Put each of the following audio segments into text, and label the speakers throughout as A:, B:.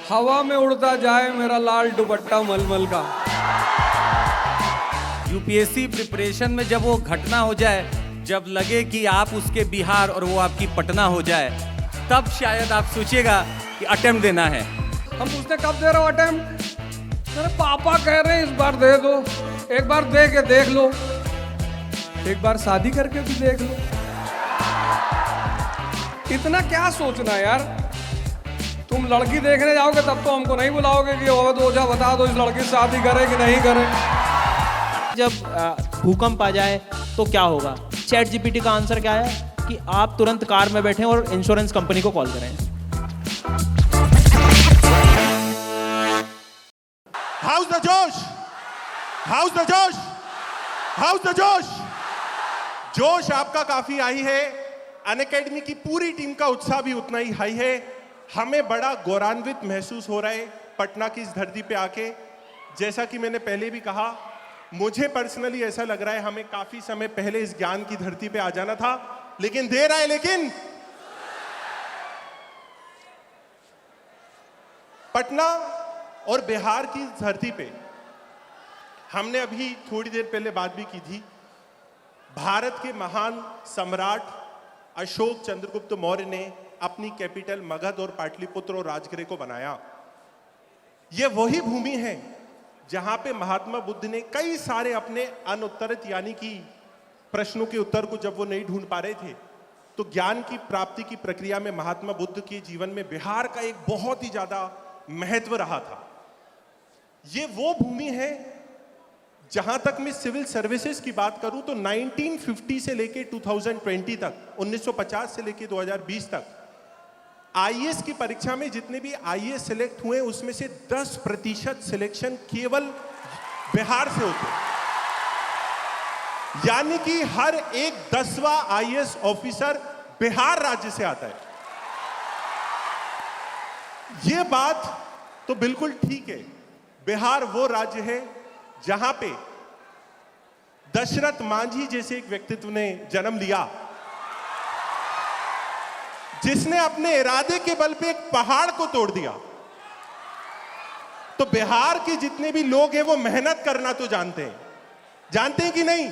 A: हवा में उड़ता जाए मेरा लाल दुपट्टा मलमल का।
B: यूपीएससी प्रिपरेशन में जब वो घटना हो जाए, जब लगे कि आप उसके बिहार और वो आपकी पटना हो जाए, तब शायद आप सोचिएगा कि अटेम्प्ट देना है।
A: हम पूछते कब दे रहे हो अटेम्प्ट? मेरे पापा कह रहे हैं इस बार दे दो, एक बार दे के देख लो, एक बार शादी करके भी देख लो। इतना क्या सोचना यार। तुम लड़की देखने जाओगे तब तो हमको नहीं बुलाओगे कि अवध ओझा बता दो इस लड़की से शादी करे कि नहीं करे।
C: जब भूकंप आ जाए तो क्या होगा? चैट जीपीटी का आंसर क्या है कि आप तुरंत कार में बैठें और इंश्योरेंस कंपनी को कॉल करें।
D: हाउस द जोश, हाउस द जोश, हाउस द जोश। जोश आपका काफी हाई है, अनअकैडमी की पूरी टीम का उत्साह भी उतना ही हाई है। हमें बड़ा गौरवान्वित महसूस हो रहा है पटना की इस धरती पे आके। जैसा कि मैंने पहले भी कहा, मुझे पर्सनली ऐसा लग रहा है हमें काफी समय पहले इस ज्ञान की धरती पे आ जाना था, लेकिन देर आए लेकिन। पटना और बिहार की धरती पे हमने अभी थोड़ी देर पहले बात भी की थी। भारत के महान सम्राट अशोक चंद्रगुप्त मौर्य ने अपनी कैपिटल मगध और पाटलिपुत्र और राजगृह को बनाया। यह वही भूमि है जहां पे महात्मा बुद्ध ने कई सारे अपने अनुत्तरित यानी कि प्रश्नों के उत्तर को जब वो नहीं ढूंढ पा रहे थे, तो ज्ञान की प्राप्ति की प्रक्रिया में महात्मा बुद्ध के जीवन में बिहार का एक बहुत ही ज्यादा महत्व रहा था। ये वो भूमि है जहां तक मैं सिविल सर्विसेज की बात करूं तो 1950 से लेके 2020 तक, 1950 से लेके 2020 तक आईएएस की परीक्षा में जितने भी आईएएस सिलेक्ट हुए उसमें से 10% सिलेक्शन केवल बिहार से होते, यानी कि हर एक 10वां आईएएस ऑफिसर बिहार राज्य से आता है। यह बात तो बिल्कुल ठीक है। बिहार वो राज्य है जहां पे दशरथ मांझी जैसे एक व्यक्तित्व ने जन्म लिया, जिसने अपने इरादे के बल पे एक पहाड़ को तोड़ दिया। तो बिहार के जितने भी लोग हैं वो मेहनत करना तो जानते हैं, जानते हैं कि नहीं?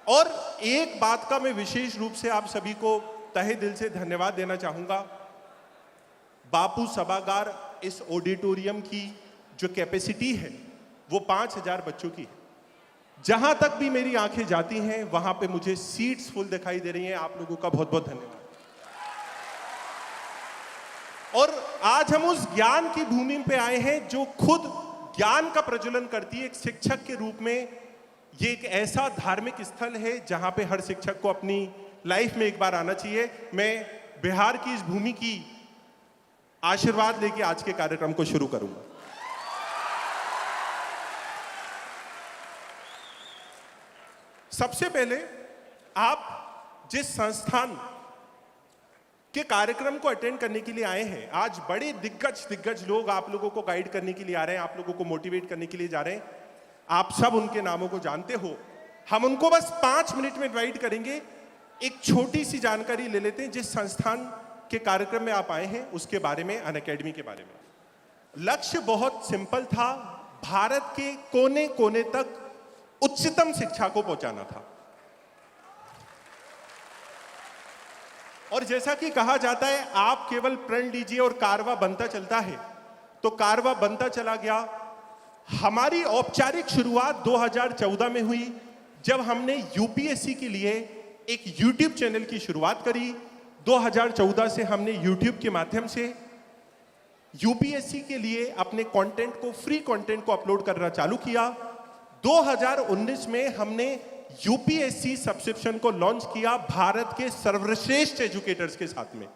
D: और एक बात का मैं विशेष रूप से आप सभी को तहे दिल से धन्यवाद देना चाहूंगा। बापू सभागार, इस ऑडिटोरियम की जो कैपेसिटी है वो 5000 बच्चों की है। जहां तक भी मेरी आंखें जाती हैं वहां पे मुझे सीट्स फुल दिखाई दे रही हैं। आप लोगों का बहुत बहुत धन्यवाद। और आज हम उस ज्ञान की भूमि पे आए हैं जो खुद ज्ञान का प्रज्वलन करती है। एक शिक्षक के रूप में ये एक ऐसा धार्मिक स्थल है जहां पे हर शिक्षक को अपनी लाइफ में एक बार आना चाहिए। मैं बिहार की इस भूमि की आशीर्वाद लेके आज के कार्यक्रम को शुरू करूंगा। सबसे पहले आप जिस संस्थान के कार्यक्रम को अटेंड करने के लिए आए हैं, आज बड़े दिग्गज लोग आप लोगों को गाइड करने के लिए आ रहे हैं, आप लोगों को मोटिवेट करने के लिए जा रहे हैं। आप सब उनके नामों को जानते हो। हम उनको बस 5 मिनट में इनवाइट करेंगे। एक छोटी सी जानकारी ले लेते हैं जिस संस्थान के कार्यक्रम में आप आए हैं उसके बारे में, अनअकैडमी के बारे में। लक्ष्य बहुत सिंपल था, भारत के कोने कोने तक उच्चतम शिक्षा को पहुंचाना था। और जैसा कि कहा जाता है, आप केवल प्रण लीजिए और कारवा बनता चलता है, तो कारवा बनता चला गया। हमारी औपचारिक शुरुआत 2014 में हुई जब हमने यूपीएससी के लिए एक यूट्यूब चैनल की शुरुआत करी। 2014 से हमने यूट्यूब के माध्यम से यूपीएससी के लिए अपने कंटेंट को, फ्री कंटेंट को अपलोड करना चालू किया। 2019 में हमने यूपीएससी सब्सक्रिप्शन को लॉन्च किया भारत के सर्वश्रेष्ठ एजुकेटर्स के साथ में।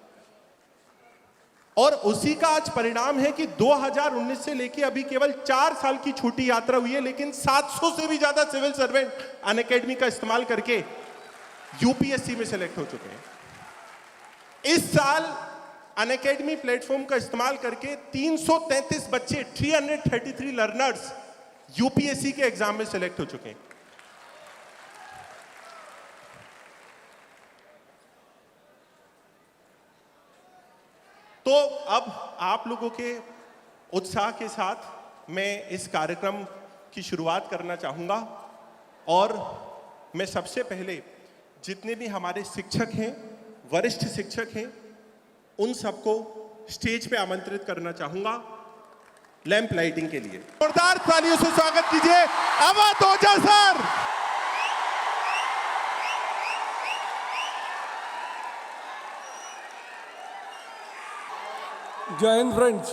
D: और उसी का आज परिणाम है कि 2019 से लेके अभी केवल 4 साल की छोटी यात्रा हुई है, लेकिन 700 से भी ज्यादा सिविल सर्वेंट अनअकैडमी का इस्तेमाल करके यूपीएससी में सेलेक्ट हो चुके हैं। इस साल अनअकैडमी प्लेटफॉर्म का इस्तेमाल करके 333 बच्चे, 333 लर्नर्स यूपीएससी के एग्जाम में सेलेक्ट हो चुके हैं। तो अब आप लोगों के उत्साह के साथ मैं इस कार्यक्रम की शुरुआत करना चाहूँगा और मैं सबसे पहले जितने भी हमारे शिक्षक हैं, वरिष्ठ शिक्षक हैं, उन सबको स्टेज पे आमंत्रित करना चाहूँगा लैंप लाइटिंग के लिए। जोरदार तालियों से स्वागत कीजिए अवध ओझा सर।
A: जय हिंद फ्रेंड्स,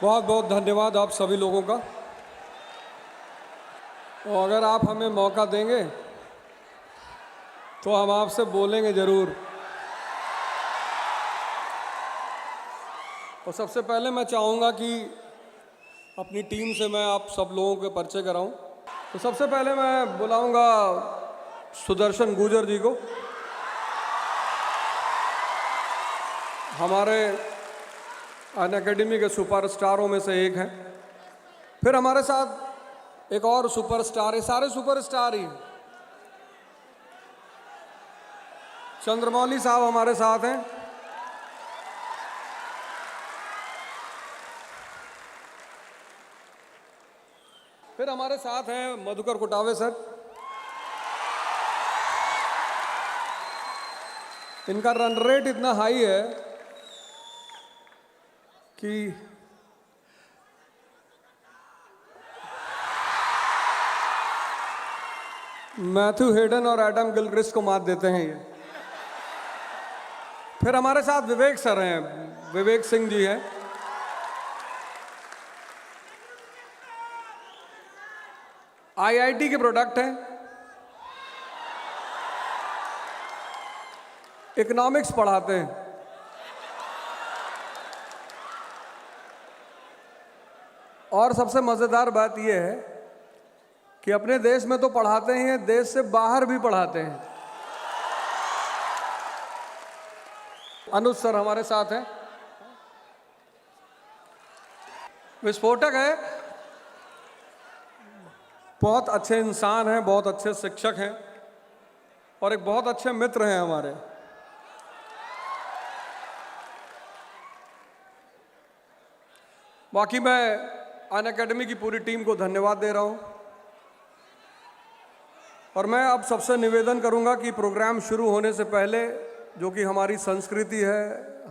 A: बहुत बहुत धन्यवाद आप सभी लोगों का। और अगर आप हमें मौका देंगे तो हम आपसे बोलेंगे ज़रूर। और सबसे पहले मैं चाहूँगा कि अपनी टीम से मैं आप सब लोगों के परिचय कराऊं। तो सबसे पहले मैं बुलाऊंगा सुदर्शन गुर्जर जी को, हमारे अनअकैडमी के सुपरस्टारों में से एक हैं। फिर हमारे साथ एक और सुपरस्टार, ये सारे सुपरस्टार ही हैं। चंद्रमौली साहब हमारे साथ हैं। फिर हमारे साथ हैं मधुकर कुटावे सर। इनका रन रेट इतना हाई है कि मैथ्यू हेडन और एडम गिलक्रिस्ट को मात देते हैं ये। फिर हमारे साथ विवेक सर हैं, विवेक सिंह जी हैं। आईआईटी के प्रोडक्ट हैं, इकोनॉमिक्स पढ़ाते हैं। और सबसे मज़ेदार बात यह है कि अपने देश में तो पढ़ाते ही हैं, देश से बाहर भी पढ़ाते हैं। अनुज सर हमारे साथ हैं। विस्फोटक है, बहुत अच्छे इंसान हैं, बहुत अच्छे शिक्षक हैं और एक बहुत अच्छे मित्र हैं हमारे। बाकी मैं अनअकैडमी की पूरी टीम को धन्यवाद दे रहा हूं और मैं अब सबसे निवेदन करूंगा कि प्रोग्राम शुरू होने से पहले, जो कि हमारी संस्कृति है,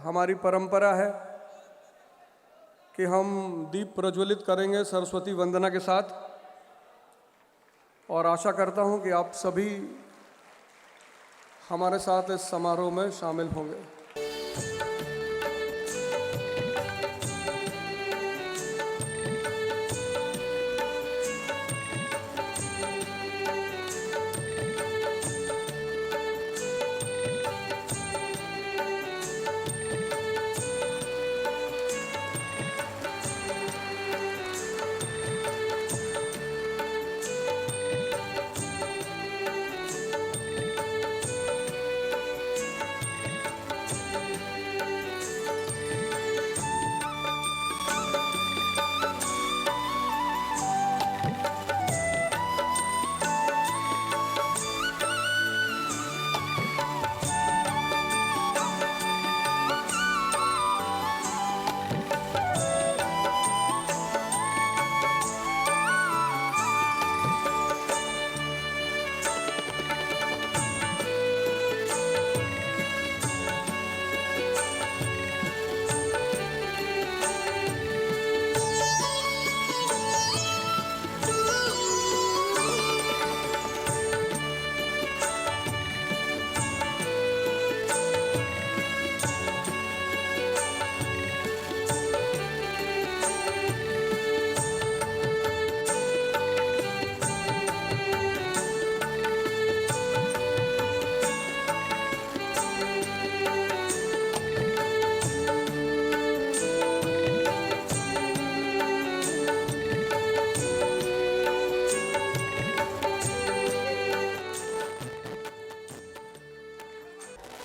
A: हमारी परंपरा है, कि हम दीप प्रज्वलित करेंगे सरस्वती वंदना के साथ। और आशा करता हूं कि आप सभी हमारे साथ इस समारोह में शामिल होंगे।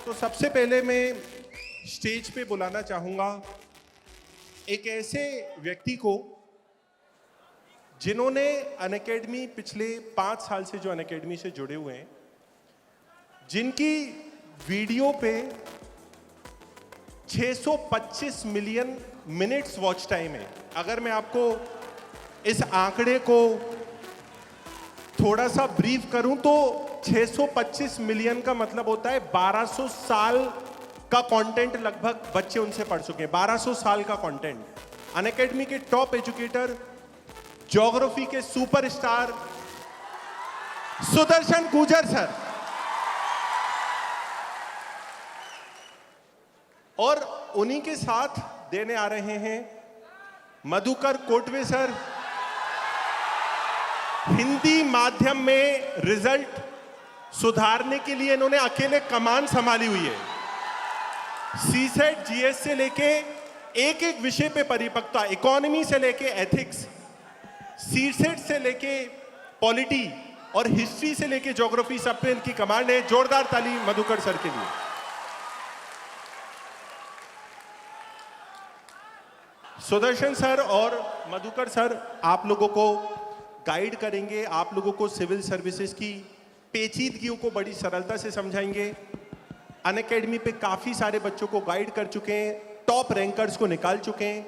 D: तो सबसे पहले मैं स्टेज पे बुलाना चाहूंगा एक ऐसे व्यक्ति को जिन्होंने अनअकैडमी पिछले 5 साल से जो अनअकैडमी से जुड़े हुए हैं, जिनकी वीडियो पे 625 मिलियन मिनट्स वॉच टाइम है। अगर मैं आपको इस आंकड़े को थोड़ा सा ब्रीफ करूं तो 625 मिलियन का मतलब होता है 1200 साल का कंटेंट लगभग बच्चे उनसे पढ़ चुके हैं। 1200 साल का कंटेंट। अनअकैडमी के टॉप एजुकेटर, ज्योग्राफी के सुपरस्टार सुदर्शन गुर्जर सर और उन्हीं के साथ देने आ रहे हैं मधुकर कोटवे सर। हिंदी माध्यम में रिजल्ट सुधारने के लिए इन्होंने अकेले कमान संभाली हुई है। सीसेट जीएस से लेके एक एक विषय पे परिपक्वता, इकोनॉमी से लेके एथिक्स, सीसेट से लेके पॉलिटी और हिस्ट्री से लेके ज्योग्राफी, सब पे इनकी कमांड है। जोरदार ताली मधुकर सर के लिए। सुदर्शन सर और मधुकर सर आप लोगों को गाइड करेंगे, आप लोगों को सिविल सर्विसेज की पेचीदगियों को बड़ी सरलता से समझाएंगे। अनअकैडमी पे काफी सारे बच्चों को गाइड कर चुके हैं, टॉप रैंकर्स को निकाल चुके हैं।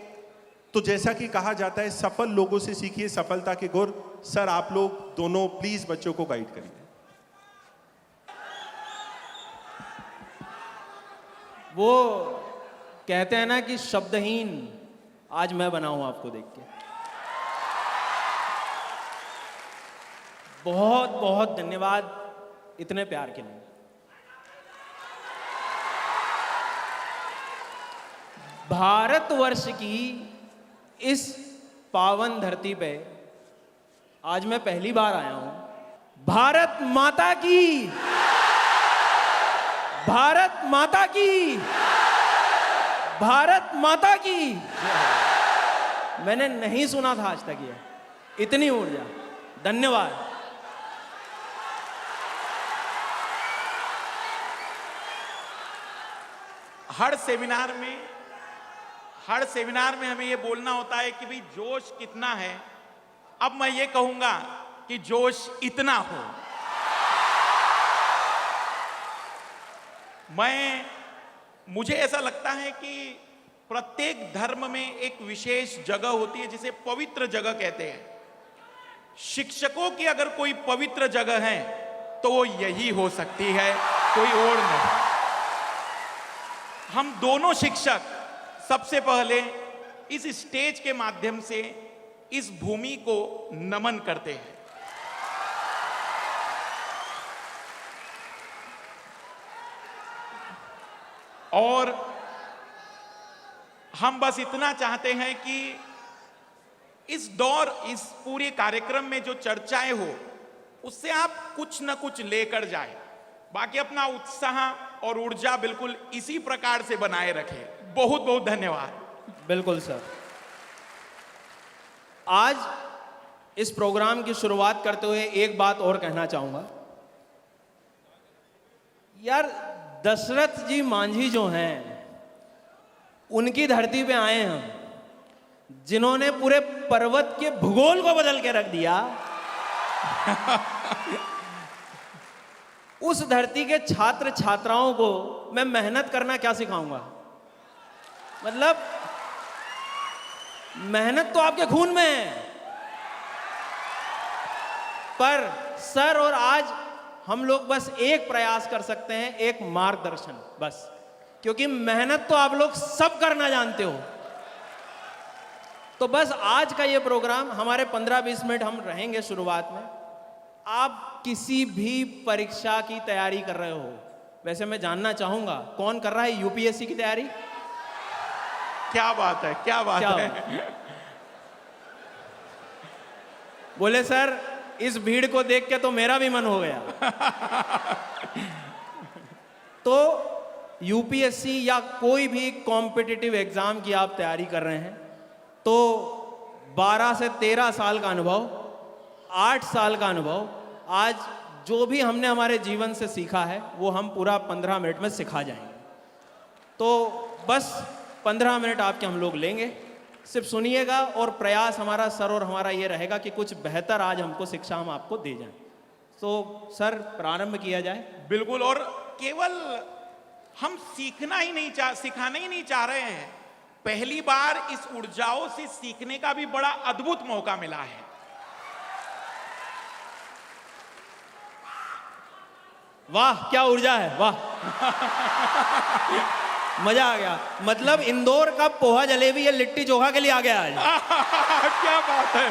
D: तो जैसा कि कहा जाता है, सफल लोगों से सीखिए सफलता के गुर। सर आप लोग दोनों प्लीज बच्चों को गाइड करिए।
C: वो कहते हैं ना कि शब्दहीन आज मैं बना हूं आपको देख के। बहुत बहुत धन्यवाद इतने प्यार के लिए। भारतवर्ष की इस पावन धरती पे आज मैं पहली बार आया हूं। भारत माता की, भारत माता की, भारत माता की। मैंने नहीं सुना था आज तक ये इतनी ऊर्जा। धन्यवाद।
E: हर सेमिनार में हमें ये बोलना होता है कि भाई जोश कितना है। अब मैं ये कहूंगा कि जोश इतना हो। मुझे ऐसा लगता है कि प्रत्येक धर्म में एक विशेष जगह होती है जिसे पवित्र जगह कहते हैं। शिक्षकों की अगर कोई पवित्र जगह है तो वो यही हो सकती है, कोई और नहीं। हम दोनों शिक्षक सबसे पहले इस स्टेज के माध्यम से इस भूमि को नमन करते हैं। और हम बस इतना चाहते हैं कि इस पूरे कार्यक्रम में जो चर्चाएं हो उससे आप कुछ न कुछ लेकर जाएं। बाकी अपना उत्साह और ऊर्जा बिल्कुल इसी प्रकार से बनाए रखें। बहुत बहुत धन्यवाद।
C: बिल्कुल सर। आज इस प्रोग्राम की शुरुआत करते हुए एक बात और कहना चाहूंगा। यार दशरथ जी मांझी जो हैं, उनकी धरती पे आए हम, जिन्होंने पूरे पर्वत के भूगोल को बदल के रख दिया। उस धरती के छात्र छात्राओं को मैं मेहनत करना क्या सिखाऊंगा? मतलब मेहनत तो आपके खून में है। पर सर और आज हम लोग बस एक प्रयास कर सकते हैं, एक मार्गदर्शन बस। क्योंकि मेहनत तो आप लोग सब करना जानते हो। तो बस आज का ये प्रोग्राम हमारे 15-20 मिनट हम रहेंगे शुरुआत में। आप किसी भी परीक्षा की तैयारी कर रहे हो, वैसे मैं जानना चाहूंगा कौन कर रहा है यूपीएससी की तैयारी?
E: क्या बात है, क्या बात है।
C: बोले सर इस भीड़ को देख के तो मेरा भी मन हो गया। तो यूपीएससी या कोई भी कॉम्पिटिटिव एग्जाम की आप तैयारी कर रहे हैं तो 12 से 13 साल का अनुभव, 8 साल का अनुभव, आज जो भी हमने हमारे जीवन से सीखा है वो हम पूरा 15 मिनट में सिखा जाएंगे। तो बस 15 मिनट आपके हम लोग लेंगे, सिर्फ सुनिएगा और प्रयास हमारा सर और हमारा ये रहेगा कि कुछ बेहतर आज हमको शिक्षा हम आपको दे जाएं। तो सर प्रारंभ किया जाए।
E: बिल्कुल। और केवल हम सिखाना ही नहीं चाह रहे हैं। पहली बार इस ऊर्जाओं से सीखने का भी बड़ा अद्भुत मौका मिला है।
C: वाह क्या ऊर्जा है, वाह मजा आ गया। मतलब इंदौर का पोहा जलेबी या लिट्टी चोखा के लिए आ गया आज।
E: क्या बात है।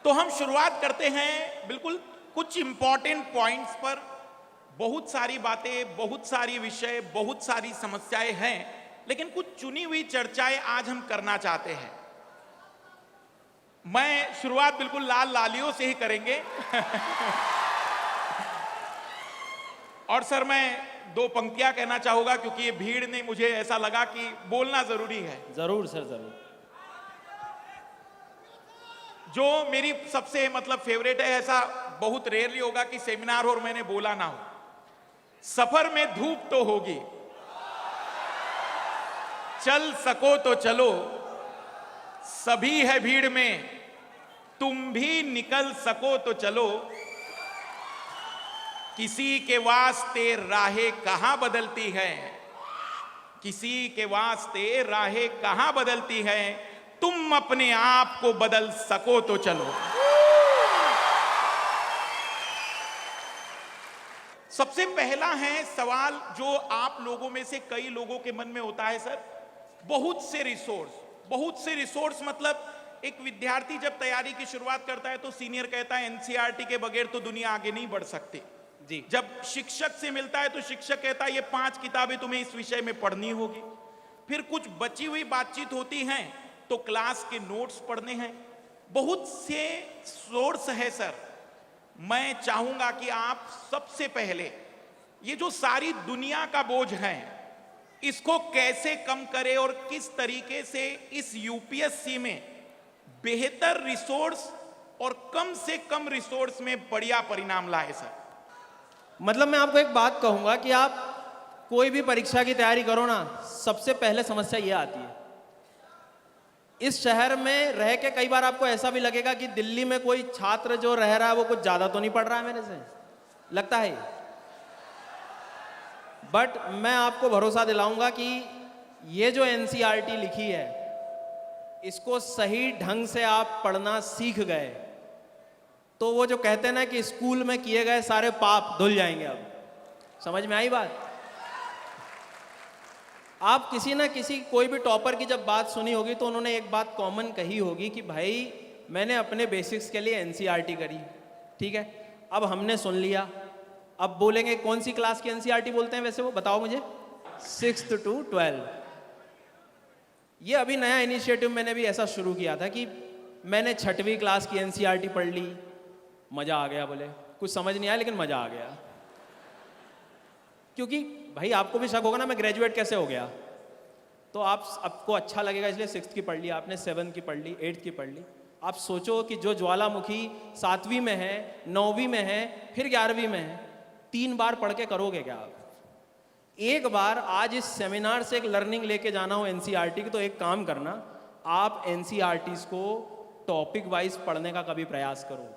E: तो हम शुरुआत करते हैं बिल्कुल कुछ इंपॉर्टेंट पॉइंट्स पर। बहुत सारी बातें, बहुत सारी विषय, बहुत सारी समस्याएं हैं, लेकिन कुछ चुनी हुई चर्चाएं आज हम करना चाहते हैं। मैं शुरुआत बिल्कुल लाल लालियों से ही करेंगे। और सर मैं 2 पंक्तियां कहना चाहूंगा क्योंकि ये भीड़ ने मुझे ऐसा लगा कि बोलना जरूरी है।
C: जरूर सर जरूर।
E: जो मेरी सबसे मतलब फेवरेट है, ऐसा बहुत रेयरली होगा कि सेमिनार और मैंने बोला ना हो। सफर में धूप तो होगी, चल सको तो चलो, सभी है भीड़ में, तुम भी निकल सको तो चलो, किसी के वास्ते राहें कहां बदलती है, किसी के वास्ते राहें कहां बदलती है, तुम अपने आप को बदल सको तो चलो। सबसे पहला है सवाल जो आप लोगों में से कई लोगों के मन में होता है, सर बहुत से रिसोर्स मतलब एक विद्यार्थी जब तैयारी की शुरुआत करता है तो सीनियर कहता है एनसीईआरटी के बगैर तो दुनिया आगे नहीं बढ़ सकती
C: जी।
E: जब शिक्षक से मिलता है तो शिक्षक कहता है ये 5 किताबें तुम्हें इस विषय में पढ़नी होगी। फिर कुछ बची हुई बातचीत होती है तो क्लास के नोट्स पढ़ने हैं। बहुत से सोर्स है सर। मैं चाहूंगा कि आप सबसे पहले ये जो सारी दुनिया का बोझ है इसको कैसे कम करें और किस तरीके से इस यूपीएससी में बेहतर रिसोर्स और कम से कम रिसोर्स में बढ़िया परिणाम लाए सर।
C: मतलब मैं आपको एक बात कहूंगा कि आप कोई भी परीक्षा की तैयारी करो ना, सबसे पहले समस्या ये आती है। इस शहर में रह के कई बार आपको ऐसा भी लगेगा कि दिल्ली में कोई छात्र जो रह रहा है वो कुछ ज्यादा तो नहीं पढ़ रहा है मेरे से, लगता है। बट मैं आपको भरोसा दिलाऊंगा कि ये जो एनसीईआरटी लिखी है इसको सही ढंग से आप पढ़ना सीख गए तो वो जो कहते हैं ना कि स्कूल में किए गए सारे पाप धुल जाएंगे। अब समझ में आई बात? आप किसी ना किसी कोई भी टॉपर की जब बात सुनी होगी तो उन्होंने एक बात कॉमन कही होगी कि भाई मैंने अपने बेसिक्स के लिए एनसीईआरटी करी, ठीक है, अब हमने सुन लिया। अब बोलेंगे कौन सी क्लास की एनसीईआरटी बोलते हैं वैसे, वो बताओ मुझे। 6th to 12। ये अभी नया इनिशिएटिव मैंने भी ऐसा शुरू किया था कि मैंने 6वीं क्लास की एनसीईआरटी पढ़ ली, मजा आ गया। बोले कुछ समझ नहीं आया लेकिन मजा आ गया। क्योंकि भाई आपको भी शक होगा ना मैं ग्रेजुएट कैसे हो गया, तो आपको अच्छा लगेगा इसलिए 6th की पढ़ ली आपने, 7th की पढ़ ली, 8th की पढ़ ली। आप सोचो कि जो ज्वालामुखी 7वीं में है, 9वीं में है, फिर 11वीं में है, 3 बार पढ़ के करोगे क्या आप? एक बार आज इस सेमिनार से एक लर्निंग लेके जाना हो एनसीईआरटी की तो एक काम करना, आप एनसीईआरटीज को टॉपिक वाइज पढ़ने का कभी प्रयास करो,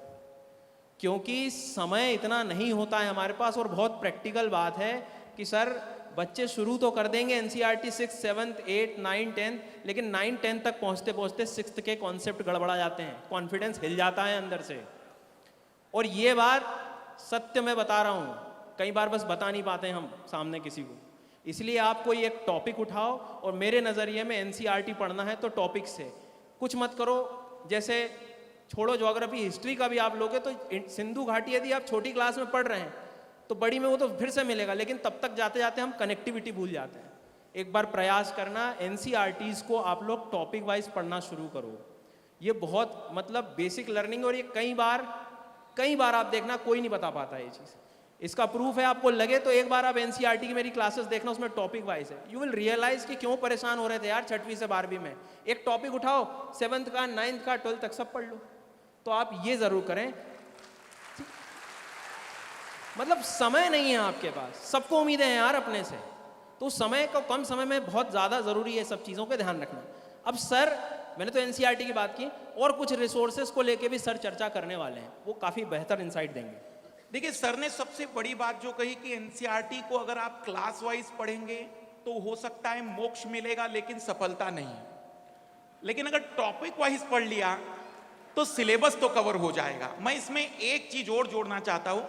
C: क्योंकि समय इतना नहीं होता है हमारे पास। और बहुत प्रैक्टिकल बात है कि सर बच्चे शुरू तो कर देंगे एनसीईआरटी 6, 7, 8, 9, 10, लेकिन 9, 10 तक पहुंचते पहुंचते 6th के कॉन्सेप्ट गड़बड़ा जाते हैं, कॉन्फिडेंस हिल जाता है अंदर से। और ये बात सत्य मैं बता रहा हूँ, कई बार बस बता नहीं पाते हम सामने किसी को। इसलिए आप कोई एक टॉपिक उठाओ और मेरे नज़रिए में एनसीईआरटी पढ़ना है तो टॉपिक से कुछ मत करो। जैसे छोड़ो ज्योग्राफी, हिस्ट्री का भी आप लोगे तो सिंधु घाटी यदि आप छोटी क्लास में पढ़ रहे हैं तो बड़ी में वो तो फिर से मिलेगा, लेकिन तब तक जाते जाते हम कनेक्टिविटी भूल जाते हैं। एक बार प्रयास करना, एनसीईआरटीज को आप लोग टॉपिक वाइज पढ़ना शुरू करो। ये बहुत मतलब बेसिक लर्निंग, और ये कई बार आप देखना कोई नहीं बता पाता ये चीज़। इसका प्रूफ है, आपको लगे तो एक बार आप एनसीईआरटी की मेरी क्लासेस देखना, उसमें टॉपिक वाइज है। यू विल रियलाइज कि क्यों परेशान हो रहे थे यार 6वीं से 12वीं में। एक टॉपिक उठाओ, 7th का, 9th का, 12th तक सब पढ़ लो। तो आप ये जरूर करें। मतलब समय नहीं है आपके पास, सबको उम्मीदें हैं यार अपने से, तो समय को कम समय में बहुत ज़्यादा ज़रूरी है सब चीज़ों पे ध्यान रखना। अब सर मैंने तो एनसीईआरटी की बात की, और कुछ रिसोर्सेज को लेके भी सर चर्चा करने वाले हैं, वो काफ़ी बेहतर इंसाइट देंगे।
E: देखिए सर ने सबसे बड़ी बात जो कही कि एनसीईआरटी को अगर आप क्लास वाइज पढ़ेंगे तो हो सकता है मोक्ष मिलेगा लेकिन सफलता नहीं। लेकिन अगर टॉपिक वाइज पढ़ लिया तो सिलेबस तो कवर हो जाएगा। मैं इसमें एक चीज और जोड़ना चाहता हूं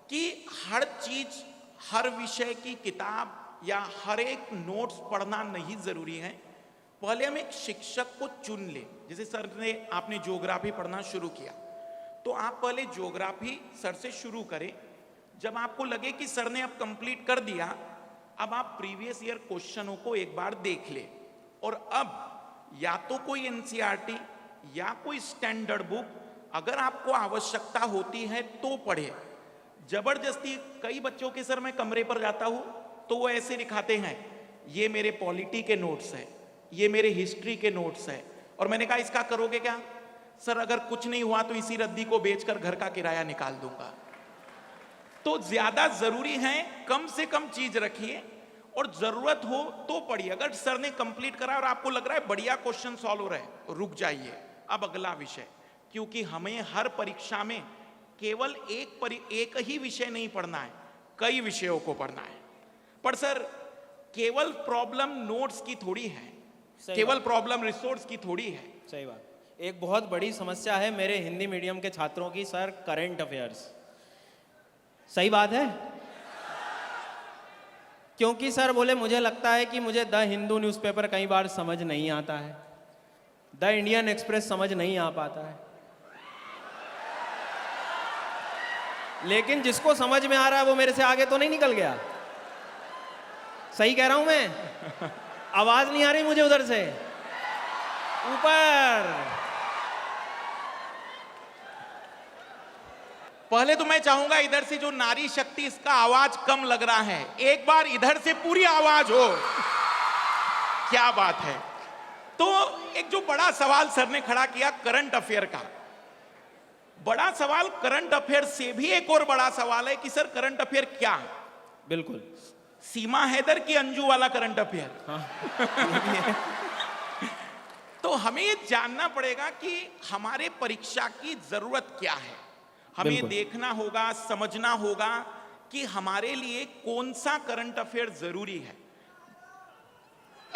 E: कि हर चीज, हर विषय की किताब या हर एक नोट्स पढ़ना नहीं जरूरी है। पहले हम एक शिक्षक को चुन ले। जैसे सर ने, आपने ज्योग्राफी पढ़ना शुरू किया तो आप पहले ज्योग्राफी सर से शुरू करें। जब आपको लगे कि सर ने अब कंप्लीट कर दिया, अब आप प्रीवियस ईयर क्वेश्चनों को एक बार देख ले और अब या तो कोई एनसीईआरटी या कोई स्टैंडर्ड बुक अगर आपको आवश्यकता होती है तो पढ़े। जबरदस्ती कई बच्चों के सर मैं कमरे पर जाता हूं तो वो ऐसे दिखाते हैं, ये मेरे पॉलिटी के नोट्स है, ये मेरे हिस्ट्री के नोट्स है। और मैंने कहा इसका करोगे क्या? सर अगर कुछ नहीं हुआ तो इसी रद्दी को बेचकर घर का किराया निकाल दूंगा। तो ज्यादा जरूरी है कम से कम चीज रखिए और जरूरत हो तो पढ़िए। अगर सर ने कंप्लीट करा और आपको लग रहा है बढ़िया क्वेश्चन सॉल्व हो रहा है तो रुक जाइए, अब अगला विषय। क्योंकि हमें हर परीक्षा में केवल एक ही विषय नहीं पढ़ना है, कई विषयों को पढ़ना है। पर सर केवल प्रॉब्लम नोट्स की थोड़ी है, केवल प्रॉब्लम रिसोर्स की थोड़ी है।
C: सही बात। एक बहुत बड़ी समस्या है मेरे हिंदी मीडियम के छात्रों की सर, करंट अफेयर्स। सही बात है, क्योंकि सर बोले मुझे लगता है कि मुझे द हिंदू न्यूज़पेपर कई बार समझ नहीं आता है, द इंडियन एक्सप्रेस समझ नहीं आ पाता है, लेकिन जिसको समझ में आ रहा है वो मेरे से आगे तो नहीं निकल गया। सही कह रहा हूं मैं? आवाज नहीं आ रही मुझे उधर से ऊपर।
E: पहले तो मैं चाहूंगा इधर से जो नारी शक्ति, इसका आवाज कम लग रहा है, एक बार इधर से पूरी आवाज हो। क्या बात है। तो एक जो बड़ा सवाल सर ने खड़ा किया करंट अफेयर का, बड़ा सवाल करंट अफेयर से भी एक और बड़ा सवाल है कि सर करंट अफेयर क्या है?
C: बिल्कुल।
E: सीमा हैदर की अंजू वाला करंट अफेयर।
C: हाँ।
E: तो हमें ये जानना पड़ेगा कि हमारे परीक्षा की जरूरत क्या है। हमें देखना होगा, समझना होगा कि हमारे लिए कौन सा करंट अफेयर जरूरी है।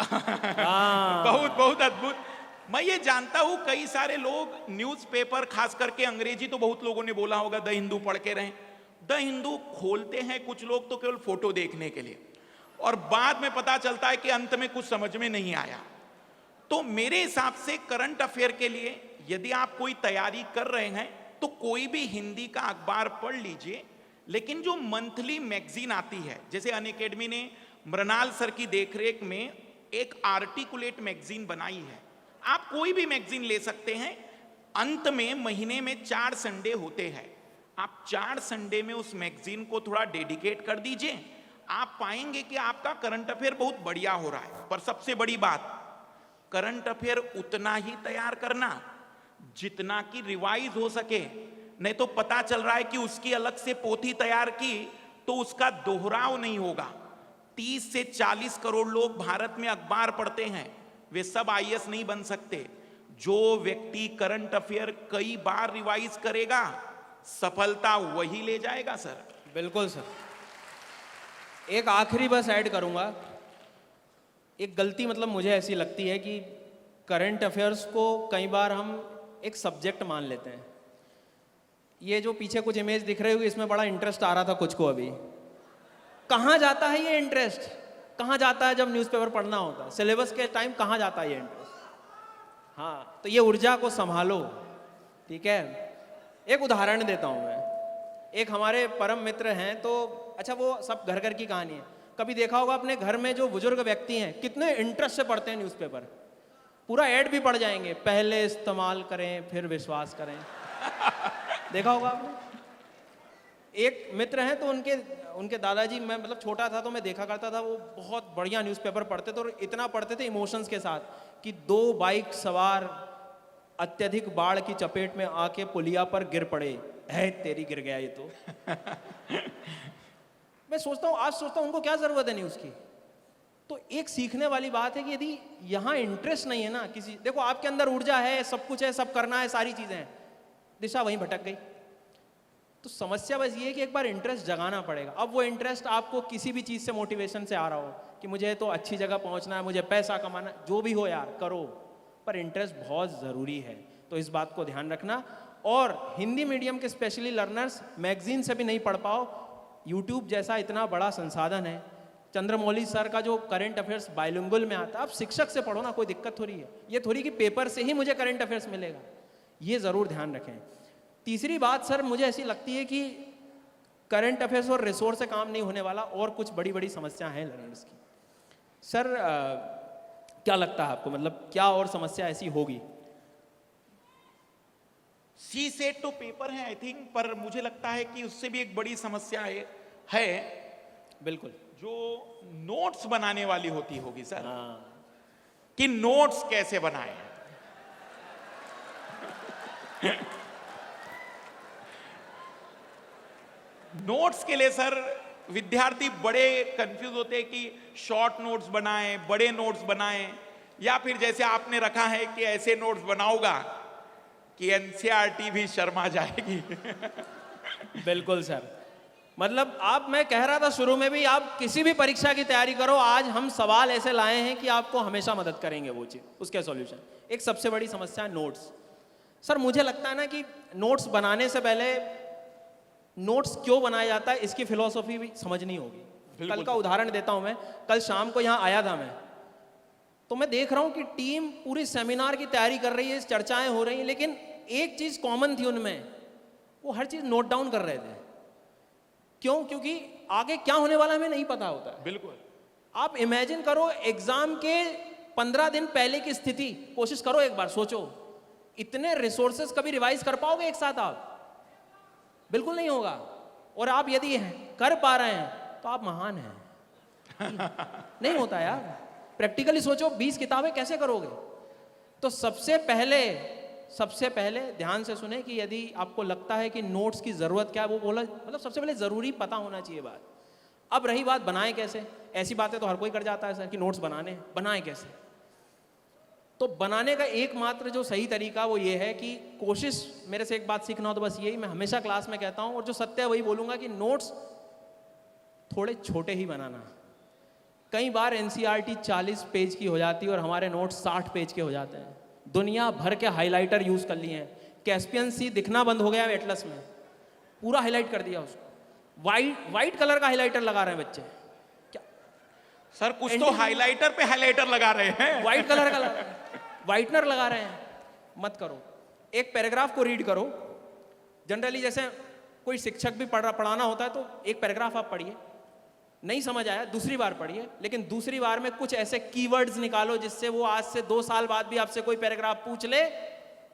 E: बहुत बहुत अद्भुत। मैं ये जानता हूं कई सारे लोग न्यूज़पेपर, खास करके अंग्रेजी तो बहुत लोगों ने बोला होगा, द हिंदू पढ़ के रहें। द हिंदू खोलते हैं कुछ लोग तो केवल फोटो देखने के लिए, और बाद में पता चलता है कि अंत में कुछ समझ में नहीं आया। तो मेरे हिसाब से करंट अफेयर के लिए यदि आप कोई तैयारी कर रहे हैं तो कोई भी हिंदी का अखबार पढ़ लीजिए, लेकिन जो मंथली मैगजीन आती है, जैसे अनअकैडमी ने मृणाल सर की देखरेख में एक आर्टिकुलेट मैगजीन बनाई है, आप कोई भी मैगजीन ले सकते हैं। अंत में महीने में 4 संडे होते हैं, आप 4 संडे में उस मैगजीन को थोड़ा डेडिकेट कर दीजिए, आप पाएंगे कि आपका करंट अफेयर बहुत बढ़िया हो रहा है। पर सबसे बड़ी बात, करंट अफेयर उतना ही तैयार करना जितना कि रिवाइज हो सके। नहीं तो पता चल रहा है कि उसकी अलग से पोथी तैयार की तो उसका दोहराव नहीं होगा। 30 से 40 करोड़ लोग भारत में अखबार पढ़ते हैं, वे सब आईएएस नहीं बन सकते। जो व्यक्ति करंट अफेयर कई बार रिवाइज करेगा, सफलता वही ले जाएगा सर।
C: बिल्कुल सर। एक आखिरी बस ऐड करूंगा, एक गलती मतलब मुझे ऐसी लगती है कि करंट अफेयर्स को कई बार हम एक सब्जेक्ट मान लेते हैं। ये जो पीछे कुछ इमेज दिख रही होगी, इसमें बड़ा इंटरेस्ट आ रहा था कुछ को। अभी कहाँ जाता है ये इंटरेस्ट? कहाँ जाता है जब न्यूज़पेपर पढ़ना होता है? सिलेबस के टाइम कहाँ जाता है ये इंटरेस्ट? हाँ, तो ये ऊर्जा को संभालो, ठीक है। एक उदाहरण देता हूँ मैं। एक हमारे परम मित्र हैं, तो अच्छा वो सब घर घर की कहानी है। कभी देखा होगा अपने घर में जो बुजुर्ग व्यक्ति हैं कितने इंटरेस्ट से पढ़ते हैं न्यूज़पेपर, पूरा ऐड भी पढ़ जाएंगे, पहले इस्तेमाल करें फिर विश्वास करें। देखा होगा आपने। एक मित्र हैं तो उनके दादाजी, मैं मतलब छोटा था तो मैं देखा करता था, वो बहुत बढ़िया न्यूज़पेपर पढ़ते थे, और इतना पढ़ते थे इमोशंस के साथ कि 2 बाइक सवार अत्यधिक बाढ़ की चपेट में आके पुलिया पर गिर पड़े, है तेरी गिर गया ये तो। मैं सोचता हूँ, आज सोचता हूँ उनको क्या जरूरत है न्यूज़ की। तो एक सीखने वाली बात है कि यदि यहाँ इंटरेस्ट नहीं है ना किसी, देखो आपके अंदर ऊर्जा है, सब कुछ है, सब करना है, सारी चीजें हैं, दिशा वहीं भटक गई। तो समस्या बस ये है कि एक बार इंटरेस्ट जगाना पड़ेगा। अब वो इंटरेस्ट आपको किसी भी चीज़ से मोटिवेशन से आ रहा हो कि मुझे तो अच्छी जगह पहुंचना है, मुझे पैसा कमाना, जो भी हो यार करो, पर इंटरेस्ट बहुत ज़रूरी है। तो इस बात को ध्यान रखना। और हिंदी मीडियम के स्पेशली लर्नर्स मैगजीन से भी नहीं पढ़ पाओ, यूट्यूब जैसा इतना बड़ा संसाधन है। चंद्रमौली सर का जो करंट अफेयर्स बाइलिंगुअल में आता है, आप शिक्षक से पढ़ो ना, कोई दिक्कत थोड़ी है। ये थोड़ी कि पेपर से ही मुझे करंट अफेयर्स मिलेगा, ये ज़रूर ध्यान रखें। तीसरी बात सर मुझे ऐसी लगती है कि करंट अफेयर्स और रिसोर्स से काम नहीं होने वाला, और कुछ बड़ी बड़ी समस्या हैं लर्नर्स की। सर क्या लगता है आपको, मतलब क्या और समस्या ऐसी होगी?
E: सी सेट तो पेपर है आई थिंक, पर मुझे लगता है कि उससे भी एक बड़ी समस्या है
C: बिल्कुल,
E: जो नोट्स बनाने वाली होती होगी सर,
C: हाँ,
E: कि नोट्स कैसे बनाएं। नोट्स के लिए सर विद्यार्थी बड़े कंफ्यूज होते हैं कि शॉर्ट नोट्स बनाएं, बड़े नोट्स बनाएं, या फिर जैसे आपने रखा है कि ऐसे नोट्स बनाऊंगा कि एनसीईआरटी भी शर्मा जाएगी।
C: बिल्कुल सर। मतलब आप, मैं कह रहा था शुरू में भी, आप किसी भी परीक्षा की तैयारी करो, आज हम सवाल ऐसे लाए हैं कि आपको हमेशा मदद करेंगे वो चीज़, उसके सॉल्यूशन। एक सबसे बड़ी समस्या है नोट्स। सर मुझे लगता है ना कि नोट्स बनाने से पहले नोट्स क्यों बनाया जाता है इसकी फिलॉसफी भी समझनी होगी। कल का उदाहरण देता हूं मैं। कल शाम को यहाँ आया था मैं, तो मैं देख रहा हूं कि टीम पूरी सेमिनार की तैयारी कर रही है, चर्चाएं हो रही हैं, लेकिन एक चीज कॉमन थी उनमें, वो हर चीज नोट डाउन कर रहे थे। क्यों? क्योंकि आगे क्या होने वाला हमें नहीं पता होता है।
E: बिल्कुल।
C: आप इमेजिन करो एग्जाम के 15 दिन पहले की स्थिति, कोशिश करो एक बार, सोचो इतने रिसोर्सेस कभी रिवाइज कर पाओगे एक साथ आप? बिल्कुल नहीं होगा। और आप यदि कर पा रहे हैं तो आप महान हैं। नहीं होता यार, प्रैक्टिकली सोचो 20 किताबें कैसे करोगे? तो सबसे पहले ध्यान से सुने कि यदि आपको लगता है कि नोट्स की जरूरत क्या है, वो बोला, मतलब सबसे पहले जरूरी पता होना चाहिए बात। अब रही बात बनाए कैसे, ऐसी बातें तो हर कोई कर जाता है सर कि नोट्स बनाए कैसे। तो बनाने का एकमात्र जो सही तरीका वो ये है कि कोशिश, मेरे से एक बात सीखना हो तो बस यही मैं हमेशा क्लास में कहता हूँ, और जो सत्य है वही बोलूंगा, कि नोट्स थोड़े छोटे ही बनाना। कई बार एनसीईआरटी 40 पेज की हो जाती है और हमारे नोट्स 60 पेज के हो जाते हैं। दुनिया भर के हाइलाइटर यूज कर लिए हैं, कैस्पियन सी दिखना बंद हो गया एटलस में, पूरा हाईलाइट कर दिया उसको। वाइट कलर का हाईलाइटर लगा रहे हैं बच्चे। क्या
E: सर कुछ तो हाइलाइटर पे हाइलाइटर लगा रहे हैं,
C: वाइट कलर का वाइटनर लगा रहे हैं। मत करो, एक पैराग्राफ को रीड करो। जनरली जैसे कोई शिक्षक भी पढ़ाना होता है तो एक पैराग्राफ आप पढ़िए, नहीं समझ आया दूसरी बार पढ़िए, लेकिन दूसरी बार में कुछ ऐसे कीवर्ड्स निकालो जिससे वो आज से 2 साल बाद भी आपसे कोई पैराग्राफ पूछ ले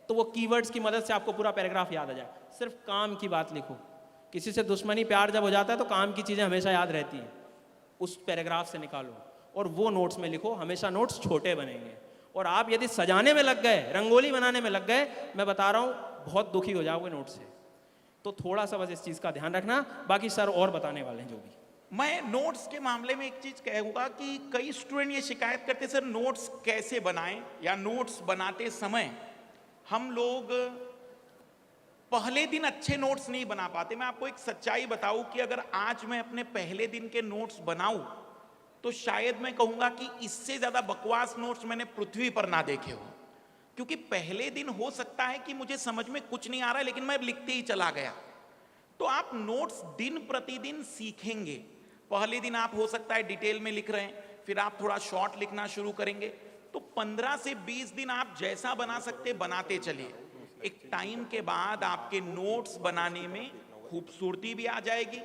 C: तो वो कीवर्ड्स की मदद से आपको पूरा पैराग्राफ याद आ जाए। सिर्फ काम की बात लिखो। किसी से दुश्मनी प्यार जब हो जाता है तो काम की चीजें हमेशा याद रहती हैं, उस पैराग्राफ से निकालो और वो नोट्स में लिखो। हमेशा नोट्स छोटे बनेंगे। और आप यदि सजाने में लग गए, रंगोली बनाने में लग गए, मैं बता रहा हूं बहुत दुखी हो जाओगे नोट से। तो थोड़ा सा बस इस चीज का ध्यान रखना। बाकी सर और बताने वाले हैं जो भी।
E: मैं नोट्स के मामले में एक चीज कहूंगा कि कई स्टूडेंट ये शिकायत करते सर नोट्स कैसे बनाएं, या नोट्स बनाते समय हम लोग पहले दिन अच्छे नोट्स नहीं बना पाते। मैं आपको एक सच्चाई बताऊं कि अगर आज मैं अपने पहले दिन के नोट्स बनाऊं तो शायद मैं कहूंगा कि इससे ज्यादा बकवास नोट्स मैंने पृथ्वी पर ना देखे हो। क्योंकि पहले दिन हो सकता है कि मुझे समझ में कुछ नहीं आ रहा है लेकिन मैं लिखते ही चला गया। तो आप नोट्स दिन प्रतिदिन सीखेंगे। पहले दिन आप हो सकता है डिटेल में लिख रहे हैं, फिर आप थोड़ा शॉर्ट लिखना शुरू करेंगे, तो 15 से 20 दिन आप जैसा बना सकते बनाते चलिए। एक टाइम के बाद आपके नोट्स बनाने में खूबसूरती भी आ जाएगी,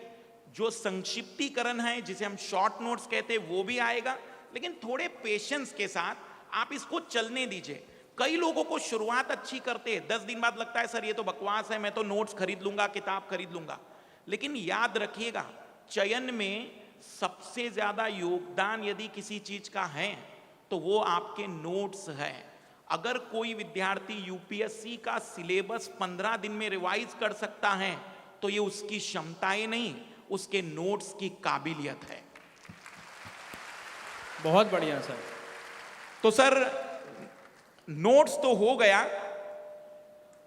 E: जो संक्षिप्तीकरण है जिसे हम शॉर्ट नोट्स कहते हैं वो भी आएगा। लेकिन थोड़े पेशेंस के साथ आप इसको चलने दीजिए। कई लोगों को शुरुआत अच्छी करते हैं, 10 दिन बाद लगता है सर ये तो बकवास है, मैं तो नोट्स खरीद लूंगा, किताब खरीद लूंगा। लेकिन याद रखिएगा, चयन में सबसे ज्यादा योगदान यदि किसी चीज का है तो वो आपके नोट्स है। अगर कोई विद्यार्थी यूपीएससी का सिलेबस 15 दिन में रिवाइज कर सकता है तो ये उसकी क्षमताएं नहीं, उसके नोट्स की काबिलियत है।
C: बहुत बढ़िया सर।
E: तो सर नोट्स तो हो गया,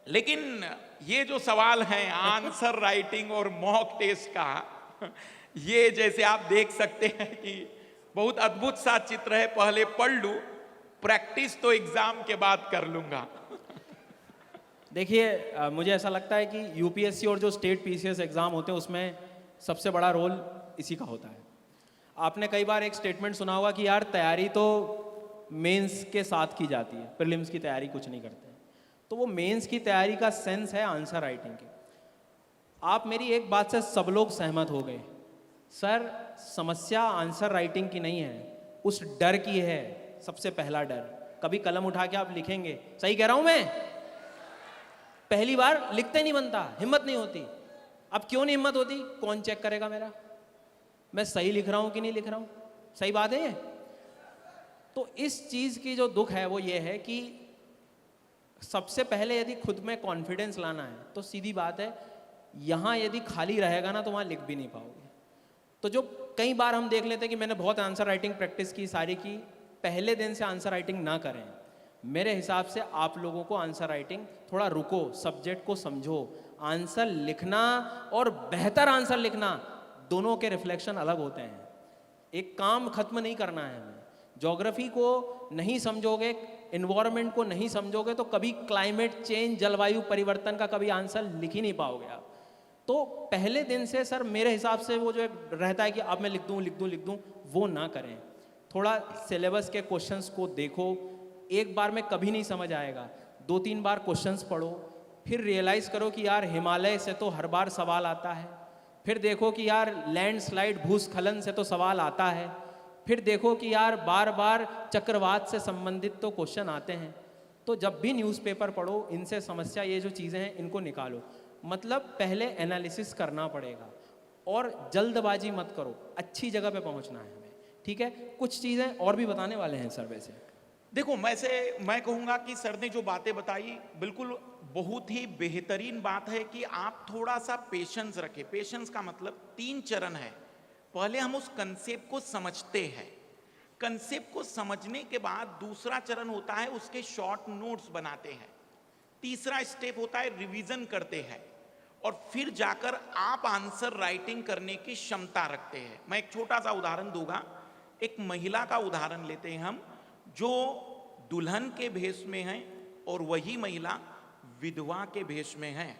E: लेकिन ये जो सवाल हैं आंसर राइटिंग और मॉक टेस्ट का, ये जैसे आप देख सकते हैं कि बहुत अद्भुत सा चित्र है। पहले पढ़ लूं, प्रैक्टिस तो एग्जाम के बाद कर लूंगा।
C: देखिए मुझे ऐसा लगता है कि यूपीएससी और जो स्टेट पीसीएस एग्ज़ाम होते हैं उसमें सबसे बड़ा रोल इसी का होता है। आपने कई बार एक स्टेटमेंट सुना होगा कि यार तैयारी तो मेंस के साथ की जाती है, प्रीलिम्स की तैयारी कुछ नहीं करते हैं। तो वो मेंस की तैयारी का सेंस है आंसर राइटिंग की। आप मेरी एक बात से सब लोग सहमत हो गए, सर समस्या आंसर राइटिंग की नहीं है, उस डर की है। सबसे पहला डर, कभी कलम उठा के आप लिखेंगे, सही कह रहा हूं मैं, पहली बार लिखते नहीं बनता, हिम्मत नहीं होती। अब क्यों नहीं हिम्मत होती? कौन चेक करेगा मेरा मैं सही लिख रहा हूं कि नहीं लिख रहा हूं? सही बात है ये। तो इस चीज की जो दुख है वो ये है कि सबसे पहले यदि खुद में कॉन्फिडेंस लाना है तो सीधी बात है, यहां यदि खाली रहेगा ना तो वहां लिख भी नहीं पाओगे। तो जो कई बार हम देख लेते हैं कि मैंने बहुत आंसर राइटिंग प्रैक्टिस की सारी की, पहले दिन से आंसर राइटिंग ना करें। मेरे हिसाब से आप लोगों को आंसर राइटिंग थोड़ा रुको, सब्जेक्ट को समझो। आंसर लिखना और बेहतर आंसर लिखना दोनों के रिफ्लेक्शन अलग होते हैं। एक काम खत्म नहीं करना है हमें। ज्योग्राफी को नहीं समझोगे, इन्वायरमेंट को नहीं समझोगे तो कभी क्लाइमेट चेंज, जलवायु परिवर्तन का कभी आंसर लिख ही नहीं पाओगे आप। तो पहले दिन से सर मेरे हिसाब से वो जो एक रहता है कि अब मैं लिख दूं, वो ना करें। थोड़ा सिलेबस के क्वेश्चंस को देखो, एक बार में कभी नहीं समझ आएगा, 2-3 बार क्वेश्चंस पढ़ो, फिर रियलाइज करो कि यार हिमालय से तो हर बार सवाल आता है, फिर देखो कि यार लैंडस्लाइड भूस्खलन से तो सवाल आता है, फिर देखो कि यार बार बार चक्रवात से संबंधित तो क्वेश्चन आते हैं। तो जब भी न्यूज़पेपर पढ़ो, इनसे समस्या ये जो चीज़ें हैं इनको निकालो। मतलब पहले एनालिसिस करना पड़ेगा और जल्दबाजी मत करो, अच्छी जगह पे पहुंचना है हमें, ठीक है। कुछ चीज़ें और भी बताने वाले हैं सर। वैसे
E: देखो, मैं कहूंगा कि सर ने जो बातें बताई बिल्कुल बहुत ही बेहतरीन बात है कि आप थोड़ा सा पेशेंस रखें। पेशेंस का मतलब 3 चरण है। पहले हम उस कंसेप्ट को समझते हैं, कंसेप्ट को समझने के बाद दूसरा चरण होता है उसके शॉर्ट नोट्स बनाते हैं, तीसरा स्टेप होता है रिवीजन करते हैं, और फिर जाकर आप आंसर राइटिंग करने की क्षमता रखते हैं। मैं एक छोटा सा उदाहरण दूंगा। एक महिला का उदाहरण लेते हैं हम, जो दुल्हन के भेष में है और वही महिला विधवा के भेष में है।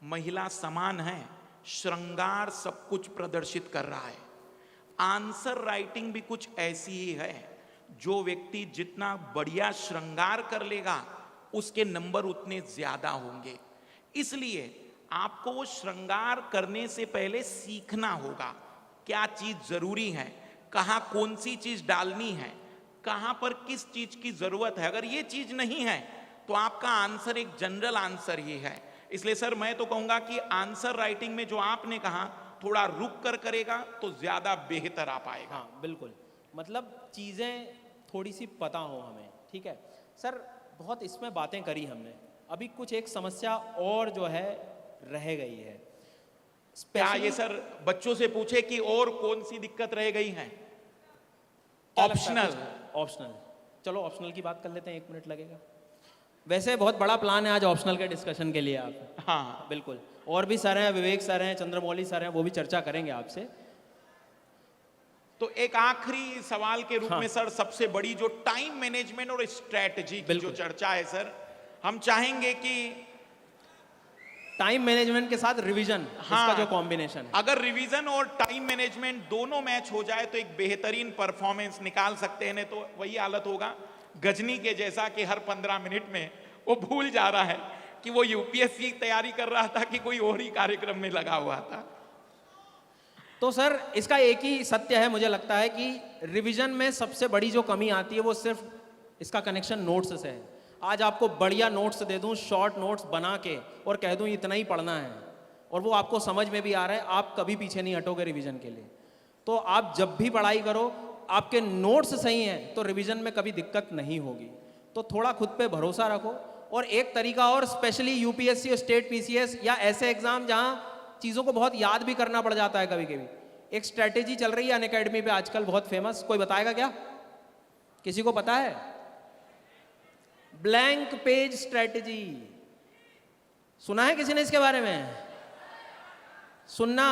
E: महिला समान है, श्रृंगार सब कुछ प्रदर्शित कर रहा है। आंसर राइटिंग भी कुछ ऐसी ही है। जो व्यक्ति जितना बढ़िया श्रृंगार कर लेगा उसके नंबर उतने ज्यादा होंगे। इसलिए आपको वो श्रृंगार करने से पहले सीखना होगा क्या चीज जरूरी है, कहां कौन सी चीज डालनी है, कहां पर किस चीज की जरूरत है। अगर ये चीज नहीं है तो आपका आंसर एक जनरल आंसर ही है। इसलिए सर मैं तो कहूंगा कि आंसर राइटिंग में जो आपने कहा थोड़ा रुक कर करेगा तो ज्यादा बेहतर आ पाएगा।
C: हाँ बिल्कुल, मतलब चीज़ें थोड़ी सी पता हो हमें, ठीक है सर। बहुत इसमें बातें करी हमने, अभी कुछ एक समस्या और जो है रह गई है।
E: क्या ये सर बच्चों से पूछे कि और कौन सी दिक्कत रह गई है? ऑप्शनल।
C: चलो ऑप्शनल की बात कर लेते हैं, 1 मिनट लगेगा। वैसे बहुत बड़ा प्लान है आज ऑप्शनल के डिस्कशन के लिए आप।
E: हाँ
C: बिल्कुल, और भी सर हैं, विवेक सर हैं, चंद्रमौली सर हैं, वो भी चर्चा करेंगे आपसे।
E: तो एक आखिरी सवाल के रूप में सर, सबसे बड़ी जो टाइम मैनेजमेंट और स्ट्रेटजी की जो चर्चा है सर, हम चाहेंगे कि
C: टाइम मैनेजमेंट के साथ रिवीजन, इसका जो कॉम्बिनेशन है,
E: अगर रिवीजन और टाइम मैनेजमेंट दोनों मैच हो जाए तो एक बेहतरीन परफॉर्मेंस निकाल सकते हैं। नहीं तो वही हालत होगा गजनी के जैसा कि हर 15 मिनट में वो भूल जा रहा है कि वो यूपीएससी की तैयारी कर रहा था कि कोई और ही कार्यक्रम में लगा हुआ था।
C: तो सर इसका एक ही सत्य है, मुझे लगता है कि रिवीजन में सबसे बड़ी जो कमी आती है वो सिर्फ इसका कनेक्शन नोट्स से है। आज आपको बढ़िया नोट्स दे दूं, शॉर्ट नोट्स बना के, और कह दूं इतना ही पढ़ना है, और वो आपको समझ में भी आ रहा है, आप कभी पीछे नहीं हटोगे रिवीजन के लिए। तो आप जब भी पढ़ाई करो, आपके नोट्स सही हैं तो रिवीजन में कभी दिक्कत नहीं होगी। तो थोड़ा खुद पे भरोसा रखो। और एक तरीका और, स्पेशली यूपीएससी और स्टेट पीसीएस या ऐसे एग्जाम जहाँ चीज़ों को बहुत याद भी करना पड़ जाता है कभी कभी, एक स्ट्रैटेजी चल रही है अनअकैडमी पे आजकल बहुत फेमस, कोई बताएगा क्या? किसी को पता है? Blank page strategy. सुना है किसी ने इसके बारे में? सुनना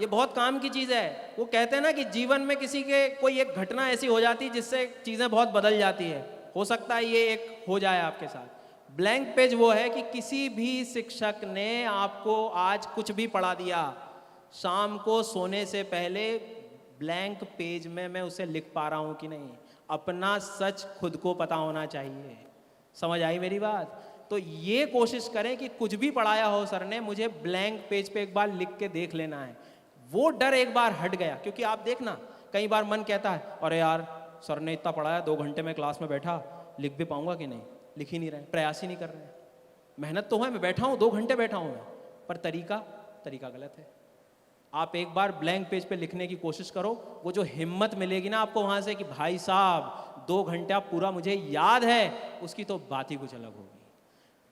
C: ये बहुत काम की चीज़ है। वो कहते हैं ना कि जीवन में किसी के कोई एक घटना ऐसी हो जाती है जिससे चीज़ें बहुत बदल जाती है। हो सकता है ये एक हो जाए आपके साथ। ब्लैंक पेज वो है कि किसी भी शिक्षक ने आपको आज कुछ भी पढ़ा दिया, शाम को सोने से पहले ब्लैंक पेज में मैं उसे लिख पा रहा हूँ कि नहीं, अपना सच खुद को पता होना चाहिए। समझ आई मेरी बात? तो ये कोशिश करें कि कुछ भी पढ़ाया हो सर ने, मुझे ब्लैंक पेज पे एक बार लिख के देख लेना है। वो डर एक बार हट गया, क्योंकि आप देखना कई बार मन कहता है अरे यार सर ने इतना पढ़ाया, 2 घंटे में क्लास में बैठा, लिख भी पाऊंगा कि नहीं, लिख ही नहीं रहे, प्रयास ही नहीं कर रहे। मेहनत तो है, मैं बैठा हूँ 2 घंटे बैठा हूँ मैं, पर तरीका गलत है। आप एक बार ब्लैंक पेज पे लिखने की कोशिश करो, वो जो हिम्मत मिलेगी ना आपको वहां से कि भाई साहब 2 घंटा पूरा मुझे याद है, उसकी तो बात ही कुछ अलग होगी।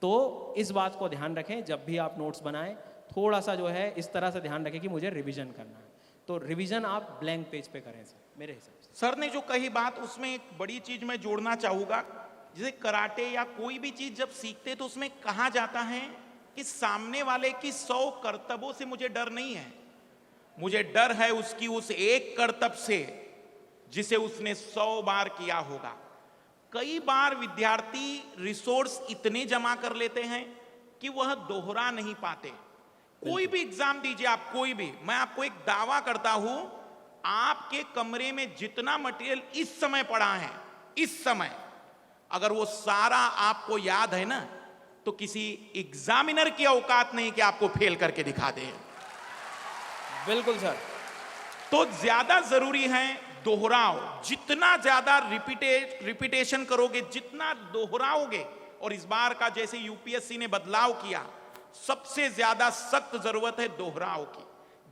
C: तो इस बात को ध्यान रखें, जब भी आप नोट्स बनाएं थोड़ा सा जो है इस तरह से ध्यान रखें कि मुझे रिवीजन करना है। तो रिवीजन आप ब्लैंक पेज पे करें सर, मेरे हिसाब से।
E: सर ने जो कही बात, उसमें एक बड़ी चीज मैं जोड़ना चाहूंगा। जैसे कराटे या कोई भी चीज जब सीखते तो उसमें कहा जाता है कि सामने वाले की 100 करतबों से मुझे डर नहीं है, मुझे डर है उसकी उस एक करतब से जिसे उसने 100 बार किया होगा। कई बार विद्यार्थी रिसोर्स इतने जमा कर लेते हैं कि वह दोहरा नहीं पाते। कोई भी एग्जाम दीजिए आप, कोई भी, मैं आपको एक दावा करता हूं, आपके कमरे में जितना मटेरियल इस समय पड़ा है, इस समय अगर वो सारा आपको याद है ना, तो किसी एग्जामिनर की औकात नहीं कि आपको फेल करके दिखा दे।
C: बिल्कुल सर।
E: तो ज्यादा जरूरी है दोहराओ, जितना ज्यादा रिपीटेशन करोगे, जितना दोहराओगे। और इस बार का जैसे यूपीएससी ने बदलाव किया, सबसे ज्यादा सख्त जरूरत है दोहराव की।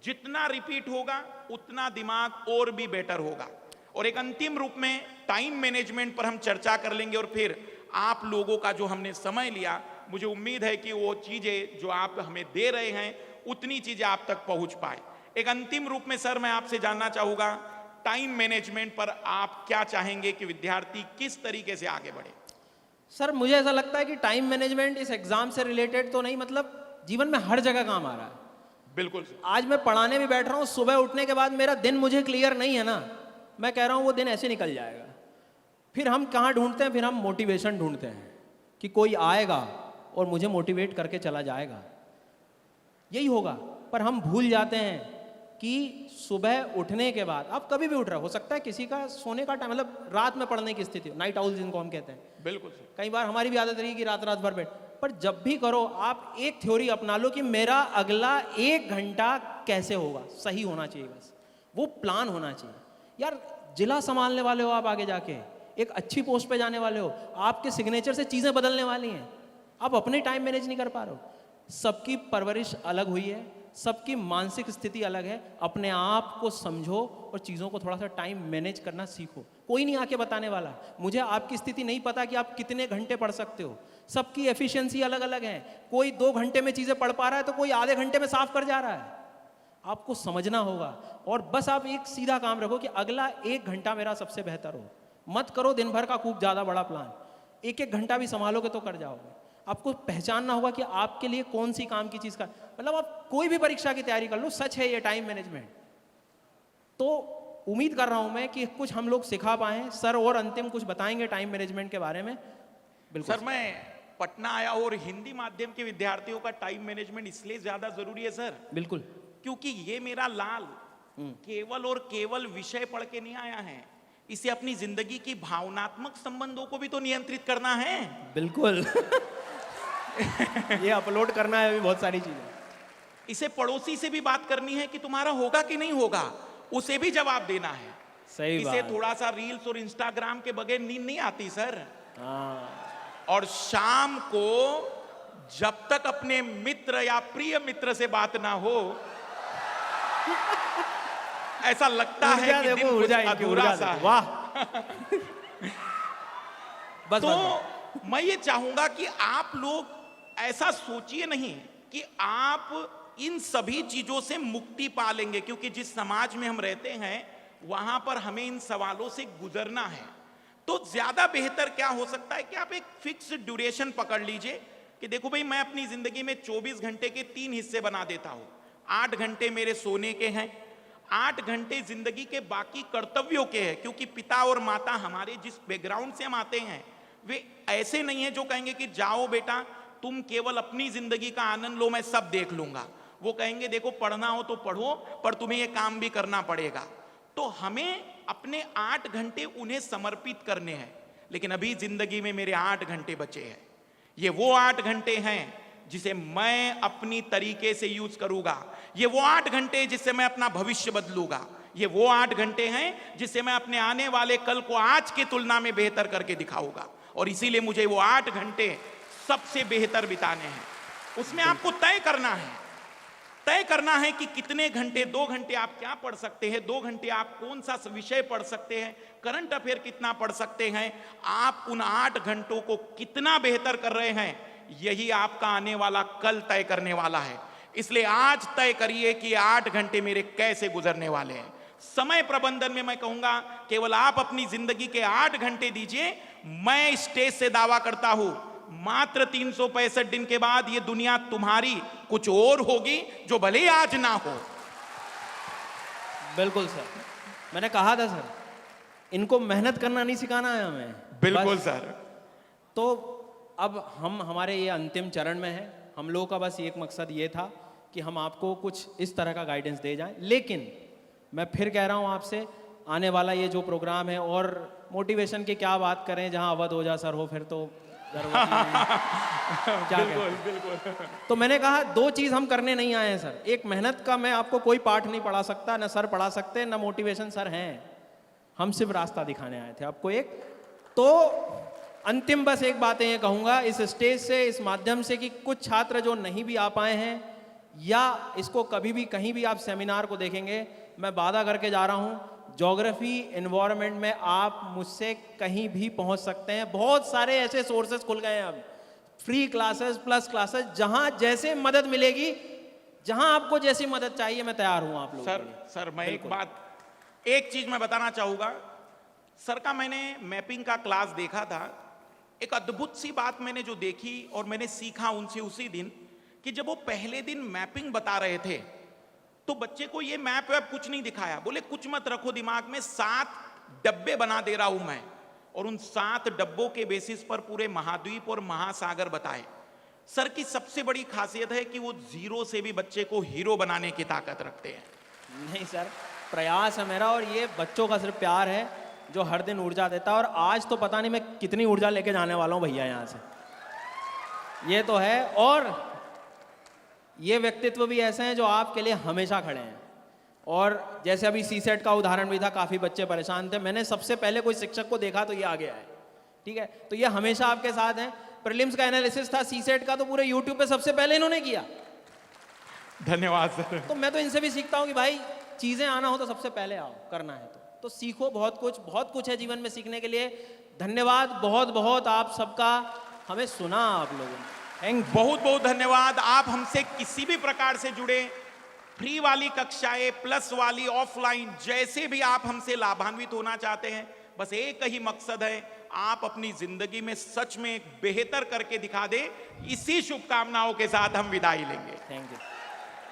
E: जितना रिपीट होगा उतना दिमाग और भी बेटर होगा। और एक अंतिम रूप में टाइम मैनेजमेंट पर हम चर्चा कर लेंगे, और फिर आप लोगों का जो हमने समय लिया, मुझे उम्मीद है कि वो चीजें जो आप हमें दे रहे हैं उतनी चीजें आप तक पहुंच पाए। एक अंतिम रूप में सर मैं आपसे जानना चाहूंगा, टाइम मैनेजमेंट पर आप क्या चाहेंगे कि विद्यार्थी किस तरीके से आगे बढ़े?
C: सर मुझे ऐसा लगता है कि टाइम मैनेजमेंट इस एग्जाम से रिलेटेड तो नहीं, मतलब जीवन में हर जगह काम आ रहा है।
E: बिल्कुल सर।
C: आज मैं पढ़ाने भी बैठ रहा हूँ, सुबह उठने के बाद मेरा दिन मुझे क्लियर नहीं है ना, मैं कह रहा हूँ वो दिन ऐसे निकल जाएगा। फिर हम कहाँ ढूंढते हैं? फिर हम मोटिवेशन ढूंढते हैं कि कोई आएगा और मुझे मोटिवेट करके चला जाएगा, यही होगा। पर हम भूल जाते हैं कि सुबह उठने के बाद, आप कभी भी उठ रहे हो सकता है किसी का सोने का टाइम, मतलब रात में पढ़ने की स्थिति, नाइट आउल जिनको हम कहते हैं।
E: बिल्कुल सर।
C: कई बार हमारी भी आदत रही कि रात भर बैठ, पर जब भी करो आप एक थ्योरी अपना लो कि मेरा अगला 1 घंटा कैसे होगा, सही होना चाहिए, बस वो प्लान होना चाहिए। यार जिला संभालने वाले हो आप, आगे जाके एक अच्छी पोस्ट पे जाने वाले हो, आपके सिग्नेचर से चीजें बदलने वाली हैं, आप अपने टाइम मैनेज नहीं कर पा रहे हो। सबकी परवरिश अलग हुई है, सबकी मानसिक स्थिति अलग है। अपने आप को समझो और चीज़ों को थोड़ा सा टाइम मैनेज करना सीखो। कोई नहीं आके बताने वाला, मुझे आपकी स्थिति नहीं पता कि आप कितने घंटे पढ़ सकते हो, सबकी एफिशिएंसी अलग अलग है। कोई 2 घंटे में चीज़ें पढ़ पा रहा है तो कोई आधे घंटे में साफ कर जा रहा है। आपको समझना होगा और बस आप एक सीधा काम रखो कि अगला 1 घंटा मेरा सबसे बेहतर हो। मत करो दिन भर का खूब ज़्यादा बड़ा प्लान, 1-1 घंटा भी संभालोगे तो कर जाओगे। आपको पहचानना होगा कि आपके लिए कौन सी काम की चीज का, मतलब आप कोई भी परीक्षा की तैयारी कर लो, सच है ये टाइम मैनेजमेंट। तो उम्मीद कर रहा हूं मैं कि कुछ हम लोग सिखा पाए सर, और अंतिम कुछ बताएंगे टाइम मैनेजमेंट के बारे में। बिल्कुल
E: सर, मैं पटना आया और हिंदी माध्यम के विद्यार्थियों का टाइम मैनेजमेंट इसलिए ज्यादा जरूरी है सर,
C: बिल्कुल,
E: क्योंकि ये मेरा लाल केवल और केवल विषय पढ़ के नहीं आया है, इसे अपनी जिंदगी की भावनात्मक संबंधों को भी तो नियंत्रित करना है।
C: बिल्कुल ये अपलोड करना है, अभी बहुत सारी चीजें।
E: इसे पड़ोसी से भी बात करनी है कि तुम्हारा होगा कि नहीं होगा, उसे भी जवाब देना है।
C: सही
E: इसे
C: बात।
E: थोड़ा सा रील्स और इंस्टाग्राम के बगैर नींद नहीं आती सर।
C: हाँ।
E: और शाम को जब तक अपने मित्र या प्रिय मित्र से बात ना हो, ऐसा लगता है कि दिन कुछ अधूरा सा है।
C: वाह बस
E: तो मैं ये चाहूंगा कि आप लोग ऐसा सोचिए नहीं कि आप इन सभी चीजों से मुक्ति पा लेंगे, क्योंकि जिस समाज में हम रहते हैं वहां पर हमें इन सवालों से गुजरना है। तो ज्यादा बेहतर क्या हो सकता है कि आप एक फिक्स ड्यूरेशन पकड़ लीजिए, कि देखो भाई, मैं अपनी जिंदगी में 24 घंटे के 3 हिस्से बना देता हूं। 8 घंटे मेरे सोने के हैं, 8 घंटे जिंदगी के बाकी कर्तव्यों के हैं, क्योंकि पिता और माता हमारे जिस बैकग्राउंड से हम आते हैं वे ऐसे नहीं है जो कहेंगे कि जाओ बेटा तुम केवल अपनी जिंदगी का आनंद लो, मैं सब देख लूंगा। वो कहेंगे देखो पढ़ना हो तो पढ़ो, पर तुम्हें ये काम भी करना पड़ेगा। तो हमें अपने 8 घंटे उन्हें समर्पित करने हैं। लेकिन अभी जिंदगी में मेरे 8 घंटे बचे हैं। ये वो 8 घंटे हैं जिसे मैं अपनी तरीके से यूज करूंगा। ये वो 8 घंटे जिससे मैं अपना भविष्य बदलूंगा। ये वो 8 घंटे हैं जिससे मैं अपने आने वाले कल को आज की तुलना में बेहतर करके दिखाऊंगा। और इसीलिए मुझे वो 8 घंटे सबसे बेहतर बिताने हैं। उसमें आपको तय करना है कि कितने घंटे, 2 घंटे आप क्या पढ़ सकते हैं, 2 घंटे आप कौन सा विषय पढ़ सकते हैं, करंट अफेयर कितना पढ़ सकते हैं, आप उन 8 घंटों को कितना बेहतर कर रहे हैं, यही आपका आने वाला कल तय करने वाला है। इसलिए आज तय करिए कि 8 घंटे मेरे कैसे गुजरने वाले हैं। समय प्रबंधन में मैं कहूंगा केवल आप अपनी जिंदगी के 8 घंटे दीजिए। मैं स्टेज से दावा करता हूं मात्र 365 दिन के बाद ये दुनिया तुम्हारी कुछ और होगी, जो भले ही आज ना हो।
C: बिल्कुल सर, मैंने कहा था सर, इनको मेहनत करना नहीं सिखाना है हमें।
E: बिल्कुल
C: बस।
E: सर।
C: तो अब हम हमारे ये अंतिम चरण में हैं। हम लोगों का बस एक मकसद ये था कि हम आपको कुछ इस तरह का गाइडेंस दे जाएं। लेकिन मैं फिर कह रहा हूं आपसे, आने वाला ये जो प्रोग्राम है, और मोटिवेशन की क्या बात करें, जहां अवध ओझा सर हो फिर तो जरूरत ही नहीं। क्या बिल्कुल। तो मैंने कहा 2 चीज हम करने नहीं आए हैं सर। एक, मेहनत का मैं आपको कोई पाठ नहीं पढ़ा सकता, ना सर पढ़ा सकते, ना मोटिवेशन सर हैं। हम सिर्फ रास्ता दिखाने आए थे आपको एक। तो अंतिम बस एक बात ये कहूंगा इस स्टेज से, इस माध्यम से, कि कुछ छात्र जो नहीं भी आ पाए हैं या इसको कभी भी कहीं भी आप सेमिनार को देखेंगे, मैं वादा करके जा रहा हूं ज्योग्राफी एनवायरनमेंट में आप मुझसे कहीं भी पहुंच सकते हैं। बहुत सारे ऐसे सोर्सेस खुल गए हैं अब, फ्री क्लासेस, प्लस क्लासेस, जहां जैसे मदद मिलेगी, जहां आपको जैसी मदद चाहिए, मैं तैयार हूं आप लोगों के लिए।
E: सर मैं एक चीज मैं बताना चाहूंगा। सर का मैंने मैपिंग का क्लास देखा था। एक अद्भुत सी बात मैंने जो देखी और मैंने सीखा उनसे उसी दिन, कि जब वो पहले दिन मैपिंग बता रहे थे तो बच्चे को ये मैप वैप कुछ नहीं दिखाया। बोले कुछ मत रखो दिमाग में, 7 डब्बे बना दे रहा हूं मैं, और उन 7 डब्बों के बेसिस पर पूरे महाद्वीप और महासागर बताए। सर की सबसे बड़ी खासियत है कि वो 0 से भी बच्चे को हीरो बनाने की ताकत रखते हैं।
C: नहीं सर, प्रयास है मेरा, और ये बच्चों का सिर्फ प्यार है जो हर दिन ऊर्जा देता है। और आज तो पता नहीं मैं कितनी ऊर्जा लेके जाने वाला हूं भैया यहाँ से, ये तो है। और ये व्यक्तित्व भी ऐसे हैं जो आपके लिए हमेशा खड़े हैं। और जैसे अभी सीसेट का उदाहरण भी था, काफ़ी बच्चे परेशान थे, मैंने सबसे पहले कोई शिक्षक को देखा तो ये आ गया है। ठीक है, तो ये हमेशा आपके साथ हैं। प्रीलिम्स का एनालिसिस था सीसेट का, तो पूरे यूट्यूब पे सबसे पहले इन्होंने किया।
E: धन्यवाद सर।
C: तो मैं तो इनसे भी सीखता हूँ कि भाई चीज़ें आना हो तो सबसे पहले आओ, करना है तो सीखो। बहुत कुछ है जीवन में सीखने के लिए। धन्यवाद बहुत बहुत आप सबका, हमें सुना आप लोगों ने।
E: बहुत बहुत धन्यवाद। आप हमसे किसी भी प्रकार से जुड़े, फ्री वाली कक्षाएं, प्लस वाली, ऑफलाइन, जैसे भी आप हमसे लाभान्वित होना चाहते हैं, बस एक ही मकसद है, आप अपनी जिंदगी में सच में एक बेहतर करके दिखा दे। इसी शुभकामनाओं के साथ हम विदाई लेंगे।
C: Thank you.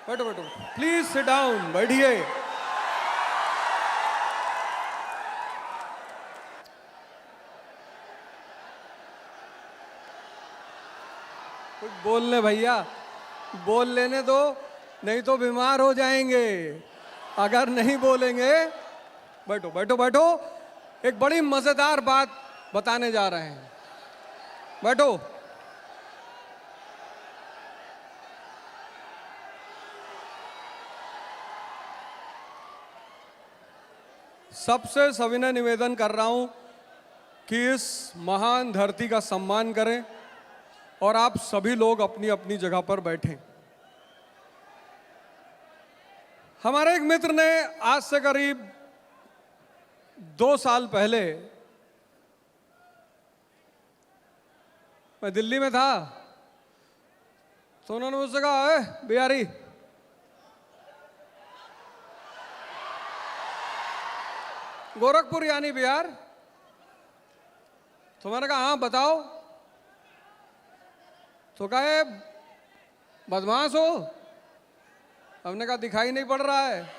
A: बैठो बैठो, प्लीज सिट डाउन, बैठिए। कुछ बोलने भैया, बोल लेने दो, नहीं तो बीमार हो जाएंगे अगर नहीं बोलेंगे। बैठो बैठो बैठो, एक बड़ी मजेदार बात बताने जा रहे हैं, बैठो। सबसे सविनय निवेदन कर रहा हूं कि इस महान धरती का सम्मान करें और आप सभी लोग अपनी अपनी जगह पर बैठें। हमारे एक मित्र ने आज से करीब 2 साल पहले, मैं दिल्ली में था, तो उन्होंने मुझसे कहा, है बिहारी, गोरखपुर यानी बिहार? तो मैंने कहा हाँ बताओ। तो कहे बदमाश हो। हमने कहा दिखाई नहीं पड़ रहा है।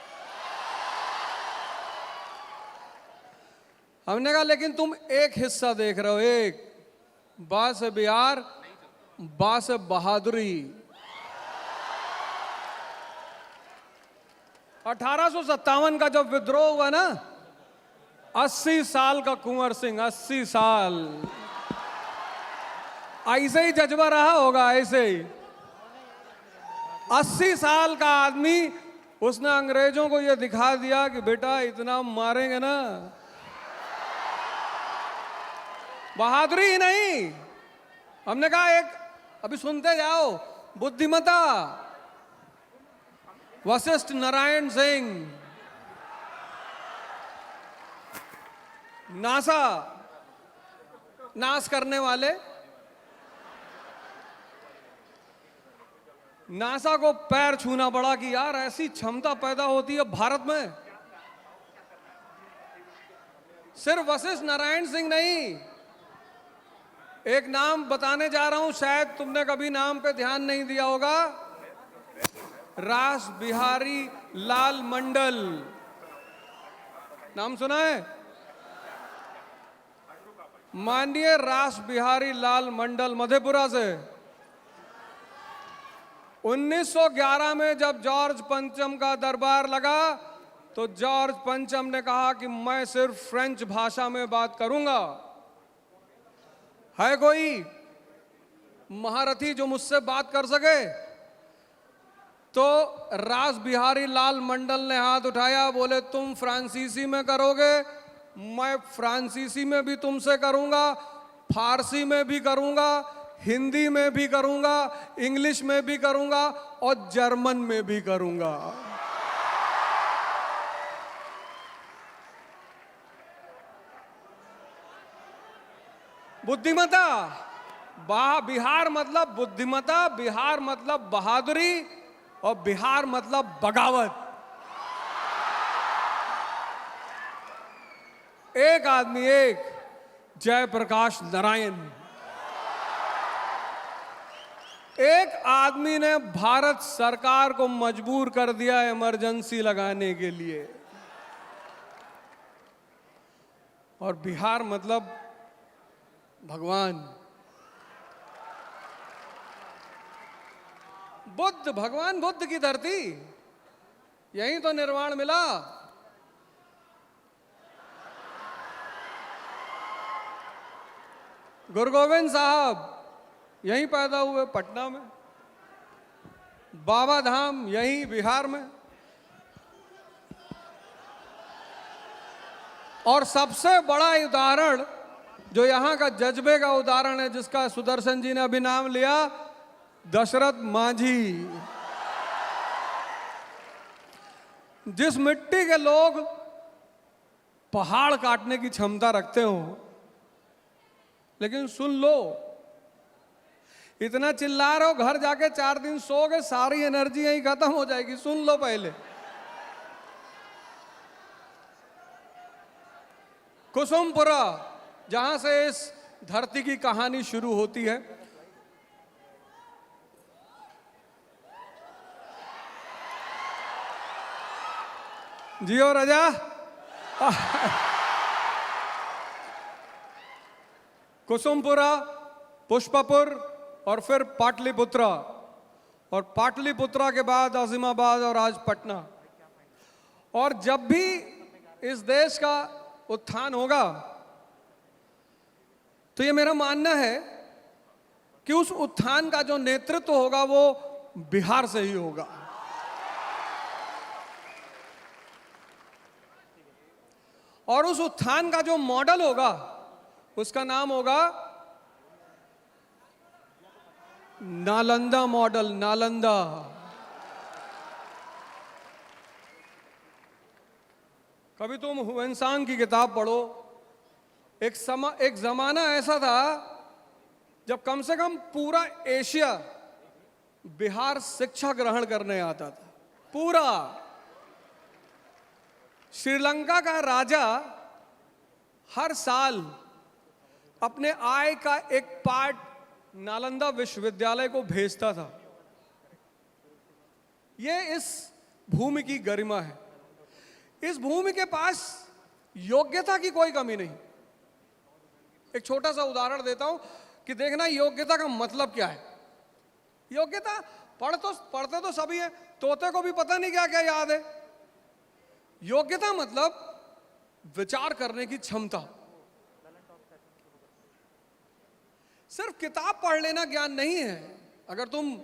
A: हमने कहा लेकिन तुम एक हिस्सा देख रहे हो, एक बा से बिहार, बा से बहादुरी। 1857 का जब विद्रोह हुआ ना, 80 साल का कुंवर सिंह, 80 साल, ऐसे ही जज्बा रहा होगा, ऐसे ही 80 साल का आदमी, उसने अंग्रेजों को यह दिखा दिया कि बेटा इतना मारेंगे ना। बहादुरी ही नहीं, हमने कहा एक अभी सुनते जाओ, बुद्धिमता, वशिष्ठ नारायण सिंह, नासा नाश करने वाले, नासा को पैर छूना पड़ा कि यार ऐसी क्षमता पैदा होती है भारत में। सिर्फ वशिष्ठ नारायण सिंह नहीं, एक नाम बताने जा रहा हूं, शायद तुमने कभी नाम पे ध्यान नहीं दिया होगा, रास बिहारी लाल मंडल। नाम सुना है? माननीय रास बिहारी लाल मंडल मधेपुरा से 1911 में जब जॉर्ज पंचम का दरबार लगा तो जॉर्ज पंचम ने कहा कि मैं सिर्फ फ्रेंच भाषा में बात करूंगा। है कोई महारथी जो मुझसे बात कर सके? तो रास बिहारी लाल मंडल ने हाथ उठाया, बोले तुम फ्रांसीसी में करोगे, मैं फ्रांसीसी में भी तुमसे करूंगा, फारसी में भी करूंगा, हिंदी में भी करूंगा, इंग्लिश में भी करूंगा और जर्मन में भी करूंगा। बुद्धिमता, बिहार मतलब बुद्धिमता, बिहार मतलब बहादुरी और बिहार मतलब बगावत। एक आदमी, एक जयप्रकाश नारायण, एक आदमी ने भारत सरकार को मजबूर कर दिया इमरजेंसी लगाने के लिए। और बिहार मतलब भगवान बुद्ध, भगवान बुद्ध की धरती, यहीं तो निर्वाण मिला। गुरु गोविंद साहब यहीं पैदा हुए, पटना में। बाबा धाम यहीं बिहार में। और सबसे बड़ा उदाहरण जो यहां का जज्बे का उदाहरण है, जिसका सुदर्शन जी ने अभी नाम लिया, दशरथ मांझी। जिस मिट्टी के लोग पहाड़ काटने की क्षमता रखते हो, लेकिन सुन लो, इतना चिल्ला रहे हो, घर जाके 4 दिन सोओगे, सारी एनर्जी यहीं खत्म हो जाएगी। सुन लो पहले। कुसुमपुरा, जहां से इस धरती की कहानी शुरू होती है, जियो राजा। कुसुमपुरा, पुष्पपुर और फिर पाटलिपुत्रा, और पाटलिपुत्रा के बाद आजिमाबाद और आज पटना। और जब भी इस देश का उत्थान होगा तो ये मेरा मानना है कि उस उत्थान का जो नेतृत्व होगा वो बिहार से ही होगा। और उस उत्थान का जो मॉडल होगा उसका नाम होगा नालंदा मॉडल। नालंदा। कभी तुम हुएनसांग की किताब पढ़ो। एक जमाना ऐसा था जब कम से कम पूरा एशिया बिहार शिक्षा ग्रहण करने आता था। पूरा श्रीलंका का राजा हर साल अपने आय का एक पार्ट नालंदा विश्वविद्यालय को भेजता था। ये इस भूमि की गरिमा है। इस भूमि के पास योग्यता की कोई कमी नहीं। एक छोटा सा उदाहरण देता हूं कि देखना योग्यता का मतलब क्या है। योग्यता पढ़ते तो सभी है, तोते को भी पता नहीं क्या क्या याद है। योग्यता मतलब विचार करने की क्षमता। सिर्फ किताब पढ़ लेना ज्ञान नहीं है। अगर तुम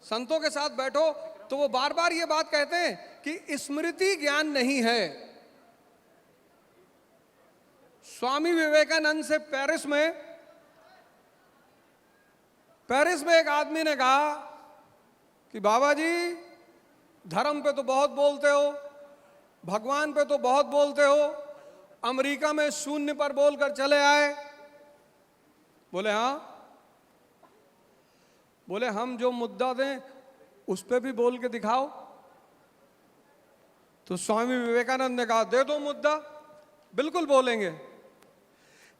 A: संतों के साथ बैठो तो वो बार बार ये बात कहते हैं कि स्मृति ज्ञान नहीं है। स्वामी विवेकानंद से पेरिस में एक आदमी ने कहा कि बाबा जी धर्म पे तो बहुत बोलते हो, भगवान पे तो बहुत बोलते हो, अमेरिका में शून्य पर बोलकर चले आए। बोले हाँ। बोले हम जो मुद्दा दें उस पे भी बोल के दिखाओ। तो स्वामी विवेकानंद ने कहा दे दो मुद्दा, बिल्कुल बोलेंगे।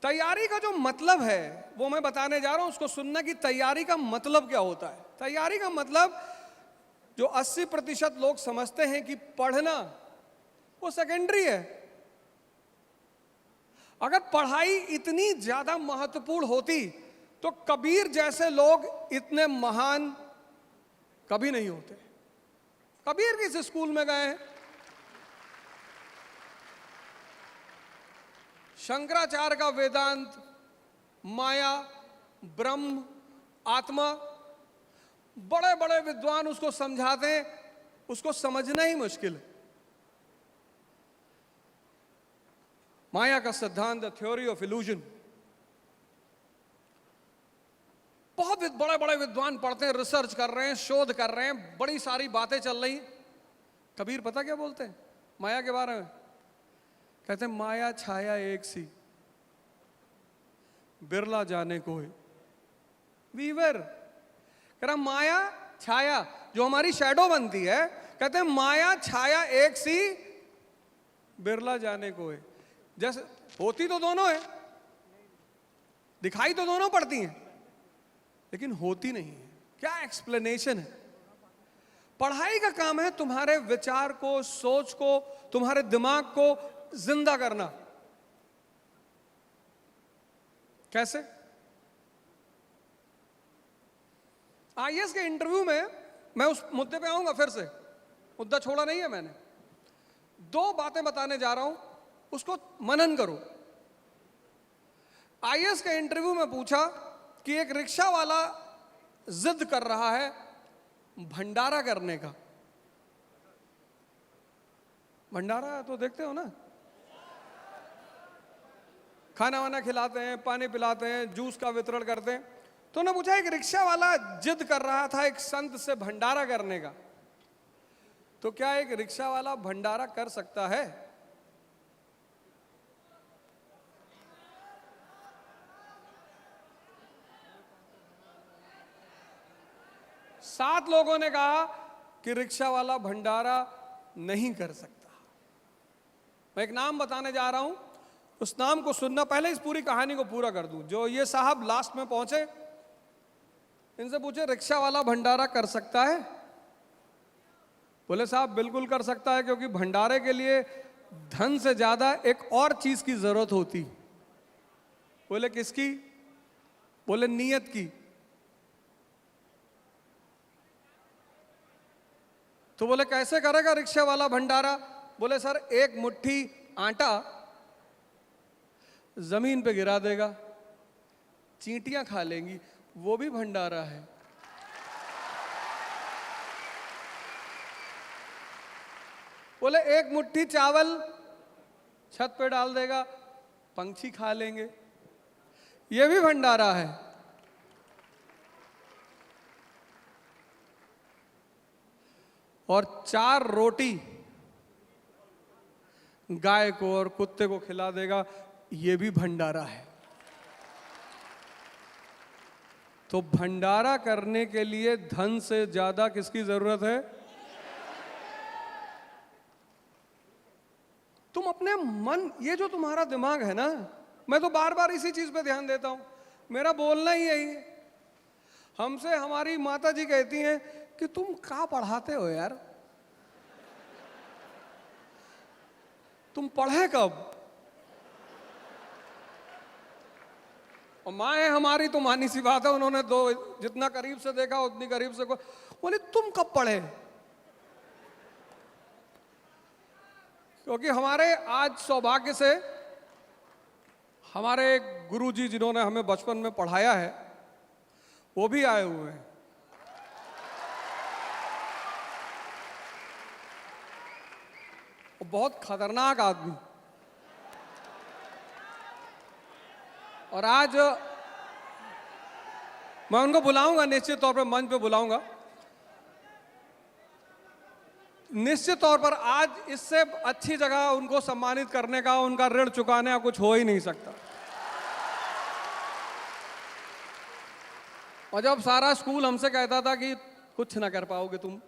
A: तैयारी का जो मतलब है वो मैं बताने जा रहा हूं, उसको सुनना कि तैयारी का मतलब क्या होता है। तैयारी का मतलब जो 80% लोग समझते हैं कि पढ़ना, वो सेकेंडरी है। अगर पढ़ाई इतनी ज्यादा महत्वपूर्ण होती तो कबीर जैसे लोग इतने महान कभी नहीं होते। कबीर किस स्कूल में गए हैं? शंकराचार्य का वेदांत, माया, ब्रह्म, आत्मा, बड़े बड़े विद्वान उसको समझाते हैं, उसको समझना ही मुश्किल है। माया का सिद्धांत, द थ्योरी ऑफ इल्यूजन, बहुत बड़े बड़े विद्वान पढ़ते हैं, रिसर्च कर रहे हैं, शोध कर रहे हैं, बड़ी सारी बातें चल रही हैं। कबीर पता क्या बोलते हैं माया के बारे में? कहते हैं माया छाया एक सी, बिरला जाने को है। वीवर कह रहा माया छाया जो हमारी शैडो बनती है, कहते हैं माया छाया एक सी, बिरला जाने को है। जैसे होती तो दोनों है, दिखाई तो दोनों पड़ती हैं, लेकिन होती नहीं है। क्या एक्सप्लेनेशन है? पढ़ाई का काम है तुम्हारे विचार को, सोच को, तुम्हारे दिमाग को जिंदा करना। कैसे? आईएएस के इंटरव्यू में मैं उस मुद्दे पे आऊंगा, फिर से मुद्दा छोड़ा नहीं है मैंने। दो बातें बताने जा रहा हूं, उसको मनन करो। आईएएस के इंटरव्यू में पूछा कि एक रिक्शा वाला जिद कर रहा है भंडारा करने का। भंडारा तो देखते हो ना, खाना वाना खिलाते हैं, पानी पिलाते हैं, जूस का वितरण करते हैं। तो उन्होंने पूछा एक रिक्शा वाला जिद कर रहा था एक संत से भंडारा करने का, तो क्या एक रिक्शा वाला भंडारा कर सकता है? सात लोगों ने कहा कि रिक्शा वाला भंडारा नहीं कर सकता। मैं एक नाम बताने जा रहा हूं, उस नाम को सुनना। पहले इस पूरी कहानी को पूरा कर दूं। जो ये साहब लास्ट में पहुंचे, इनसे पूछे रिक्शा वाला भंडारा कर सकता है? बोले साहब बिल्कुल कर सकता है, क्योंकि भंडारे के लिए धन से ज्यादा एक और चीज की जरूरत होती। बोले किसकी? बोले नीयत की। तो बोले कैसे करेगा रिक्शा वाला भंडारा? बोले सर एक मुट्ठी आटा जमीन पे गिरा देगा, चींटियां खा लेंगी, वो भी भंडारा है। बोले एक मुट्ठी चावल छत पे डाल देगा, पंछी खा लेंगे, ये भी भंडारा है। और 4 रोटी गाय को और कुत्ते को खिला देगा, ये भी भंडारा है। तो भंडारा करने के लिए धन से ज्यादा किसकी जरूरत है? तुम अपने मन, ये जो तुम्हारा दिमाग है ना, मैं तो बार बार इसी चीज पे ध्यान देता हूं, मेरा बोलना ही यही है। हमसे हमारी माता जी कहती हैं कि तुम क्या पढ़ाते हो यार, तुम पढ़े कब? और माँ है हमारी तो मानी सी बात है, उन्होंने दो जितना करीब से देखा उतनी करीब से बोले तुम कब पढ़े? क्योंकि हमारे आज सौभाग्य से हमारे गुरुजी जिन्होंने हमें बचपन में पढ़ाया है वो भी आए हुए हैं। बहुत खतरनाक आदमी। और आज मैं उनको बुलाऊंगा, निश्चित तौर पर मंच पे बुलाऊंगा। निश्चित तौर पर आज इससे अच्छी जगह उनको सम्मानित करने का, उनका ऋण चुकाने का कुछ हो ही नहीं सकता। और जब सारा स्कूल हमसे कहता था कि कुछ ना कर पाओगे तुम,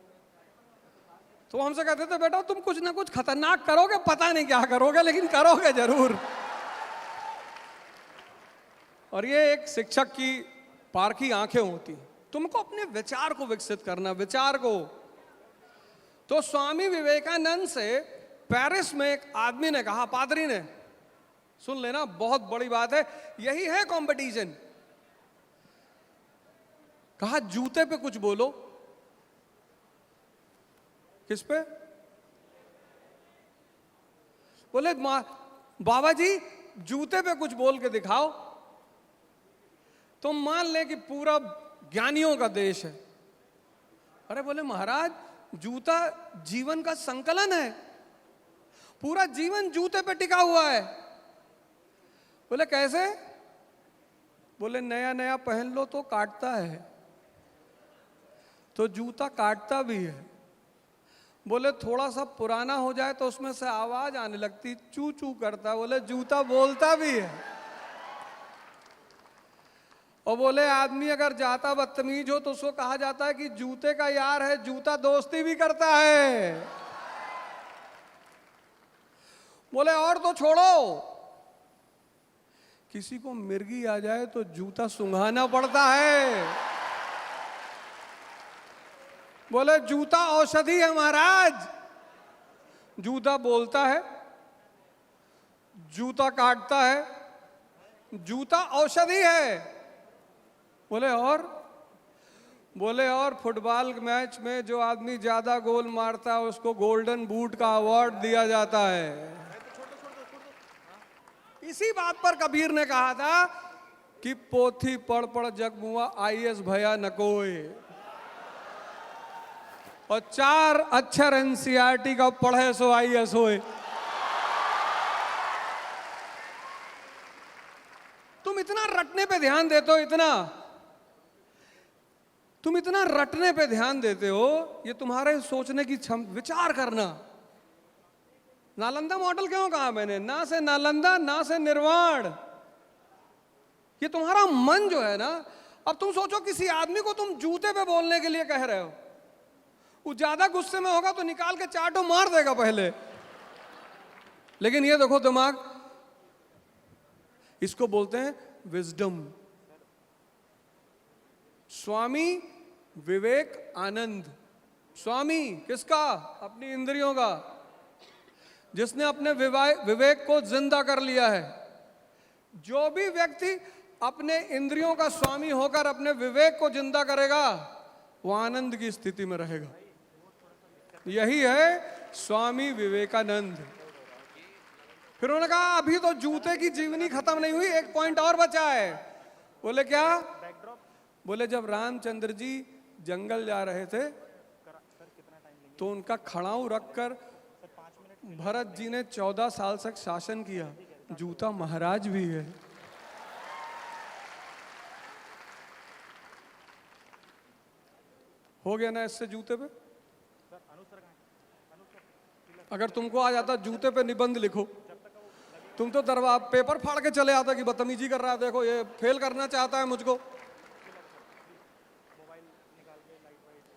A: तो हमसे कहते थे बेटा तुम कुछ ना कुछ खतरनाक करोगे, पता नहीं क्या करोगे लेकिन करोगे जरूर। और ये एक शिक्षक की पारखी आंखें होती हैं, तुमको अपने विचार को विकसित करना, विचार को। तो स्वामी विवेकानंद से पेरिस में एक आदमी ने कहा, पादरी ने, सुन लेना बहुत बड़ी बात है, यही है कंपटीशन। कहा जूते पे कुछ बोलो। किस पे? बोले बाबा जी जूते पे कुछ बोल के दिखाओ। तुम मान ले कि पूरा ज्ञानियों का देश है। अरे बोले महाराज जूता जीवन का संकलन है, पूरा जीवन जूते पे टिका हुआ है। बोले कैसे? बोले नया नया पहन लो तो काटता है, तो जूता काटता भी है। बोले थोड़ा सा पुराना हो जाए तो उसमें से आवाज आने लगती, चू चू करता। बोले जूता बोलता भी है। और बोले आदमी अगर जाता बदतमीज हो तो उसको कहा जाता है कि जूते का यार है, जूता दोस्ती भी करता है। बोले और तो छोड़ो, किसी को मिर्गी आ जाए तो जूता सुंघाना पड़ता है। बोले जूता औषधि है महाराज, जूता बोलता है, जूता काटता है, जूता औषधि है। बोले और? बोले और फुटबॉल मैच में जो आदमी ज्यादा गोल मारता है उसको गोल्डन बूट का अवार्ड दिया जाता है। इसी बात पर कबीर ने कहा था कि पोथी पढ़ पढ़ जगमुआ आईएएस भया न कोई, और 4 अक्षर एनसीईआरटी का पढ़े सो आईएएस होए। तुम इतना रटने पे ध्यान देते हो, तुम इतना रटने पे ध्यान देते हो, ये तुम्हारे सोचने की विचार करना। नालंदा मॉडल क्यों कहा मैंने? ना से नालंदा ना से निर्वाण। ये तुम्हारा मन जो है ना, अब तुम सोचो किसी आदमी को तुम जूते पे बोलने के लिए कह रहे हो, वो ज्यादा गुस्से में होगा तो निकाल के चाटो मार देगा पहले। लेकिन ये देखो दिमाग, इसको बोलते हैं विजडम। स्वामी विवेक आनंद, स्वामी किसका? अपनी इंद्रियों का, जिसने अपने विवेक को जिंदा कर लिया है। जो भी व्यक्ति अपने इंद्रियों का स्वामी होकर अपने विवेक को जिंदा करेगा वो आनंद की स्थिति में रहेगा। यही है स्वामी विवेकानंद। फिर उन्होंने कहा अभी तो जूते की जीवनी खत्म नहीं हुई, एक पॉइंट और बचा है। बोले क्या? बोले जब रामचंद्र जी जंगल जा रहे थे तो उनका खड़ाऊ रखकर भरत जी ने 14 साल तक शासन किया। जूता महाराज भी है। हो गया ना इससे जूते पे? अगर तुमको आ जाता जूते पे निबंध लिखो, तुम तो पेपर फाड़ के चले आता कि बदतमीजी कर रहा है, देखो ये फेल करना चाहता है मुझको।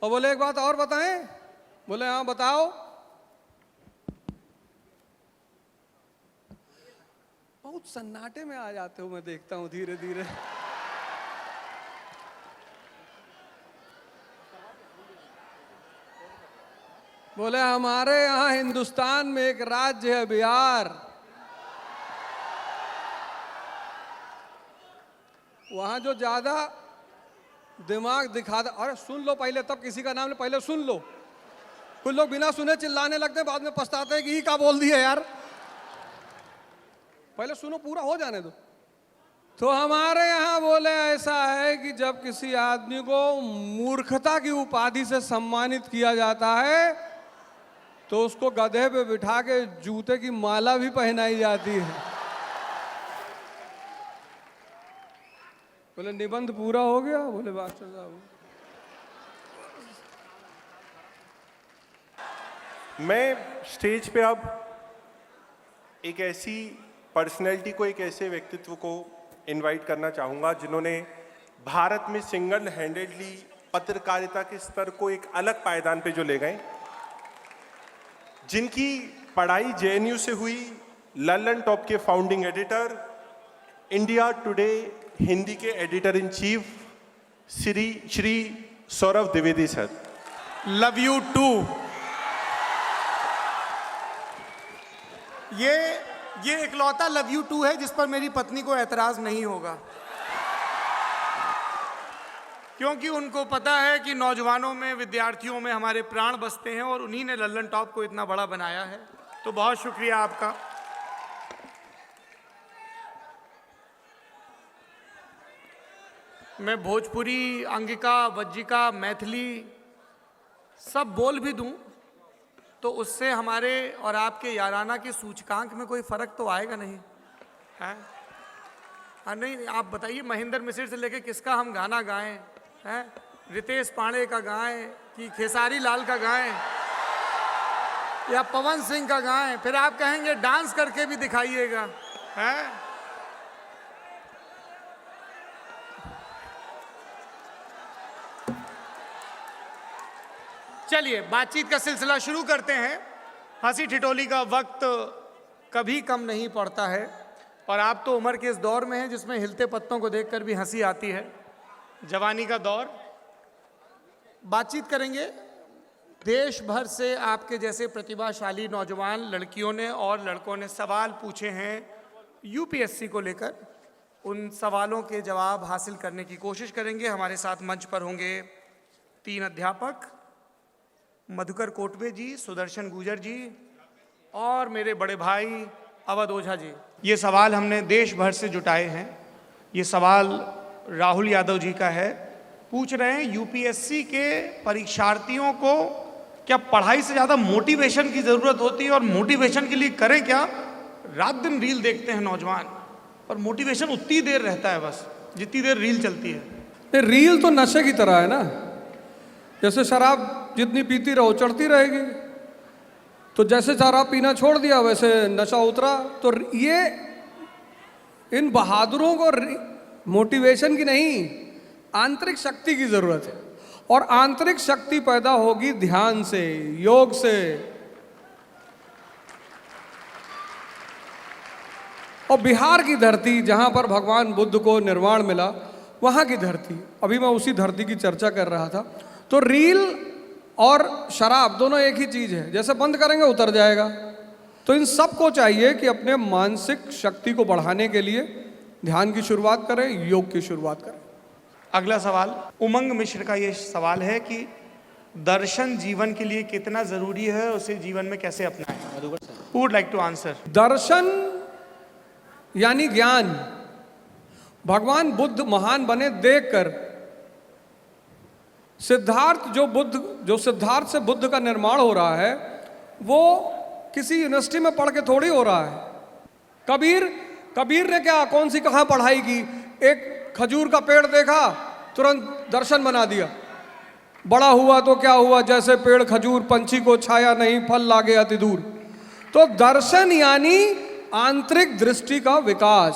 A: और बोले एक बात और बताएं? बोले हाँ बताओ। बहुत सन्नाटे में आ जाते हो, मैं देखता हूं धीरे धीरे। बोले हमारे यहाँ हिंदुस्तान में एक राज्य है बिहार, वहां जो ज्यादा दिमाग दिखाता, अरे सुन लो पहले तब किसी का नाम ले, पहले सुन लो। कुछ लोग बिना सुने चिल्लाने लगते हैं, बाद में पछताते हैं कि ये क्या बोल दिया यार। पहले सुनो, पूरा हो जाने दो। तो हमारे यहाँ बोले ऐसा है कि जब किसी आदमी को मूर्खता की उपाधि से सम्मानित किया जाता है तो उसको गधे पे बिठा के जूते की माला भी पहनाई जाती है। बोले निबंध पूरा हो गया? बोले बादशाह साहब।
D: मैं स्टेज पे अब एक ऐसी पर्सनैलिटी को, एक ऐसे व्यक्तित्व को इनवाइट करना चाहूँगा जिन्होंने भारत में सिंगल हैंडेडली पत्रकारिता के स्तर को एक अलग पायदान पे जो ले गए, जिनकी पढ़ाई जेएनयू से हुई, लल्लन टॉप के founding editor, India Today Hindi के editor in chief Shri Saurabh Dwivedi sir.
F: Love you too. ये इकलौता लव यू टू है जिस पर मेरी पत्नी को एतराज नहीं होगा, क्योंकि उनको पता है कि नौजवानों में, विद्यार्थियों में हमारे प्राण बसते हैं और उन्हीं ने लल्लन टॉप को इतना बड़ा बनाया है। तो बहुत शुक्रिया आपका। मैं भोजपुरी, अंगिका, वज्जिका, मैथिली सब बोल भी दूं तो उससे हमारे और आपके याराना के सूचकांक में कोई फर्क तो आएगा नहीं है? हाँ नहीं, आप बताइए महेंद्र मिश्र से लेके किसका हम गाना गाएं हैं? रितेश पांडे का गाएं कि खेसारी लाल का गाएं या पवन सिंह का गाएं? फिर आप कहेंगे डांस करके भी दिखाइएगा हैं? चलिए बातचीत का सिलसिला शुरू करते हैं। हंसी ठिठोली का वक्त कभी कम नहीं पड़ता है और आप तो उम्र के इस दौर में हैं जिसमें हिलते पत्तों को देखकर भी हंसी आती है, जवानी का दौर। बातचीत करेंगे। देश भर से आपके जैसे प्रतिभाशाली नौजवान लड़कियों ने और लड़कों ने सवाल पूछे हैं यूपीएससी को लेकर। उन सवालों के जवाब हासिल करने की कोशिश करेंगे। हमारे साथ मंच पर होंगे 3 अध्यापक, मधुकर कोटवे जी, सुदर्शन गुजर जी और मेरे बड़े भाई अवध ओझा जी। ये सवाल हमने देश भर से जुटाए हैं। ये सवाल राहुल यादव जी का है। पूछ रहे हैं यूपीएससी के परीक्षार्थियों को क्या पढ़ाई से ज़्यादा मोटिवेशन की ज़रूरत होती है और मोटिवेशन के लिए करें क्या? रात दिन रील देखते हैं नौजवान और मोटिवेशन उतनी देर रहता है बस जितनी देर रील चलती है।
A: रील तो नशे की तरह है ना, जैसे शराब जितनी पीती रहो चढ़ती रहेगी। तो जैसे शराब पीना छोड़ दिया वैसे नशा उतरा। तो ये इन बहादुरों को मोटिवेशन की नहीं, आंतरिक शक्ति की जरूरत है। और आंतरिक शक्ति पैदा होगी ध्यान से, योग से। और बिहार की धरती जहां पर भगवान बुद्ध को निर्वाण मिला, वहां की धरती, अभी मैं उसी धरती की चर्चा कर रहा था। तो रील और शराब दोनों एक ही चीज है, जैसे बंद करेंगे उतर जाएगा। तो इन सबको चाहिए कि अपने मानसिक शक्ति को बढ़ाने के लिए ध्यान की शुरुआत करें, योग की शुरुआत करें।
F: अगला सवाल उमंग मिश्र का ये सवाल है कि दर्शन जीवन के लिए कितना जरूरी है, उसे जीवन में कैसे अपनाएं? Who would like to answer?
A: दर्शन यानी ज्ञान। भगवान बुद्ध महान बने देखकर। सिद्धार्थ जो सिद्धार्थ से बुद्ध का निर्माण हो रहा है वो किसी यूनिवर्सिटी में पढ़ के थोड़ी हो रहा है। कबीर ने क्या, कौन सी कहाँ पढ़ाई की? एक खजूर का पेड़ देखा, तुरंत दर्शन बना दिया। बड़ा हुआ तो क्या हुआ, जैसे पेड़ खजूर, पंछी को छाया नहीं, फल लागे अति दूर। तो दर्शन यानी आंतरिक दृष्टि का विकास।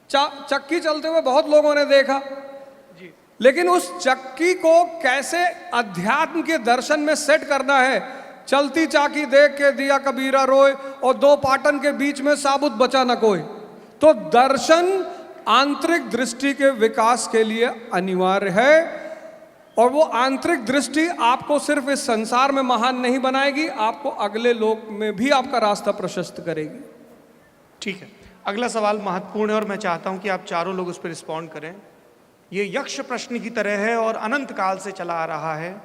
A: चक्की चलते हुए बहुत लोगों ने देखा, लेकिन उस चक्की को कैसे अध्यात्म के दर्शन में सेट करना है। चलती चाकी देख के दिया कबीरा रोए और 2 पाटन के बीच में साबुत बचा न कोई। तो दर्शन आंतरिक दृष्टि के विकास के लिए अनिवार्य है। और वो आंतरिक दृष्टि आपको सिर्फ इस संसार में महान नहीं बनाएगी, आपको अगले लोक में भी आपका रास्ता प्रशस्त करेगी।
F: ठीक है, अगला सवाल महत्वपूर्ण है और मैं चाहता हूं कि आप चारों लोग उस पर रिस्पॉन्ड करें। ये यक्ष प्रश्न की तरह है और अनंत काल से चला आ रहा है।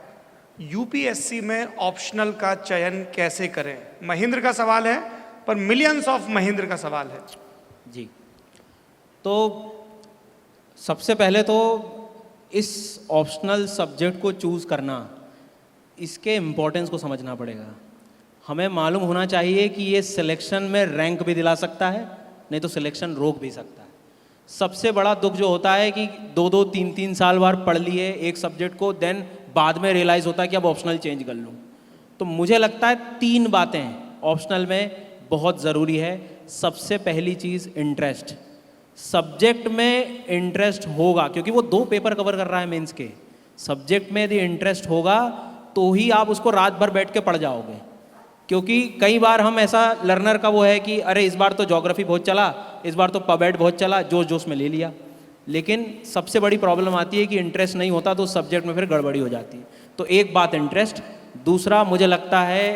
F: यूपीएससी में ऑप्शनल का चयन कैसे करें? महेंद्र का सवाल है, पर मिलियंस ऑफ महेंद्र का सवाल है।
C: जी, तो सबसे पहले तो इस ऑप्शनल सब्जेक्ट को चूज़ करना, इसके इम्पोर्टेंस को समझना पड़ेगा। हमें मालूम होना चाहिए कि ये सिलेक्शन में रैंक भी दिला सकता है, नहीं तो सिलेक्शन रोक भी सकता है। सबसे बड़ा दुख जो होता है कि 2-2, 3-3 साल बार पढ़ लिए एक सब्जेक्ट को, देन बाद में रियलाइज़ होता है कि अब ऑप्शनल चेंज कर लूँ। तो मुझे लगता है 3 बातें ऑप्शनल में बहुत ज़रूरी है। सबसे पहली चीज़ इंटरेस्ट। सब्जेक्ट में इंटरेस्ट होगा, क्योंकि वो 2 पेपर कवर कर रहा है मेंस के। सब्जेक्ट में यदि इंटरेस्ट होगा तो ही आप उसको रात भर बैठ के पढ़ जाओगे। क्योंकि कई बार हम ऐसा लर्नर का वो है कि अरे इस बार तो ज्योग्राफी बहुत चला, इस बार तो पबएड बहुत चला, जोश जोश में ले लिया। लेकिन सबसे बड़ी प्रॉब्लम आती है कि इंटरेस्ट नहीं होता तो सब्जेक्ट में फिर गड़बड़ी हो जाती है। तो एक बात इंटरेस्ट। दूसरा, मुझे लगता है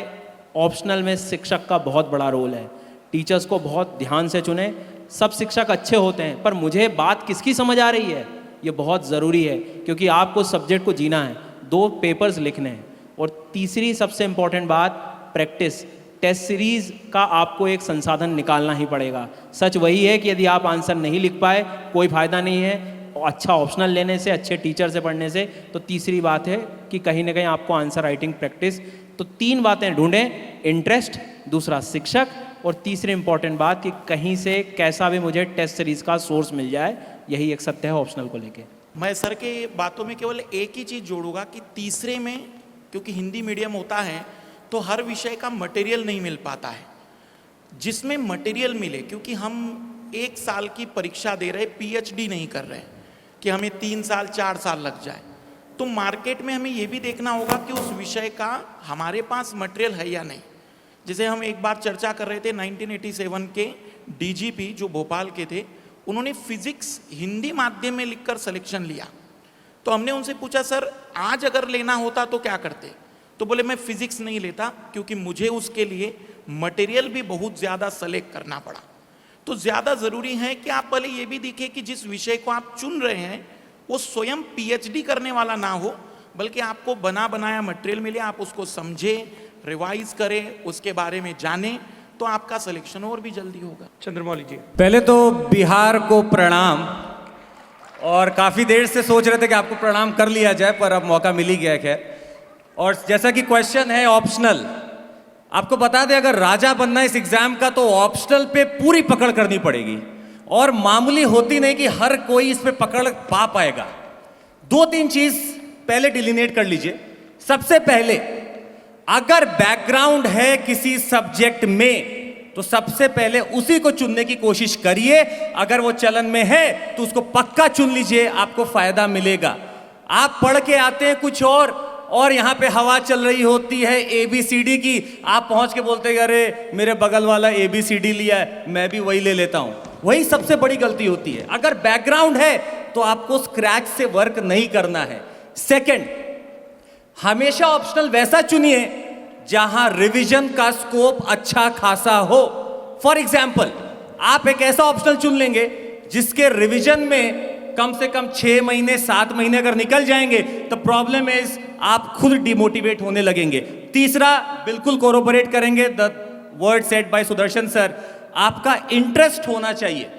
C: ऑप्शनल में शिक्षक का बहुत बड़ा रोल है। टीचर्स को बहुत ध्यान से चुने। सब शिक्षक अच्छे होते हैं, पर मुझे बात किसकी समझ आ रही है ये बहुत ज़रूरी है, क्योंकि आपको सब्जेक्ट को जीना है। 2 पेपर्स लिखने हैं। और तीसरी सबसे इम्पॉर्टेंट बात, प्रैक्टिस। टेस्ट सीरीज़ का आपको एक संसाधन निकालना ही पड़ेगा। सच वही है कि यदि आप आंसर नहीं लिख पाए कोई फ़ायदा नहीं है अच्छा ऑप्शनल लेने से, अच्छे टीचर से पढ़ने से। तो तीसरी बात है कि कहीं ना कहीं आपको आंसर राइटिंग प्रैक्टिस। तो 3 बातें ढूंढें, इंटरेस्ट, दूसरा शिक्षक, और तीसरी इंपॉर्टेंट बात कि कहीं से कैसा भी मुझे टेस्ट सीरीज़ का सोर्स मिल जाए। यही एक सत्य है ऑप्शनल को लेके।
E: मैं सर के बातों में केवल एक ही चीज़ जोड़ूंगा कि तीसरे में, क्योंकि हिंदी मीडियम होता है तो हर विषय का मटेरियल नहीं मिल पाता है। जिसमें मटेरियल मिले, क्योंकि हम 1 साल की परीक्षा दे रहे, पीएचडी नहीं कर रहे कि हमें 3 साल 4 साल लग जाए। तो मार्केट में हमें ये भी देखना होगा कि उस विषय का हमारे पास मटेरियल है या नहीं। जैसे हम एक बार चर्चा कर रहे थे 1987 के डीजीपी जो भोपाल के थे, उन्होंने फिजिक्स हिंदी माध्यम में लिखकर सिलेक्शन लिया। तो हमने उनसे पूछा, सर आज अगर लेना होता तो क्या करते? तो बोले मैं फिजिक्स नहीं लेता, क्योंकि मुझे उसके लिए मटेरियल भी बहुत ज़्यादा सेलेक्ट करना पड़ा। तो ज़्यादा ज़रूरी है कि आप पहले ये भी दिखे कि जिस विषय को आप चुन रहे हैं वो स्वयं पीएचडी करने वाला ना हो, बल्कि आपको बना बनाया मटेरियल मिले, आप उसको समझें, रिवाइज करें, उसके बारे में जानें, तो आपका सिलेक्शन और भी जल्दी होगा।
F: चंद्रमौली जी।
B: पहले तो बिहार को प्रणाम, और काफ़ी देर से सोच रहे थे कि आपको प्रणाम कर लिया जाए, पर अब मौका मिल ही गया। खैर, और जैसा कि क्वेश्चन है ऑप्शनल, आपको बता दें अगर राजा बनना इस एग्जाम का तो ऑप्शनल पे पूरी पकड़ करनी पड़ेगी, और मामूली होती नहीं कि हर कोई इस पे पकड़ पा पाएगा। 2-3 चीज पहले डिलिनेट कर लीजिए। सबसे पहले, अगर बैकग्राउंड है किसी सब्जेक्ट में तो सबसे पहले उसी को चुनने की कोशिश करिए। अगर वो चलन में है तो उसको पक्का चुन लीजिए, आपको फायदा मिलेगा। आप पढ़ के आते हैं कुछ और यहाँ पे हवा चल रही होती है ABCD की, आप पहुंच के बोलते हैं अरे मेरे बगल वाला ABCD लिया है, मैं भी वही ले लेता हूं। वही सबसे बड़ी गलती होती है। अगर बैकग्राउंड है तो आपको स्क्रैच से वर्क नहीं करना है। सेकंड, हमेशा ऑप्शनल वैसा चुनिए जहां रिवीजन का स्कोप अच्छा खासा हो। फॉर एग्जाम्पल, आप एक ऐसा ऑप्शनल चुन लेंगे जिसके रिवीजन में कम से कम 6 महीने 7 महीने अगर निकल जाएंगे तो प्रॉब्लम इज आप खुद डिमोटिवेट होने लगेंगे। तीसरा, बिल्कुल कोरोबोरेट करेंगे the word said bye Sudarshan sir, आपका इंटरेस्ट होना चाहिए।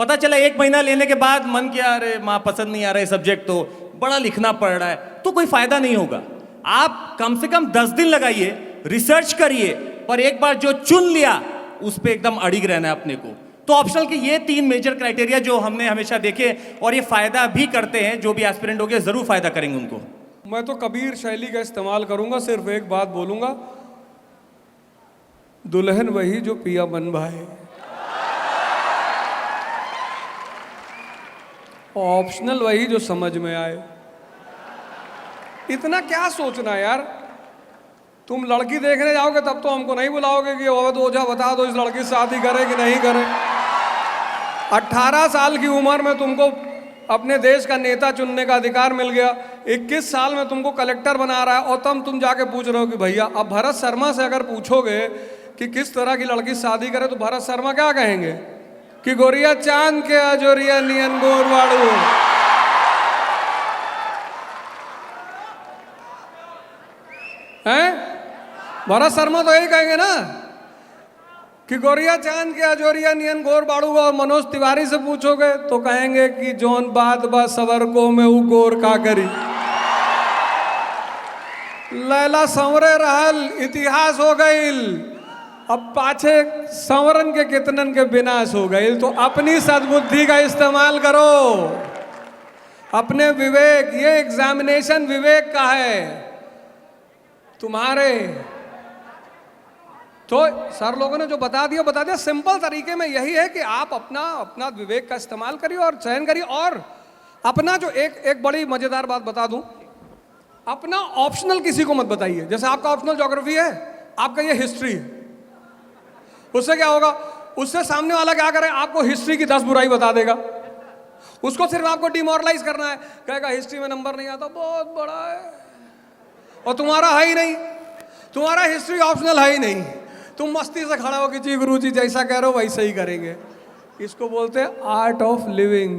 B: पता चला 1 महीना लेने के बाद मन किया अरे माँ पसंद नहीं आ रहा है सब्जेक्ट, तो बड़ा लिखना पड़ रहा है, तो कोई फायदा नहीं होगा। आप कम से कम 10 दिन लगाइए, रिसर्च करिए, पर एक बार जो चुन लिया उस पर एकदम अड़िग रहना है अपने को। तो ऑप्शनल के ये 3 मेजर क्राइटेरिया जो हमने हमेशा देखे, और ये फायदा भी करते हैं, जो भी एस्पिरेंट हो गए जरूर फायदा करेंगे उनको।
A: मैं तो कबीर शैली का इस्तेमाल करूंगा, सिर्फ एक बात बोलूंगा, दुल्हन वही जो पिया मन भाए। ऑप्शनल वही जो समझ में आए। इतना क्या सोचना यार, तुम लड़की देखने जाओगे तब तो हमको नहीं बुलाओगे कि अवध ओझा बता दो इस लड़की से शादी करे कि नहीं करे। 18 साल की उम्र में तुमको अपने देश का नेता चुनने का अधिकार मिल गया, 21 साल में तुमको कलेक्टर बना रहा है और तुम जाके पूछ रहे हो कि भैया, अब भरत शर्मा से अगर पूछोगे कि किस तरह की लड़की शादी करे तो भरत शर्मा क्या कहेंगे कि गोरिया चांद के अजोरिया नियन गोरवाड़ू। हैं? भरत शर्मा तो यही कहेंगे ना कि गोरिया चांद के अजोरिया नियन गोर बाड़ू। और मनोज तिवारी से पूछोगे तो कहेंगे कि जोन बात बा सवर को में ऊ गोर का करी। लैला संवरे रहल इतिहास हो गईल, अब पाछे संवरन के कितनन के विनाश हो गईल। तो अपनी सद्बुद्धि का इस्तेमाल करो, अपने विवेक, ये एग्जामिनेशन विवेक का है तुम्हारे। तो सर लोगों ने जो बता दिया सिंपल तरीके में यही है कि आप अपना विवेक का इस्तेमाल करिए और चयन करिए। और अपना जो एक बड़ी मजेदार बात बता दूं, अपना ऑप्शनल किसी को मत बताइए। जैसे आपका ऑप्शनल ज्योग्राफी है, आपका ये हिस्ट्री है, उससे क्या होगा, उससे सामने वाला क्या करे, आपको हिस्ट्री की 10 बुराई बता देगा। उसको सिर्फ आपको डिमोरलाइज करना है, कहेगा हिस्ट्री में नंबर नहीं आता, बहुत बड़ा है, और तुम्हारा है ही नहीं, तुम्हारा हिस्ट्री ऑप्शनल है ही नहीं। तुम मस्ती से खड़ा हो कि जी गुरु जी जैसा कह रहे हो वैसे ही करेंगे। इसको बोलते हैं आर्ट ऑफ लिविंग।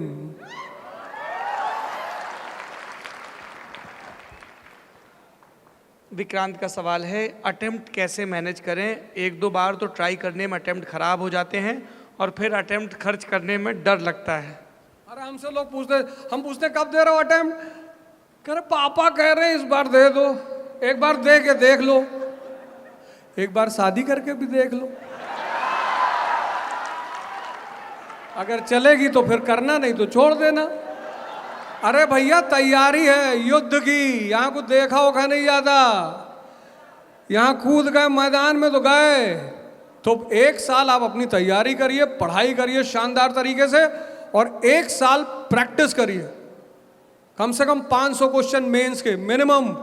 F: विक्रांत का सवाल है, अटेम्प्ट कैसे मैनेज करें? 1-2 बार तो ट्राई करने में अटेम्प्ट खराब हो जाते हैं और फिर अटेम्प्ट खर्च करने में डर लगता है।
A: अरे हमसे लोग हम पूछते कब दे रहे हो अटेम्प्ट, कह रहे पापा कह रहे हैं इस बार दे दो। एक बार दे के देख लो, एक बार शादी करके भी देख लो, अगर चलेगी तो फिर करना, नहीं तो छोड़ देना। अरे भैया तैयारी है युद्ध की, यहाँ कुछ देखा होगा नहीं ज्यादा, यहाँ कूद गए मैदान में तो गए। तो 1 साल आप अपनी तैयारी करिए, पढ़ाई करिए शानदार तरीके से, और 1 साल प्रैक्टिस करिए, कम से कम 500 क्वेश्चन मेंस के मिनिमम।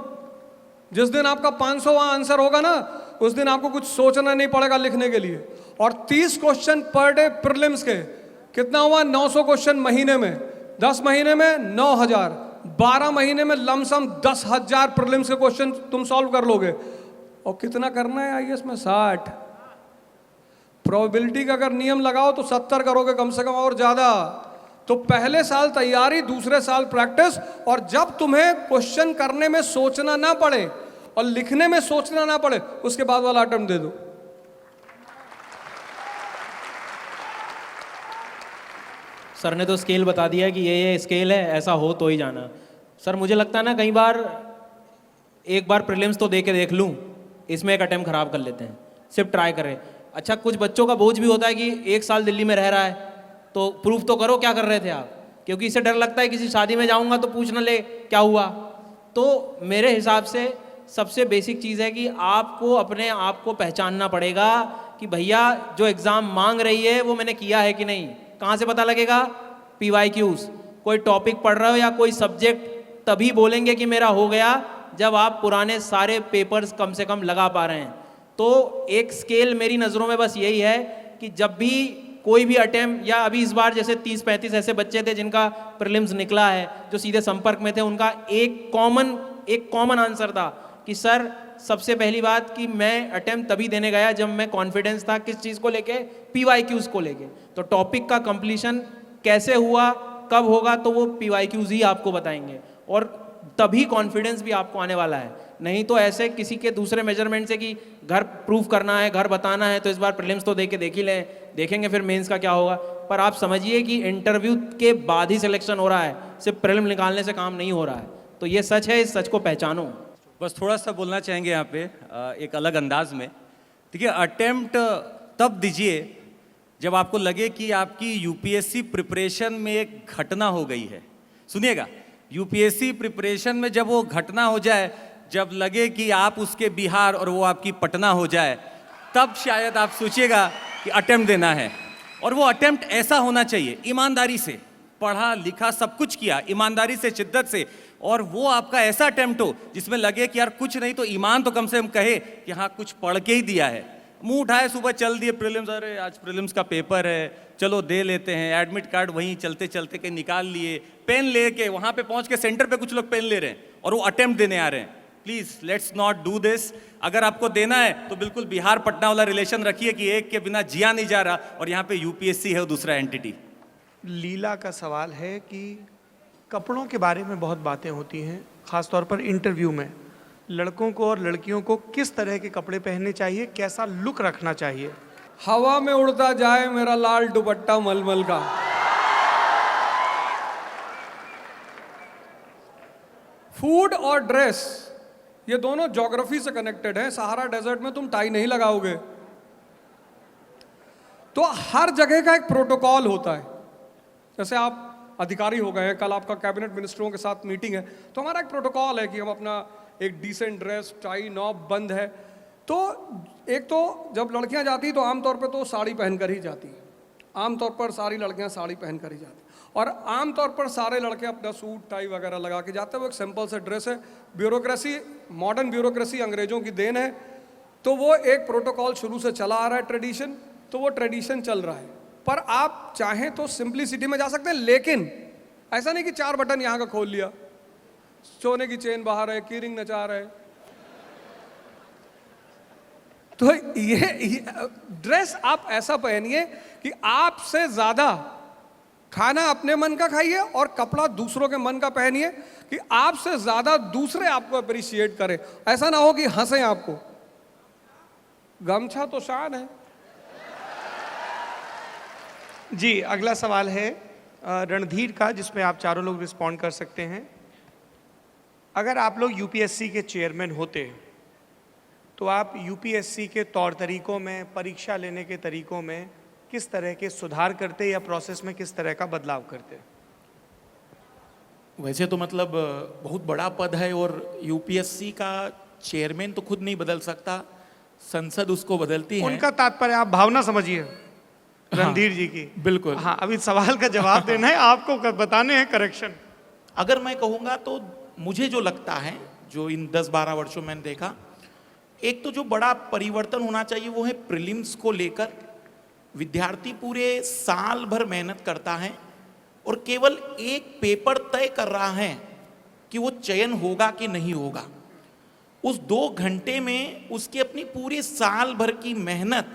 A: जिस दिन आपका 500वां आंसर होगा ना, उस दिन आपको कुछ सोचना नहीं पड़ेगा लिखने के लिए। और 30 क्वेश्चन पर डे प्रीलिम्स के, कितना हुआ 900 क्वेश्चन महीने में, 10 महीने में 9000, 12 महीने में लमसम 10,000 प्रीलिम्स के क्वेश्चन तुम सॉल्व कर लोगे। और कितना करना है आईएएस में? 60। प्रोबेबिलिटी का अगर नियम लगाओ तो 70 करोगे कम से कम, और ज्यादा। तो पहले साल तैयारी, दूसरे साल प्रैक्टिस, और जब तुम्हें क्वेश्चन करने में सोचना ना पड़े और लिखने में सोचना ना पड़े, उसके बाद वाला अटेम्प्ट दे दो।
C: सर ने तो स्केल बता दिया कि ये स्केल है, ऐसा हो तो ही जाना। सर मुझे लगता है ना, कई बार एक बार प्रीलिम्स तो दे के देख लूँ, इसमें एक अटेम्प्ट खराब कर लेते हैं, सिर्फ ट्राई करें। अच्छा, कुछ बच्चों का बोझ भी होता है कि 1 साल दिल्ली में रह रहा है, तो प्रूफ तो करो क्या कर रहे थे आप, क्योंकि इससे डर लगता है किसी शादी में जाऊंगा तो पूछ न ले क्या हुआ। तो मेरे हिसाब से सबसे बेसिक चीज़ है कि आपको अपने आप को पहचानना पड़ेगा कि भैया जो एग्ज़ाम मांग रही है वो मैंने किया है कि नहीं। कहाँ से पता लगेगा? PYQs। कोई टॉपिक पढ़ रहे हो या कोई सब्जेक्ट, तभी बोलेंगे कि मेरा हो गया जब आप पुराने सारे पेपर्स कम से कम लगा पा रहे हैं। तो एक स्केल मेरी नज़रों में बस यही है कि जब भी कोई भी अटेम्प्ट, या अभी इस बार जैसे 30-35 ऐसे बच्चे थे जिनका प्रीलिम्स निकला है, जो सीधे संपर्क में थे, उनका एक कॉमन आंसर था कि सर सबसे पहली बात कि मैं अटेम्प्ट तभी देने गया जब मैं कॉन्फिडेंस था किस चीज़ को लेके, PYQs को लेके। तो टॉपिक का कंप्लीशन कैसे हुआ, कब होगा, तो वो PYQs ही आपको बताएंगे, और तभी कॉन्फिडेंस भी आपको आने वाला है। नहीं तो ऐसे किसी के दूसरे मेजरमेंट से कि घर प्रूफ करना है, घर बताना है, तो इस बार प्रीलिम्स तो देख ही लें, देखेंगे फिर मेंस का क्या होगा। पर आप समझिए कि इंटरव्यू के बाद ही सिलेक्शन हो रहा है, सिर्फ प्रीलिम निकालने से काम नहीं हो रहा है। तो ये सच है, इस सच को पहचानो।
B: बस थोड़ा सा बोलना चाहेंगे यहाँ पे एक अलग अंदाज में। देखिए, अटेम्प्ट तब दीजिए जब आपको लगे कि आपकी यूपीएससी प्रिपरेशन में एक घटना हो गई है। सुनिएगा, यूपीएससी प्रिपरेशन में जब वो घटना हो जाए, जब लगे कि आप उसके बिहार और वो आपकी पटना हो जाए, तब शायद आप सोचिएगा कि अटेम्प्ट देना है। और वो अटेम्प्ट ऐसा होना चाहिए, ईमानदारी से पढ़ा लिखा सब कुछ किया, ईमानदारी से, शिद्दत से, और वो आपका ऐसा अटेम्प्ट हो जिसमें लगे कि यार कुछ नहीं तो ईमान तो कम से कम कहे कि हाँ कुछ पढ़ के ही दिया है। मुंह उठाए सुबह चल दिए प्रीलिम्स, अरे आज प्रीलिम्स का पेपर है, चलो दे लेते हैं, एडमिट कार्ड वहीं चलते चलते के निकाल लिए, पेन लेके वहाँ पे पहुँच के सेंटर पे कुछ लोग पेन ले रहे हैं, और वो अटेम्प्ट देने आ रहे हैं। Please let's not do this. अगर आपको देना है तो बिल्कुल बिहार पटना वाला रिलेशन रखिए कि एक के बिना जिया नहीं जा रहा, और यहाँ पे यूपीएससी है वो दूसरा एंटिटी।
F: लीला का सवाल है कि कपड़ों के बारे में बहुत बातें होती हैं, खासतौर पर इंटरव्यू में। लड़कों को और लड़कियों को किस तरह के कपड़े पहनने चाहिए, कैसा लुक रखना चाहिए?
A: हवा में उड़ता जाए मेरा लाल दुपट्टा मलमल का। फूड और ड्रेस ये दोनों ज्योग्राफी से कनेक्टेड हैं। सहारा डेजर्ट में तुम टाई नहीं लगाओगे, तो हर जगह का एक प्रोटोकॉल होता है। जैसे आप अधिकारी हो गए हैं, कल आपका कैबिनेट मिनिस्टरों के साथ मीटिंग है, तो हमारा एक प्रोटोकॉल है कि हम अपना एक डिसेंट ड्रेस, टाई नॉब बंद है। तो एक तो जब लड़कियां जाती तो आमतौर पर तो साड़ी पहनकर ही जाती है, आमतौर पर सारी लड़कियां साड़ी पहनकर ही जाती हैं, और आमतौर पर सारे लड़के अपना सूट टाई वगैरह लगा के जाते हैं। वो एक सिंपल से ड्रेस है। ब्यूरोक्रेसी, मॉडर्न ब्यूरोक्रेसी अंग्रेजों की देन है, तो वो एक प्रोटोकॉल शुरू से चला आ रहा है, ट्रेडिशन, तो वो ट्रेडिशन चल रहा है। पर आप चाहें तो सिंप्लिसिटी में जा सकते हैं, लेकिन ऐसा नहीं कि 4 बटन यहाँ का खोल लिया, सोने की चेन बाहर है, कीरिंग नचा रहे। तो ये ड्रेस आप ऐसा पहनिए कि आपसे ज्यादा खाना अपने मन का खाइए और कपड़ा दूसरों के मन का पहनिए कि आपसे ज्यादा दूसरे आपको अप्रिशिएट करें। ऐसा ना हो कि हंसें आपको। गमछा तो शान है।
F: जी, अगला सवाल है रणधीर का, जिसमें आप चारों लोग रिस्पॉन्ड कर सकते हैं। अगर आप लोग यूपीएससी के चेयरमैन होते तो आप यूपीएससी के तौर तरीकों में, परीक्षा लेने के तरीकों में किस तरह के सुधार करते या प्रोसेस में किस तरह का बदलाव करते?
E: वैसे तो मतलब बहुत बड़ा पद है, और यूपीएससी का चेयरमैन तो खुद नहीं बदल सकता, संसद उसको बदलती है।
F: उनका तात्पर्य आप भावना समझिए रणधीर जी की।
E: बिल्कुल।
F: हाँ, अभी सवाल का जवाब देना है आपको, बताने हैं करेक्शन।
E: अगर मैं कहूँगा तो मुझे जो लगता है, जो इन 10-12 वर्षों में मैंने देखा, एक तो जो बड़ा परिवर्तन होना चाहिए वो है प्रीलिम्स को लेकर। विद्यार्थी पूरे साल भर मेहनत करता है और केवल एक पेपर तय कर रहा है कि वो चयन होगा कि नहीं होगा। उस 2 घंटे में उसकी अपनी पूरे साल भर की मेहनत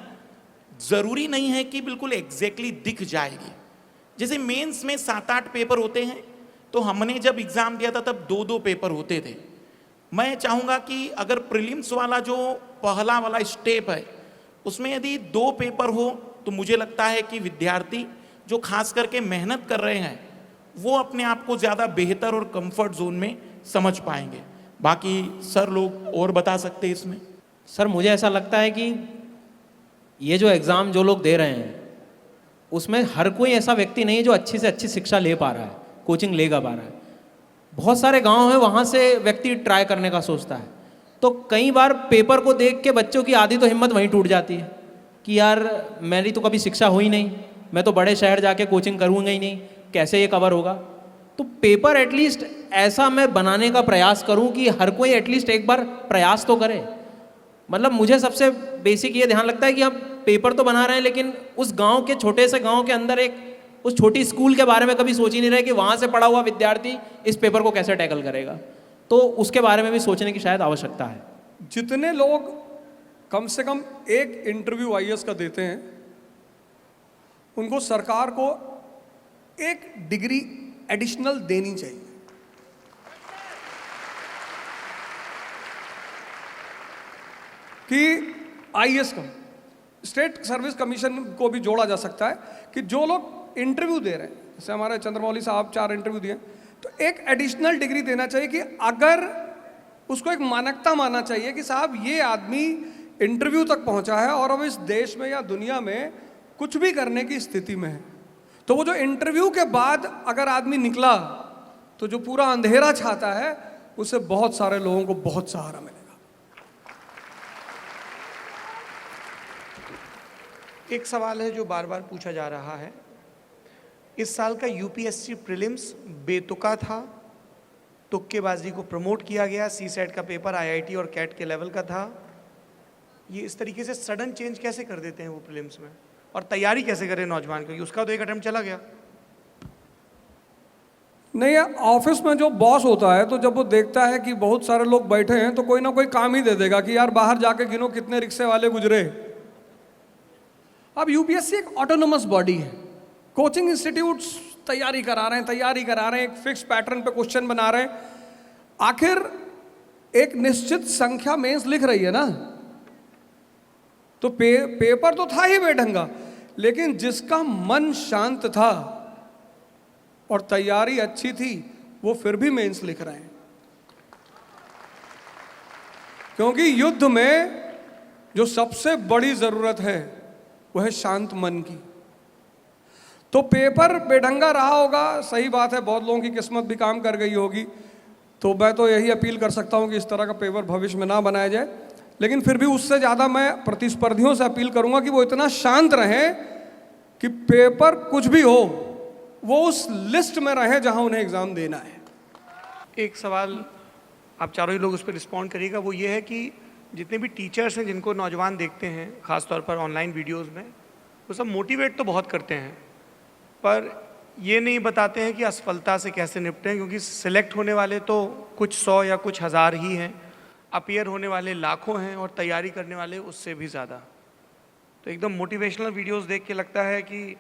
E: जरूरी नहीं है कि बिल्कुल एग्जैक्टली दिख जाएगी। जैसे मेंस में 7-8 पेपर होते हैं, तो हमने जब एग्जाम दिया था तब 2-2 पेपर होते थे। मैं चाहूँगा कि अगर प्रीलिम्स वाला जो पहला वाला स्टेप है उसमें यदि 2 पेपर हो, तो मुझे लगता है कि विद्यार्थी जो खास करके मेहनत कर रहे हैं वो अपने आप को ज़्यादा बेहतर और कंफर्ट जोन में समझ पाएंगे। बाकी सर लोग और बता सकते हैं इसमें।
C: सर मुझे ऐसा लगता है कि ये जो एग्ज़ाम जो लोग दे रहे हैं उसमें हर कोई ऐसा व्यक्ति नहीं है जो अच्छी से अच्छी शिक्षा ले पा रहा है, कोचिंग लेगा पा रहा है। बहुत सारे गांव हैं, वहाँ से व्यक्ति ट्राई करने का सोचता है, तो कई बार पेपर को देख के बच्चों की आधी तो हिम्मत वहीं टूट जाती है कि यार मेरी तो कभी शिक्षा हुई नहीं, मैं तो बड़े शहर जाके कोचिंग करूँगा ही नहीं, कैसे ये कवर होगा। तो पेपर एटलीस्ट ऐसा मैं बनाने का प्रयास करूँ कि हर कोई एटलीस्ट एक बार प्रयास तो करे। मतलब मुझे सबसे बेसिक ये ध्यान लगता है कि हम पेपर तो बना रहे हैं, लेकिन उस गांव के छोटे से गांव के अंदर एक उस छोटी स्कूल के बारे में कभी सोच ही नहीं रहे कि वहाँ से पढ़ा हुआ विद्यार्थी इस पेपर को कैसे टैकल करेगा। तो उसके बारे में भी सोचने की शायद आवश्यकता है।
A: जितने लोग कम से कम एक इंटरव्यू आईएएस का देते हैं, उनको सरकार को एक डिग्री एडिशनल देनी चाहिए। कि आईएएस का स्टेट सर्विस कमीशन को भी जोड़ा जा सकता है कि जो लोग इंटरव्यू दे रहे हैं, जैसे हमारे चंद्रमौली साहब 4 इंटरव्यू दिए, तो एक एडिशनल डिग्री देना चाहिए कि अगर उसको एक मानकता मानना चाहिए कि साहब ये आदमी इंटरव्यू तक पहुंचा है और अब इस देश में या दुनिया में कुछ भी करने की स्थिति में है, तो वो जो इंटरव्यू के बाद अगर आदमी निकला तो जो पूरा अंधेरा छाता है उससे बहुत सारे लोगों को बहुत सहारा मिलेगा।
F: एक सवाल है जो बार बार पूछा जा रहा है, इस साल का यूपीएससी प्रीलिम्स बेतुका था, तुक्केबाजी को प्रमोट किया गया, सीसेट का पेपर आईआईटी और कैट के लेवल का था। ये इस तरीके से सडन चेंज कैसे कर देते हैं वो प्रीलिम्स में, और तैयारी कैसे करें नौजवान, क्योंकि उसका तो एक अटेम्प्ट चला गया।
A: नहीं, ऑफिस में जो बॉस होता है तो जब वो देखता है कि बहुत सारे लोग बैठे हैं तो कोई ना कोई काम ही दे देगा कि यार बाहर जाके गिनो कितने रिक्शे वाले गुजरे। अब यूपीएससी एक ऑटोनोमस बॉडी है, कोचिंग इंस्टीट्यूट्स तैयारी करा रहे हैं, एक फिक्स पैटर्न पे क्वेश्चन बना रहे हैं। आखिर एक निश्चित संख्या मेंस लिख रही है ना, तो पेपर तो था ही बेढंगा, लेकिन जिसका मन शांत था और तैयारी अच्छी थी वो फिर भी मेंस लिख रहे हैं। क्योंकि युद्ध में जो सबसे बड़ी जरूरत है वह है शांत मन की। तो पेपर बेढंगा रहा होगा, सही बात है, बहुत लोगों की किस्मत भी काम कर गई होगी। तो मैं तो यही अपील कर सकता हूं कि इस तरह का पेपर भविष्य में ना बनाया जाए, लेकिन फिर भी उससे ज़्यादा मैं प्रतिस्पर्धियों से अपील करूंगा कि वो इतना शांत रहें कि पेपर कुछ भी हो वो उस लिस्ट में रहे जहां उन्हें एग्जाम देना है।
F: एक सवाल आप चारों ही लोग उस पर रिस्पॉन्ड करिएगा, वो ये है कि जितने भी टीचर्स हैं जिनको नौजवान देखते हैं ख़ासतौर पर ऑनलाइन वीडियोस में, वो सब मोटिवेट तो बहुत करते हैं पर ये नहीं बताते हैं कि असफलता से कैसे निपटें, क्योंकि सिलेक्ट होने वाले तो कुछ 100 या कुछ हज़ार ही हैं, अपीयर होने वाले लाखों हैं और तैयारी करने वाले उससे भी ज़्यादा। तो एकदम मोटिवेशनल वीडियोस देख के लगता है कि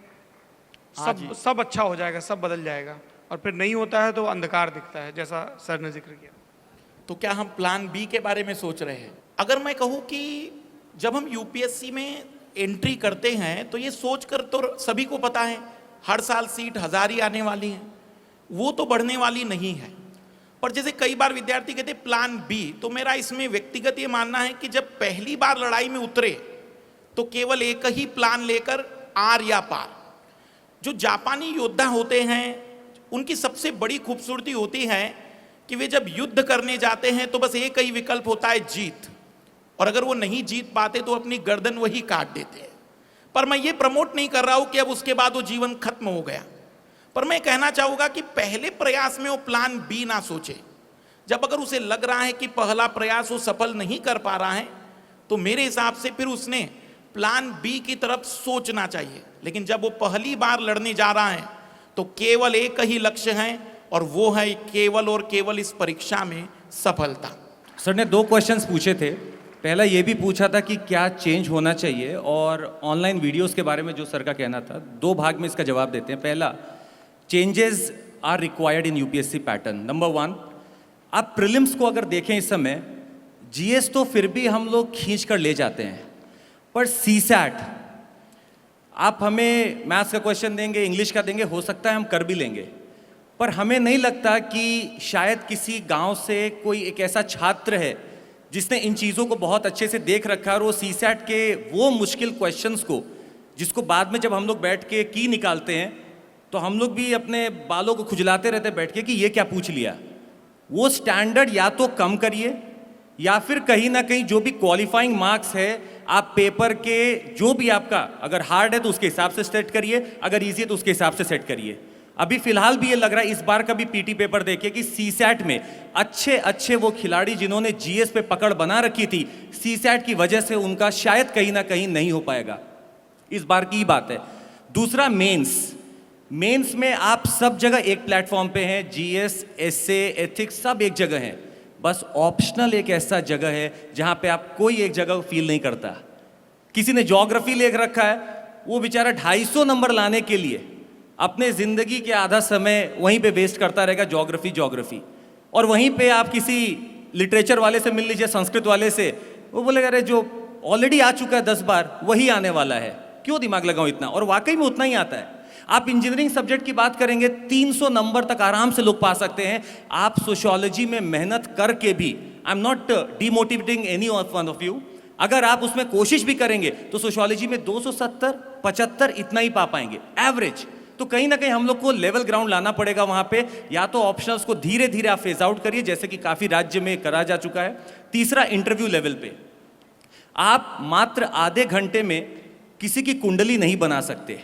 F: सब अच्छा हो जाएगा, सब बदल जाएगा, और फिर नहीं होता है तो अंधकार दिखता है, जैसा सर ने जिक्र किया।
E: तो क्या हम प्लान बी के बारे में सोच रहे हैं? अगर मैं कहूँ कि जब हम यूपीएससी में एंट्री करते हैं तो ये सोचकर तो सभी को पता है हर साल सीट 1000 ही आने वाली हैं, वो तो बढ़ने वाली नहीं है। पर जैसे कई बार विद्यार्थी कहते हैं प्लान बी, तो मेरा इसमें व्यक्तिगत ये मानना है कि जब पहली बार लड़ाई में उतरे तो केवल एक ही प्लान लेकर आर या पार। जो जापानी योद्धा होते हैं उनकी सबसे बड़ी खूबसूरती होती है कि वे जब युद्ध करने जाते हैं तो बस एक ही विकल्प होता है, जीत, और अगर वो नहीं जीत पाते तो अपनी गर्दन वही काट देते हैं। पर मैं ये प्रमोट नहीं कर रहा हूं कि अब उसके बाद वो जीवन खत्म हो गया, पर मैं कहना चाहूंगा कि पहले प्रयास में वो प्लान बी ना सोचे। जब अगर उसे लग रहा है कि पहला प्रयास वो सफल नहीं कर पा रहा है तो मेरे हिसाब से फिर उसने प्लान बी की तरफ सोचना चाहिए। लेकिन जब वो पहली बार लड़ने जा रहा है तो केवल एक ही लक्ष्य है और वो है केवल और केवल इस परीक्षा में सफलता।
B: सर ने 2 क्वेश्चंस पूछे थे। पहला ये भी पूछा था कि क्या चेंज होना चाहिए, और ऑनलाइन वीडियोस के बारे में जो सर का कहना था। 2 भाग में इसका जवाब देते हैं। पहला, changes are required in UPSC pattern. Number 1, आप प्रीलिम्स को अगर देखें इस समय, जीएस तो फिर भी हम लोग खींच कर ले जाते हैं, पर सीसैट आप हमें मैथ्स का क्वेश्चन देंगे, इंग्लिश का देंगे, हो सकता है हम कर भी लेंगे, पर हमें नहीं लगता कि शायद किसी गांव से कोई एक ऐसा छात्र है जिसने इन चीज़ों को बहुत अच्छे से देख रखा है और वो सीसैट के वो मुश्किल क्वेश्चंस को, जिसको बाद में जब हम लोग बैठ के की निकालते हैं तो हम लोग भी अपने बालों को खुजलाते रहते बैठ के कि ये क्या पूछ लिया, वो स्टैंडर्ड या तो कम करिए या फिर कहीं ना कहीं जो भी क्वालिफाइंग मार्क्स है आप पेपर के जो भी आपका, अगर हार्ड है तो उसके हिसाब से सेट करिए, अगर ईजी है तो उसके हिसाब से सेट करिए। अभी फिलहाल भी ये लग रहा है, इस बार का भी पीटी पेपर देखिए कि सीसैट में अच्छे वो खिलाड़ी जिन्होंने जीएस पे पकड़ बना रखी थी, सीसैट की वजह से उनका शायद कहीं ना कहीं नहीं हो पाएगा, इस बार की बात है। दूसरा, मेंस में आप सब जगह एक प्लेटफॉर्म पे हैं, जीएस, एसए, एथिक्स सब एक जगह हैं, बस ऑप्शनल एक ऐसा जगह है जहां पे आप कोई एक जगह फील नहीं करता। किसी ने ज्योग्राफी लिख रखा है, वो बेचारा 250 नंबर लाने के लिए अपने जिंदगी के आधा समय वहीं पे वेस्ट करता रहेगा, ज्योग्राफी, और वहीं पे आप किसी लिटरेचर वाले से मिल लीजिए, संस्कृत वाले से, वो बोलेगा अरे जो ऑलरेडी आ चुका है 10 बार वही आने वाला है, क्यों दिमाग लगाऊं इतना, और वाकई में उतना ही आता है। आप इंजीनियरिंग सब्जेक्ट की बात करेंगे 300 नंबर तक आराम से लोग पा सकते हैं। आप सोशियोलॉजी में मेहनत करके भी, I am not demotivating any one of you, अगर आप उसमें कोशिश भी करेंगे तो सोशियोलॉजी में 270, 75 इतना ही पा पाएंगे एवरेज। तो कहीं ना कहीं हम लोग को लेवल ग्राउंड लाना पड़ेगा वहां पे, या तो ऑप्शंस को धीरे धीरे आप फेज आउट करिए जैसे कि काफी राज्य में करा जा चुका है। तीसरा, इंटरव्यू लेवल पे आप मात्र आधे घंटे में किसी की कुंडली नहीं बना सकते।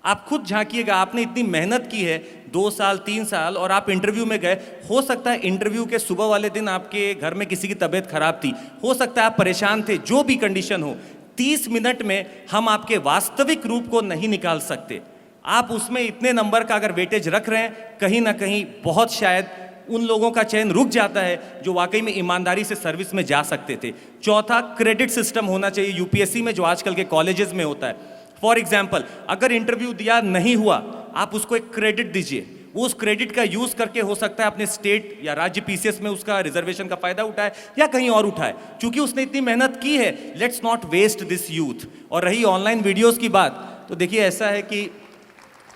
B: आप खुद झांकिएगा, आपने इतनी मेहनत की है 2 साल 3 साल और आप इंटरव्यू में गए, हो सकता है इंटरव्यू के सुबह वाले दिन आपके घर में किसी की तबीयत खराब थी, हो सकता है आप परेशान थे, जो भी कंडीशन हो, 30 मिनट में हम आपके वास्तविक रूप को नहीं निकाल सकते। आप उसमें इतने नंबर का अगर वेटेज रख रहे हैं, कहीं ना कहीं बहुत शायद उन लोगों का चयन रुक जाता है जो वाकई में ईमानदारी से सर्विस में जा सकते थे। चौथा, क्रेडिट सिस्टम होना चाहिए यूपीएससी में, जो आजकल के कॉलेजेस में होता है। फॉर एग्जाम्पल, अगर इंटरव्यू दिया नहीं हुआ, आप उसको एक क्रेडिट दीजिए, वो उस क्रेडिट का यूज करके हो सकता है अपने स्टेट या राज्य पीसीएस में उसका रिजर्वेशन का फायदा उठाए या कहीं और उठाए, क्योंकि उसने इतनी मेहनत की है। Let's not waste this youth. और रही ऑनलाइन वीडियोस की बात, तो देखिए ऐसा है कि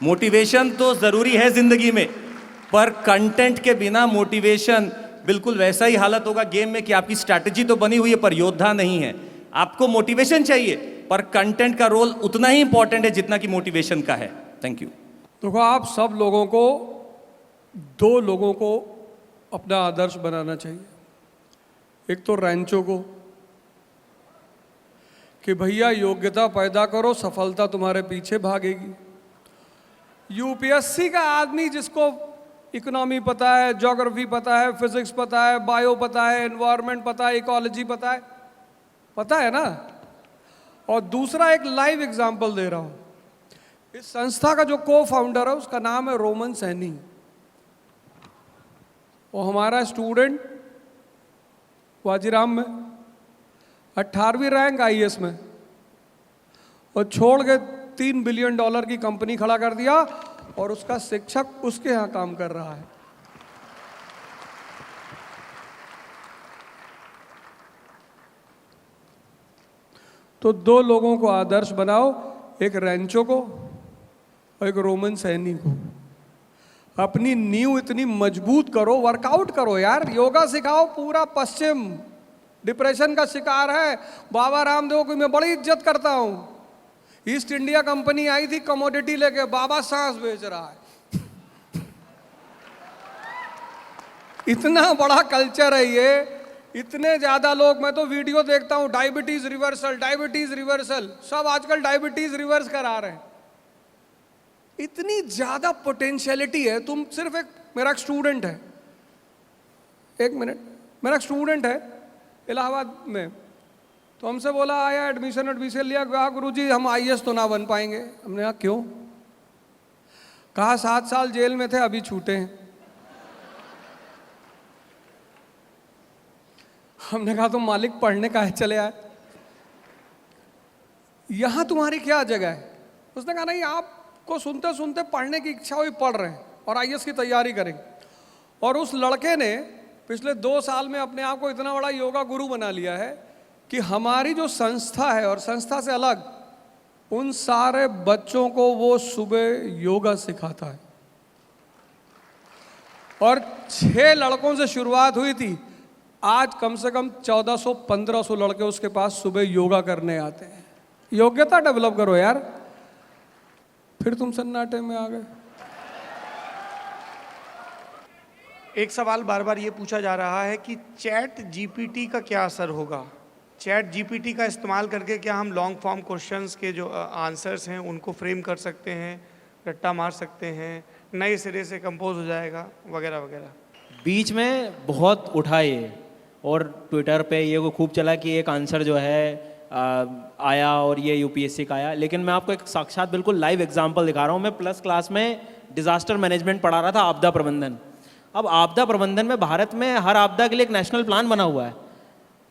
B: मोटिवेशन तो जरूरी है जिंदगी में, पर कंटेंट के बिना मोटिवेशन बिल्कुल वैसा ही हालत होगा गेम में कि आपकी स्ट्रैटेजी तो बनी हुई है पर योद्धा नहीं है। आपको मोटिवेशन चाहिए, पर कंटेंट का रोल उतना ही इंपॉर्टेंट है जितना कि मोटिवेशन का है। Thank you.
A: देखो, आप सब लोगों को 2 लोगों को अपना आदर्श बनाना चाहिए। एक तो रैंचो को कि भैया योग्यता पैदा करो, सफलता तुम्हारे पीछे भागेगी। यूपीएससी का आदमी जिसको इकोनॉमी पता है, ज्योग्राफी पता है, फिजिक्स पता है, बायो पता है, एनवायरनमेंट पता है, इकोलॉजी पता है ना। और दूसरा एक लाइव एग्जांपल दे रहा हूं। इस संस्था का जो को फाउंडर है उसका नाम है रोमन सैनी। वो हमारा स्टूडेंट वाजीराम में 18वीं रैंक आईएएस में, और छोड़ के $3 बिलियन की कंपनी खड़ा कर दिया, और उसका शिक्षक उसके यहाँ काम कर रहा है। तो 2 लोगों को आदर्श बनाओ, एक रैंचो को और एक रोमन सैनी को। अपनी नींव इतनी मजबूत करो, वर्कआउट करो यार, योगा सिखाओ। पूरा पश्चिम डिप्रेशन का शिकार है। बाबा रामदेव को मैं बड़ी इज्जत करता हूं। ईस्ट इंडिया कंपनी आई थी कमोडिटी लेके, बाबा सांस बेच रहा है। इतना बड़ा कल्चर है ये, इतने ज्यादा लोग, मैं तो वीडियो देखता हूं, डायबिटीज रिवर्सल, सब आजकल डायबिटीज रिवर्स करा रहे हैं। इतनी ज्यादा पोटेंशियलिटी है। तुम सिर्फ मेरा एक स्टूडेंट है, 1 मिनट, मेरा एक स्टूडेंट है इलाहाबाद में, तो हमसे बोला आया एडमिशन लिया, कहा गुरुजी हम आईएएस तो ना बन पाएंगे। हमने कहा क्यों? कहा 7 साल जेल में थे, अभी छूटे हैं। हमने कहा तुम मालिक पढ़ने का है, चले आए, यहां तुम्हारी क्या जगह है? उसने कहा नहीं, आपको सुनते सुनते पढ़ने की इच्छा हुई, पढ़ रहे हैं और आईएएस की तैयारी करेंगे। और उस लड़के ने पिछले 2 साल में अपने आप को इतना बड़ा योगा गुरु बना लिया है कि हमारी जो संस्था है, और संस्था से अलग उन सारे बच्चों को वो सुबह योगा सिखाता है। और 6 लड़कों से शुरुआत हुई थी, आज कम से कम 1400-1500 लड़के उसके पास सुबह योगा करने आते हैं। योग्यता डेवलप करो यार। फिर तुम सन्नाटे में आ गए।
F: एक सवाल बार बार ये पूछा जा रहा है कि चैट जीपीटी का क्या असर होगा। चैट जीपीटी का इस्तेमाल करके क्या हम लॉन्ग फॉर्म क्वेश्चंस के जो आंसर्स हैं उनको फ्रेम कर सकते हैं, रट्टा मार सकते हैं, नए सिरे से कंपोज हो जाएगा, वगैरह वगैरह।
C: बीच में बहुत उठा ये, और ट्विटर पे ये खूब चला कि एक आंसर जो है आया और ये यूपीएससी का आया। लेकिन मैं आपको एक साक्षात बिल्कुल लाइव एग्जांपल दिखा रहा हूँ। मैं प्लस क्लास में डिजास्टर मैनेजमेंट पढ़ा रहा था, आपदा प्रबंधन। अब आपदा प्रबंधन में भारत में हर आपदा के लिए एक नेशनल प्लान बना हुआ है,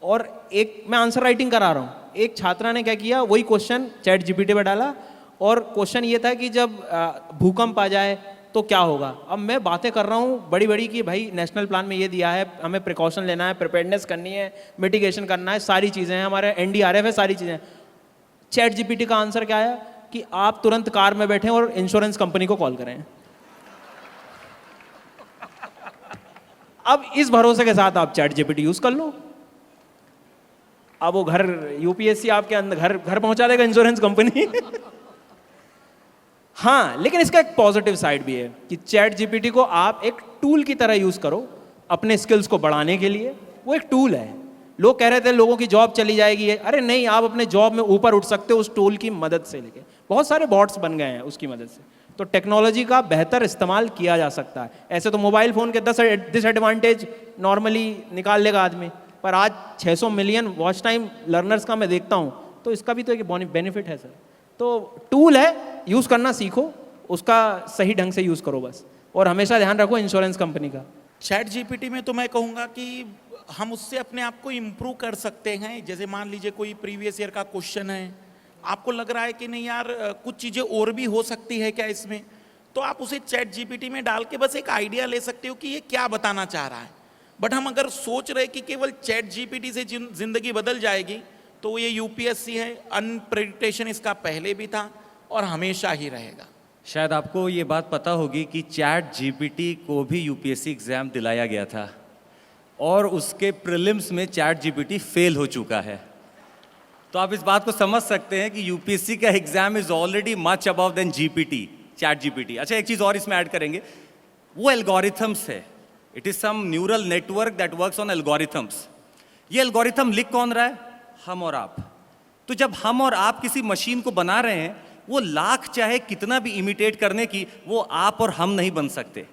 C: और एक मैं आंसर राइटिंग करा रहा हूँ। एक छात्रा ने क्या किया, वही क्वेश्चन चैट जीपीटी पे डाला, और क्वेश्चन ये था कि जब भूकंप आ जाए तो क्या होगा। अब मैं बातें कर रहा हूँ बड़ी बड़ी कि भाई नेशनल प्लान में ये दिया है, हमें प्रिकॉशन लेना है, प्रिपेयर्डनेस करनी है, मिटिगेशन करना है, सारी चीज़ें हैं, हमारे एनडीआरएफ है, सारी चीज़ें। चैट जीपीटी का आंसर क्या आया कि आप तुरंत कार में बैठें और इंश्योरेंस कंपनी को कॉल करें। अब इस भरोसे के साथ आप चैट जीपीटी यूज कर लो, अब वो घर यूपीएससी आपके अंदर घर पहुंचा देगा, इंश्योरेंस कंपनी। हाँ, लेकिन इसका एक पॉजिटिव साइड भी है कि चैट जीपीटी को आप एक टूल की तरह यूज करो अपने स्किल्स को बढ़ाने के लिए। वो एक टूल है। लोग कह रहे थे लोगों की जॉब चली जाएगी, अरे नहीं, आप अपने जॉब में ऊपर उठ सकते हो उस टूल की मदद से। लेके बहुत सारे बॉट्स बन गए हैं उसकी मदद से। तो टेक्नोलॉजी का बेहतर इस्तेमाल किया जा सकता है। ऐसे तो मोबाइल फ़ोन के 10 डिसएडवांटेज नॉर्मली निकाल लेगा आदमी, पर आज 600 मिलियन वॉच टाइम लर्नर्स का मैं देखता हूँ, तो इसका भी तो एक बेनिफिट है सर। तो टूल है, यूज़ करना सीखो, उसका सही ढंग से यूज़ करो बस, और हमेशा ध्यान रखो इंश्योरेंस कंपनी का।
E: चैट जीपीटी में तो मैं कहूँगा कि हम उससे अपने आप को इम्प्रूव कर सकते हैं। जैसे मान लीजिए कोई प्रीवियस ईयर का क्वेश्चन है, आपको लग रहा है कि नहीं यार कुछ चीज़ें और भी हो सकती है क्या इसमें, तो आप उसे चैट जीपीटी में डाल के बस एक आइडिया ले सकते हो कि ये क्या बताना चाह रहा है। बट हम अगर सोच रहे कि केवल चैट जीपीटी से जिंदगी बदल जाएगी, तो ये यूपीएससी है, अनप्रेडिक्टेशन इसका पहले भी था और हमेशा ही रहेगा।
B: शायद आपको ये बात पता होगी कि चैट जीपीटी को भी यूपीएससी एग्जाम दिलाया गया था और उसके प्रीलिम्स में चैट जीपीटी फेल हो चुका है। तो आप इस बात को समझ सकते हैं कि यूपीएससी का exam is already much above than GPT, chat GPT. अच्छा, एक चीज़ और इसमें ऐड करेंगे, वो एल्गोरिथम्स है। It is some neural network that works on algorithms. ये एल्गोरिथम लिख कौन रहा है? हम और आप। तो जब हम और आप किसी मशीन को बना रहे हैं, वो लाख चाहे कितना भी इमिटेट करने की, वो आप और हम नहीं बन सकते।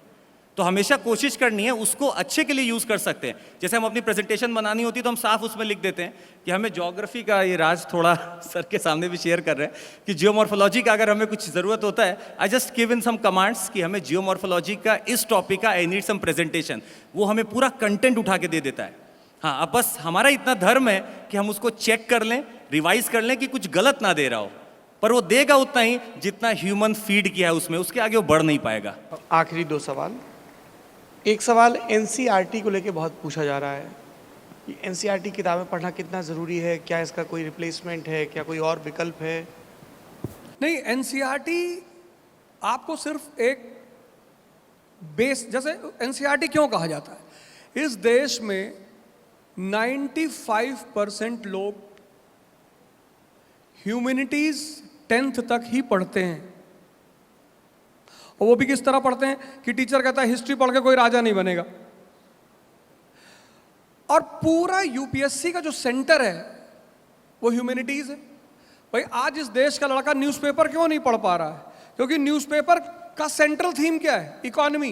B: तो हमेशा कोशिश करनी है उसको अच्छे के लिए यूज़ कर सकते हैं। जैसे हम अपनी प्रेजेंटेशन बनानी होती है तो हम साफ उसमें लिख देते हैं कि हमें ज्योग्राफी का ये राज थोड़ा सर के सामने भी शेयर कर रहे हैं कि जियोमॉर्फोलॉजी का अगर हमें कुछ ज़रूरत होता है, I just give in some commands कि हमें जियोमॉर्फोलॉजी का इस टॉपिक का आई नीड सम प्रेजेंटेशन, वो हमें पूरा कंटेंट उठा के दे देता है। हाँ, अब बस हमारा इतना धर्म है कि हम उसको चेक कर लें, रिवाइज कर लें कि कुछ गलत ना दे रहा हो, पर वो देगा उतना ही जितना ह्यूमन फीड किया है उसमें, उसके आगे वो बढ़ नहीं पाएगा।
F: आखिरी 2 सवाल। एक सवाल एनसीईआरटी को लेके बहुत पूछा जा रहा है कि एनसीईआरटी किताबें पढ़ना कितना ज़रूरी है, क्या इसका कोई रिप्लेसमेंट है, क्या कोई और विकल्प है?
A: नहीं, एनसीईआरटी आपको सिर्फ एक बेस, जैसे एनसीईआरटी क्यों कहा जाता है, इस देश में 95% लोग ह्यूमैनिटीज 10th तक ही पढ़ते हैं, और वो भी किस तरह पढ़ते हैं कि टीचर कहता है हिस्ट्री पढ़ के कोई राजा नहीं बनेगा। और पूरा यूपीएससी का जो सेंटर है वो ह्यूमैनिटीज है। भाई आज इस देश का लड़का न्यूज़पेपर क्यों नहीं पढ़ पा रहा है? क्योंकि न्यूज़पेपर का सेंट्रल थीम क्या है? इकोनॉमी।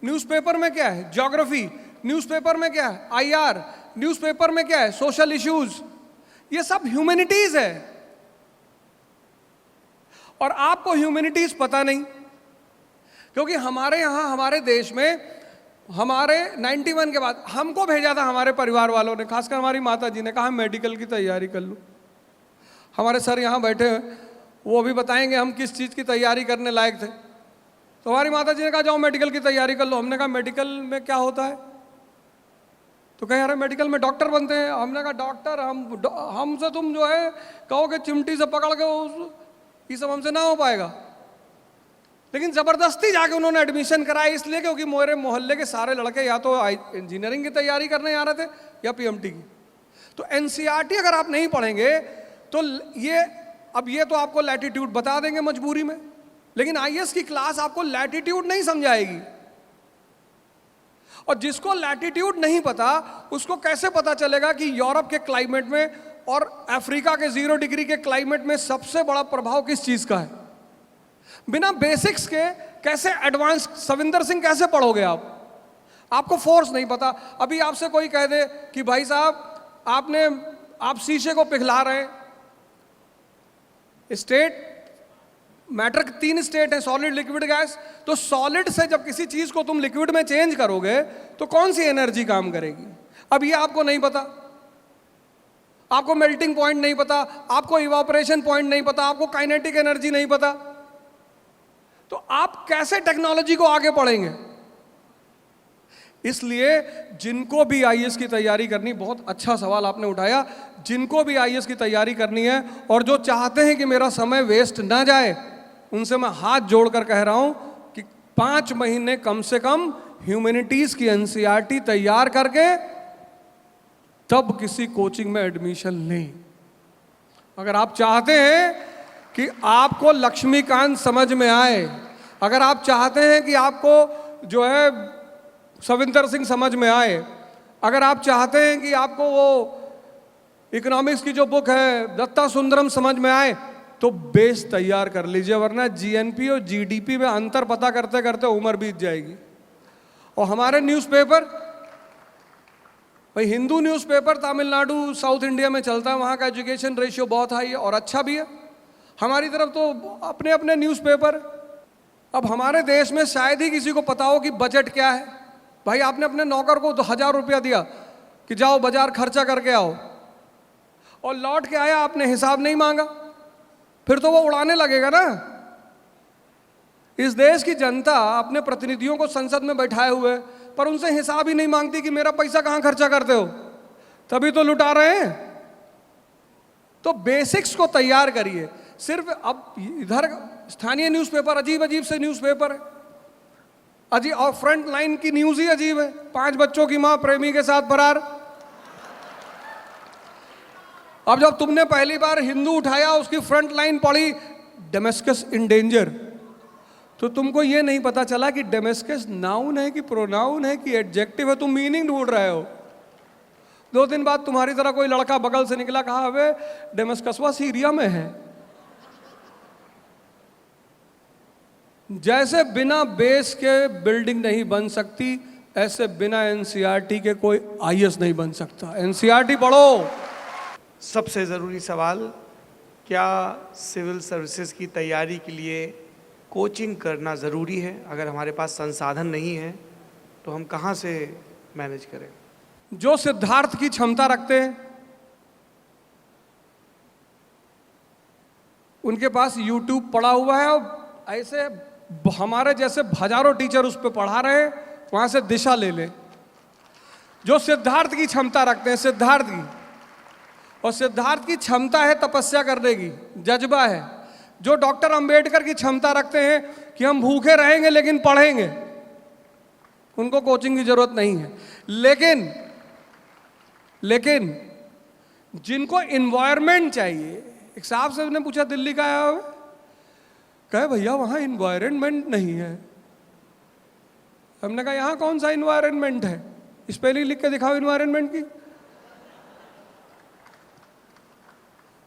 A: न्यूज़पेपर में क्या है? ज्योग्राफी। न्यूज़पेपर में क्या है? आईआर। न्यूज़पेपर में क्या है? Social issues. ये सब ह्यूमैनिटीज है, और आपको ह्यूमैनिटीज पता नहीं, क्योंकि हमारे यहाँ, हमारे देश में, हमारे 91 के बाद हमको भेजा था हमारे परिवार वालों ने, खासकर हमारी माता जी ने कहा मेडिकल की तैयारी कर लो। हमारे सर यहाँ बैठे हैं, वो भी बताएंगे हम किस चीज़ की तैयारी करने लायक थे। तो हमारी माता जी ने कहा जाओ मेडिकल की तैयारी कर लो। हमने कहा मेडिकल में क्या होता है? तो कहे अरे मेडिकल में डॉक्टर बनते हैं। हमने कहा डॉक्टर, हमसे तुम जो है कहोगे चिमटी से पकड़ के, ये सब हमसे ना हो पाएगा। लेकिन ज़बरदस्ती जाके उन्होंने एडमिशन कराया, इसलिए क्योंकि मेरे मोहल्ले के सारे लड़के या तो इंजीनियरिंग की तैयारी करने आ रहे थे या पीएमटी की। तो एनसीईआरटी अगर आप नहीं पढ़ेंगे तो ये तो आपको लैटिट्यूड बता देंगे मजबूरी में, लेकिन आईएएस की क्लास आपको लैटिट्यूड नहीं समझाएगी। और जिसको लैटिट्यूड नहीं पता उसको कैसे पता चलेगा कि यूरोप के क्लाइमेट में और अफ्रीका के 0 डिग्री के क्लाइमेट में सबसे बड़ा प्रभाव किस चीज का है? बिना बेसिक्स के कैसे एडवांस, सविंदर सिंह कैसे पढ़ोगे आप? आपको फोर्स नहीं पता। अभी आपसे कोई कह दे कि भाई साहब आप शीशे को पिघला रहे हैं, स्टेट मैटर 3 स्टेट है, सॉलिड, लिक्विड, गैस। तो सॉलिड से जब किसी चीज को तुम लिक्विड में चेंज करोगे तो कौन सी एनर्जी काम करेगी? अब ये आपको नहीं पता, आपको मेल्टिंग पॉइंट नहीं पता, आपको इवापोरेशन पॉइंट नहीं पता, आपको काइनेटिक एनर्जी नहीं पता, तो आप कैसे टेक्नोलॉजी को आगे बढ़ेंगे? इसलिए जिनको भी आईएएस की तैयारी करनी, बहुत अच्छा सवाल आपने उठाया, जिनको भी आईएएस की तैयारी करनी है और जो चाहते हैं कि मेरा समय वेस्ट ना जाए, उनसे मैं हाथ जोड़कर कह रहा हूं कि 5 महीने कम से कम ह्यूमैनिटीज की एनसीईआरटी तैयार करके तब किसी कोचिंग में एडमिशन लें। अगर आप चाहते हैं कि आपको लक्ष्मीकांत समझ में आए, अगर आप चाहते हैं कि आपको जो है सविंदर सिंह समझ में आए, अगर आप चाहते हैं कि आपको वो इकोनॉमिक्स की जो बुक है दत्ता सुंदरम समझ में आए, तो बेस तैयार कर लीजिए, वरना जीएनपी और जीडीपी में अंतर पता करते करते उम्र बीत जाएगी। और हमारे न्यूज़पेपर, भाई Hindu newspaper Tamil Nadu, south India में चलता है, वहाँ का एजुकेशन रेशियो बहुत हाई है और अच्छा भी है। हमारी तरफ तो अपने अपने न्यूज़पेपर, अब हमारे देश में शायद ही किसी को पता हो कि बजट क्या है। भाई आपने अपने नौकर को 1000 रुपया दिया कि जाओ बाजार खर्चा करके आओ, और लौट के आया आपने हिसाब नहीं मांगा, फिर तो वो उड़ाने लगेगा ना। इस देश की जनता अपने प्रतिनिधियों को संसद में बैठाए हुए पर उनसे हिसाब ही नहीं मांगती कि मेरा पैसा कहां खर्चा करते हो, तभी तो लुटा रहे हैं। तो बेसिक्स को तैयार करिए। सिर्फ अब इधर स्थानीय न्यूज़पेपर अजीब अजीब से न्यूज़पेपर है, अजीब, और फ्रंट लाइन की न्यूज़ ही अजीब है। 5 बच्चों की मां प्रेमी के साथ फरार। अब जब तुमने पहली बार हिंदू उठाया, उसकी फ्रंट लाइन पढ़ी डेमेस्कस इन डेंजर, तो तुमको ये नहीं पता चला कि डेमेस्कस नाउन है कि प्रोनाउन है कि एडजेक्टिव है। तुम मीनिंग ढूंढ रहे हो। 2 दिन बाद तुम्हारी तरह कोई लड़का बगल से निकला, कहा अबे डेमेस्कसवा सीरिया में है। जैसे बिना बेस के बिल्डिंग नहीं बन सकती, ऐसे बिना एनसीईआरटी के कोई आईएएस नहीं बन सकता। एनसीईआरटी पढ़ो।
F: सबसे ज़रूरी सवाल, क्या सिविल सर्विसेज की तैयारी के लिए कोचिंग करना ज़रूरी है? अगर हमारे पास संसाधन नहीं है तो हम कहाँ से मैनेज करें?
A: जो सिद्धार्थ की क्षमता रखते हैं, उनके पास YouTube पड़ा हुआ है, और ऐसे हमारे जैसे हजारों टीचर उस पर पढ़ा रहे हैं, वहां से दिशा ले ले। जो सिद्धार्थ की क्षमता रखते हैं, सिद्धार्थ की, और सिद्धार्थ की क्षमता है तपस्या करने की, जज्बा है। जो डॉक्टर अंबेडकर की क्षमता रखते हैं कि हम भूखे रहेंगे लेकिन पढ़ेंगे, उनको कोचिंग की जरूरत नहीं है। लेकिन जिनको इन्वायरमेंट चाहिए, एक साहब से ने पूछा दिल्ली का आया हुआ, कहे भैया वहां इन्वायरमेंट नहीं है। हमने कहा यहां कौन सा इन्वायरमेंट है, स्पेलिंग लिख के दिखाओ इन्वायरमेंट की।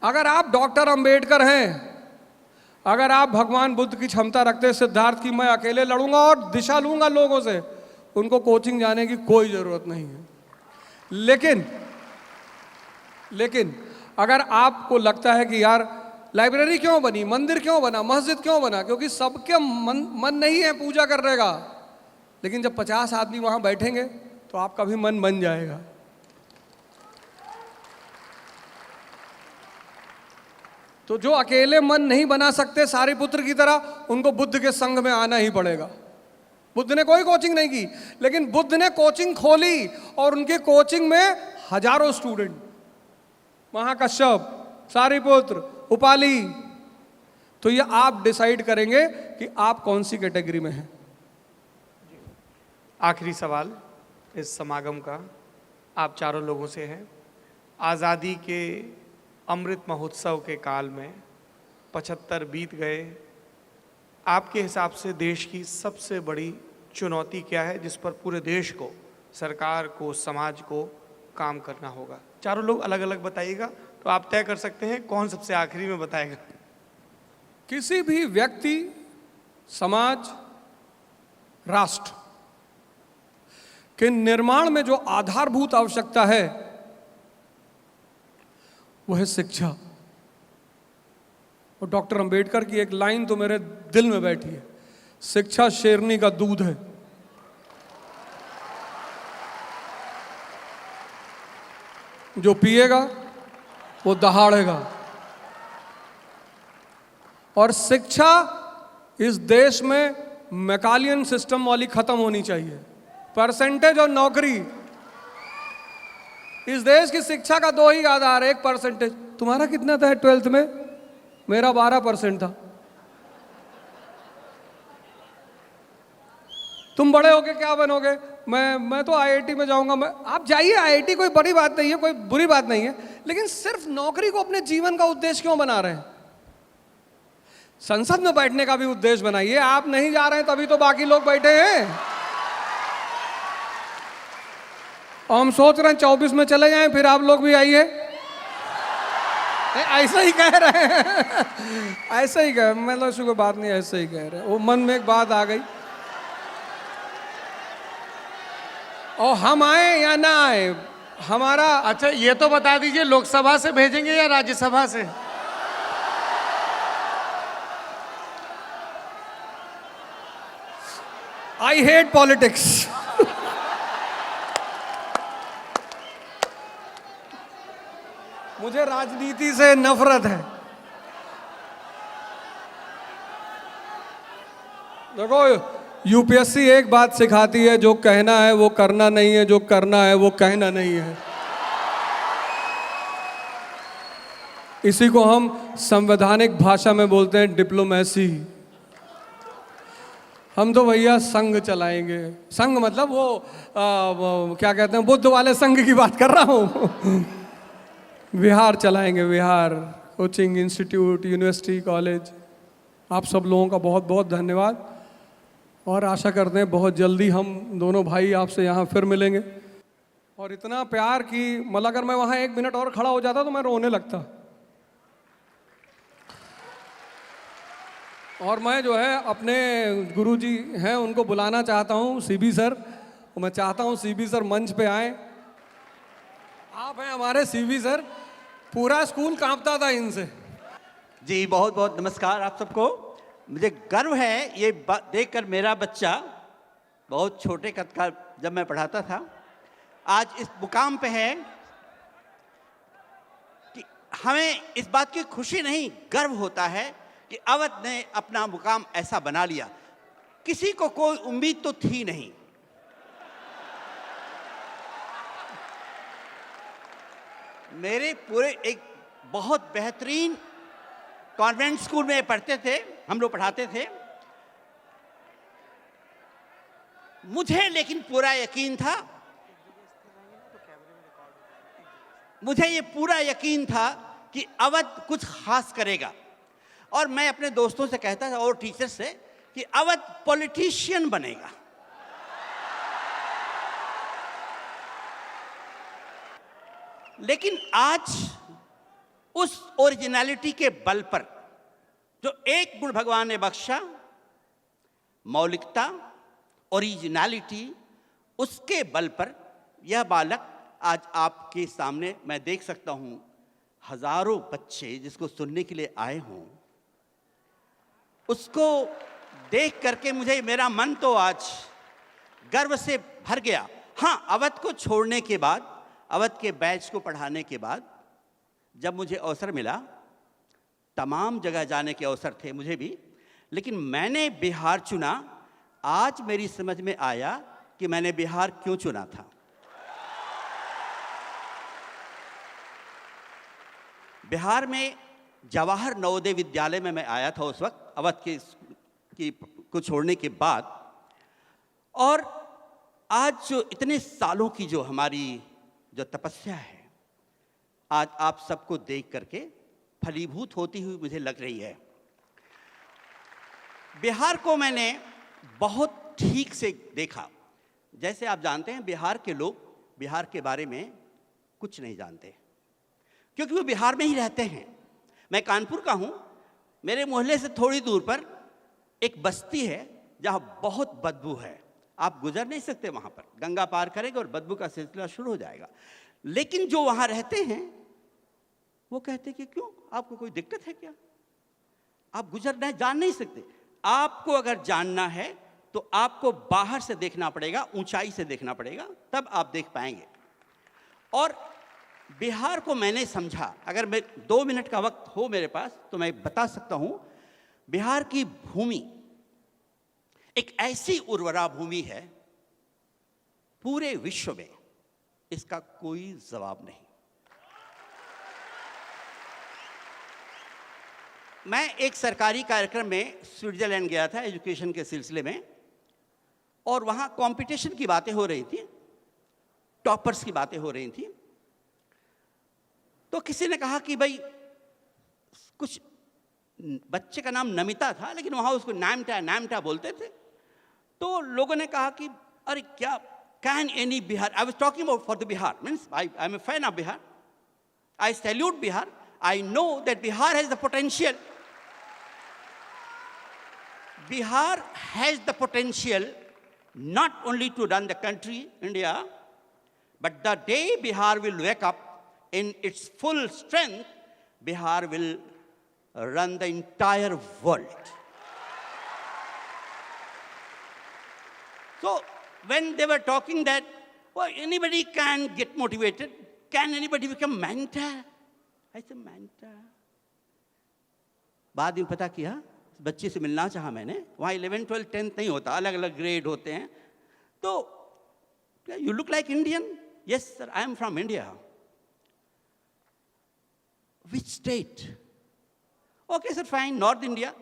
A: अगर आप डॉक्टर अंबेडकर हैं, अगर आप भगवान बुद्ध की क्षमता रखते हैं, सिद्धार्थ की, मैं अकेले लड़ूंगा और दिशा लूंगा लोगों से, उनको कोचिंग जाने की कोई जरूरत नहीं है। लेकिन अगर आपको लगता है कि यार लाइब्रेरी क्यों बनी, मंदिर क्यों बना, मस्जिद क्यों बना, क्योंकि सबके मन नहीं है पूजा करने का, लेकिन जब 50 आदमी वहां बैठेंगे तो आपका भी मन बन जाएगा। तो जो अकेले मन नहीं बना सकते सारिपुत्र की तरह, उनको बुद्ध के संग में आना ही पड़ेगा। बुद्ध ने कोई कोचिंग नहीं की, लेकिन बुद्ध ने कोचिंग खोली, और उनके कोचिंग में हजारों स्टूडेंट, महाकश्यप, सारिपुत्र, उपाली। तो ये आप डिसाइड करेंगे कि आप कौन सी कैटेगरी में हैं।
F: आखिरी सवाल इस समागम का आप चारों लोगों से है। आज़ादी के अमृत महोत्सव के काल में 75 बीत गए, आपके हिसाब से देश की सबसे बड़ी चुनौती क्या है जिस पर पूरे देश को, सरकार को, समाज को काम करना होगा? चारों लोग अलग अलग बताइएगा, तो आप तय कर सकते हैं कौन सबसे आखिरी में बताएगा।
A: किसी भी व्यक्ति, समाज, राष्ट्र के निर्माण में जो आधारभूत आवश्यकता है वो है शिक्षा। और डॉक्टर अंबेडकर की एक लाइन तो मेरे दिल में बैठी है, शिक्षा शेरनी का दूध है। जो पिएगा वो दहाड़ेगा। और शिक्षा इस देश में मैकालियन सिस्टम वाली खत्म होनी चाहिए। परसेंटेज और नौकरी, इस देश की शिक्षा का 2 ही आधार है, एक परसेंटेज। तुम्हारा कितना था 12th में? मेरा 12% था। तुम बड़े होके क्या बनोगे? मैं तो आईआईटी में जाऊंगा। आप जाइए आईआईटी, कोई बड़ी बात नहीं है, कोई बुरी बात नहीं है, लेकिन सिर्फ नौकरी को अपने जीवन का उद्देश्य क्यों बना रहे हैं? संसद में बैठने का भी उद्देश्य बनाइए। आप नहीं जा रहे हैं तभी तो बाकी लोग बैठे हैं। और हम सोच रहे हैं 24 में चले जाएं, फिर आप लोग भी आइए। ऐसा ही कह रहे हैं, ऐसा ही कह, मतलब ऐसी कोई बात नहीं, ऐसा ही कह रहे हैं। वो मन में एक बात आ गई, और हम आए या ना आए हमारा।
F: अच्छा ये तो बता दीजिए, लोकसभा से भेजेंगे या राज्यसभा से?
A: I hate politics. मुझे राजनीति से नफरत है। देखो, यूपीएससी एक बात सिखाती है, जो कहना है वो करना नहीं है, जो करना है वो कहना नहीं है। इसी को हम संवैधानिक भाषा में बोलते हैं डिप्लोमेसी। हम तो भैया संघ चलाएंगे। संघ मतलब वो क्या कहते हैं, बुद्ध वाले संघ की बात कर रहा हूँ। विहार चलाएंगे, विहार, कोचिंग इंस्टीट्यूट, यूनिवर्सिटी, कॉलेज। आप सब लोगों का बहुत बहुत धन्यवाद, और आशा करते हैं बहुत जल्दी हम दोनों भाई आपसे यहाँ फिर मिलेंगे। और इतना प्यार कि मतलब अगर मैं वहाँ 1 मिनट और खड़ा हो जाता तो मैं रोने लगता। और मैं जो है अपने गुरुजी हैं उनको बुलाना चाहता हूँ, सीबी सर। मैं चाहता हूँ सीबी सर मंच पे आए। आप हैं हमारे सीबी सर। पूरा स्कूल कांपता था इनसे।
G: जी बहुत बहुत नमस्कार आप सबको। मुझे गर्व है ये देखकर, मेरा बच्चा बहुत छोटे कद का जब मैं पढ़ाता था, आज इस मुकाम पे है कि हमें इस बात की खुशी नहीं, गर्व होता है कि अवध ने अपना मुकाम ऐसा बना लिया। किसी को कोई उम्मीद तो थी नहीं। मेरे पूरे एक बहुत बेहतरीन कॉन्वेंट स्कूल में पढ़ते थे, हम लोग पढ़ाते थे। मुझे लेकिन पूरा यकीन था, मुझे ये पूरा यकीन था कि अवध कुछ खास करेगा। और मैं अपने दोस्तों से कहता था और टीचर से कि अवध पॉलिटिशियन बनेगा। लेकिन आज उस ओरिजिनलिटी के बल पर जो एक गुण भगवान ने बख्शा, मौलिकता, ओरिजिनलिटी, उसके बल पर यह बालक आज आपके सामने मैं देख सकता हूं। हजारों बच्चे जिसको सुनने के लिए आए हों, उसको देख करके मुझे, मेरा मन तो आज गर्व से भर गया। हाँ, अवध को छोड़ने के बाद, अवध के बैच को पढ़ाने के बाद जब मुझे अवसर मिला, तमाम जगह जाने के अवसर थे मुझे भी, लेकिन मैंने बिहार चुना। आज मेरी समझ में आया कि मैंने बिहार क्यों चुना था। बिहार में जवाहर नवोदय विद्यालय में मैं आया था उस वक्त, अवध को छोड़ने के बाद। और आज जो इतने सालों की जो हमारी जो तपस्या है, आज आप सबको देख करके फलीभूत होती हुई मुझे लग रही है। बिहार को मैंने बहुत ठीक से देखा। जैसे आप जानते हैं, बिहार के लोग बिहार के बारे में कुछ नहीं जानते, क्योंकि वो बिहार में ही रहते हैं। मैं कानपुर का हूँ। मेरे मोहल्ले से थोड़ी दूर पर एक बस्ती है जहाँ बहुत बदबू है। आप गुजर नहीं सकते वहाँ पर, गंगा पार करेंगे और बदबू का सिलसिला शुरू हो जाएगा। लेकिन जो वहाँ रहते हैं वो कहते कि क्यों, आपको कोई दिक्कत है क्या? आप गुजरना जान नहीं सकते। आपको अगर जानना है तो आपको बाहर से देखना पड़ेगा, ऊंचाई से देखना पड़ेगा, तब आप देख पाएंगे। और बिहार को मैंने समझा। अगर मैं 2 मिनट का वक्त हो मेरे पास तो मैं बता सकता हूं, बिहार की भूमि एक ऐसी उर्वरा भूमि है, पूरे विश्व में इसका कोई जवाब नहीं। मैं एक सरकारी कार्यक्रम में स्विट्जरलैंड गया था एजुकेशन के सिलसिले में, और वहाँ कंपटीशन की बातें हो रही थी, टॉपर्स की बातें हो रही थी। तो किसी ने कहा कि भाई, कुछ बच्चे का नाम नमिता था, लेकिन वहाँ उसको नामटा बोलते थे। तो लोगों ने कहा कि अरे क्या, can any Bihar, I was talking about for the Bihar, means I am a fan of Bihar, I salute Bihar, I know that Bihar has the potential, Bihar has the potential not only to run the country, India, but the day Bihar will wake up in its full strength, Bihar will run the entire world. So when they were talking that, well, anybody can get motivated, can anybody become mentor? I said, mentor. बाद में पता किया, बच्चे से मिलना चाहा मैंने, वहाँ 11, 12, 10 नहीं होता, अलग अलग ग्रेड होते हैं. तो you look like Indian? Yes, sir, I am from India. Which state? Okay, sir, fine, North India.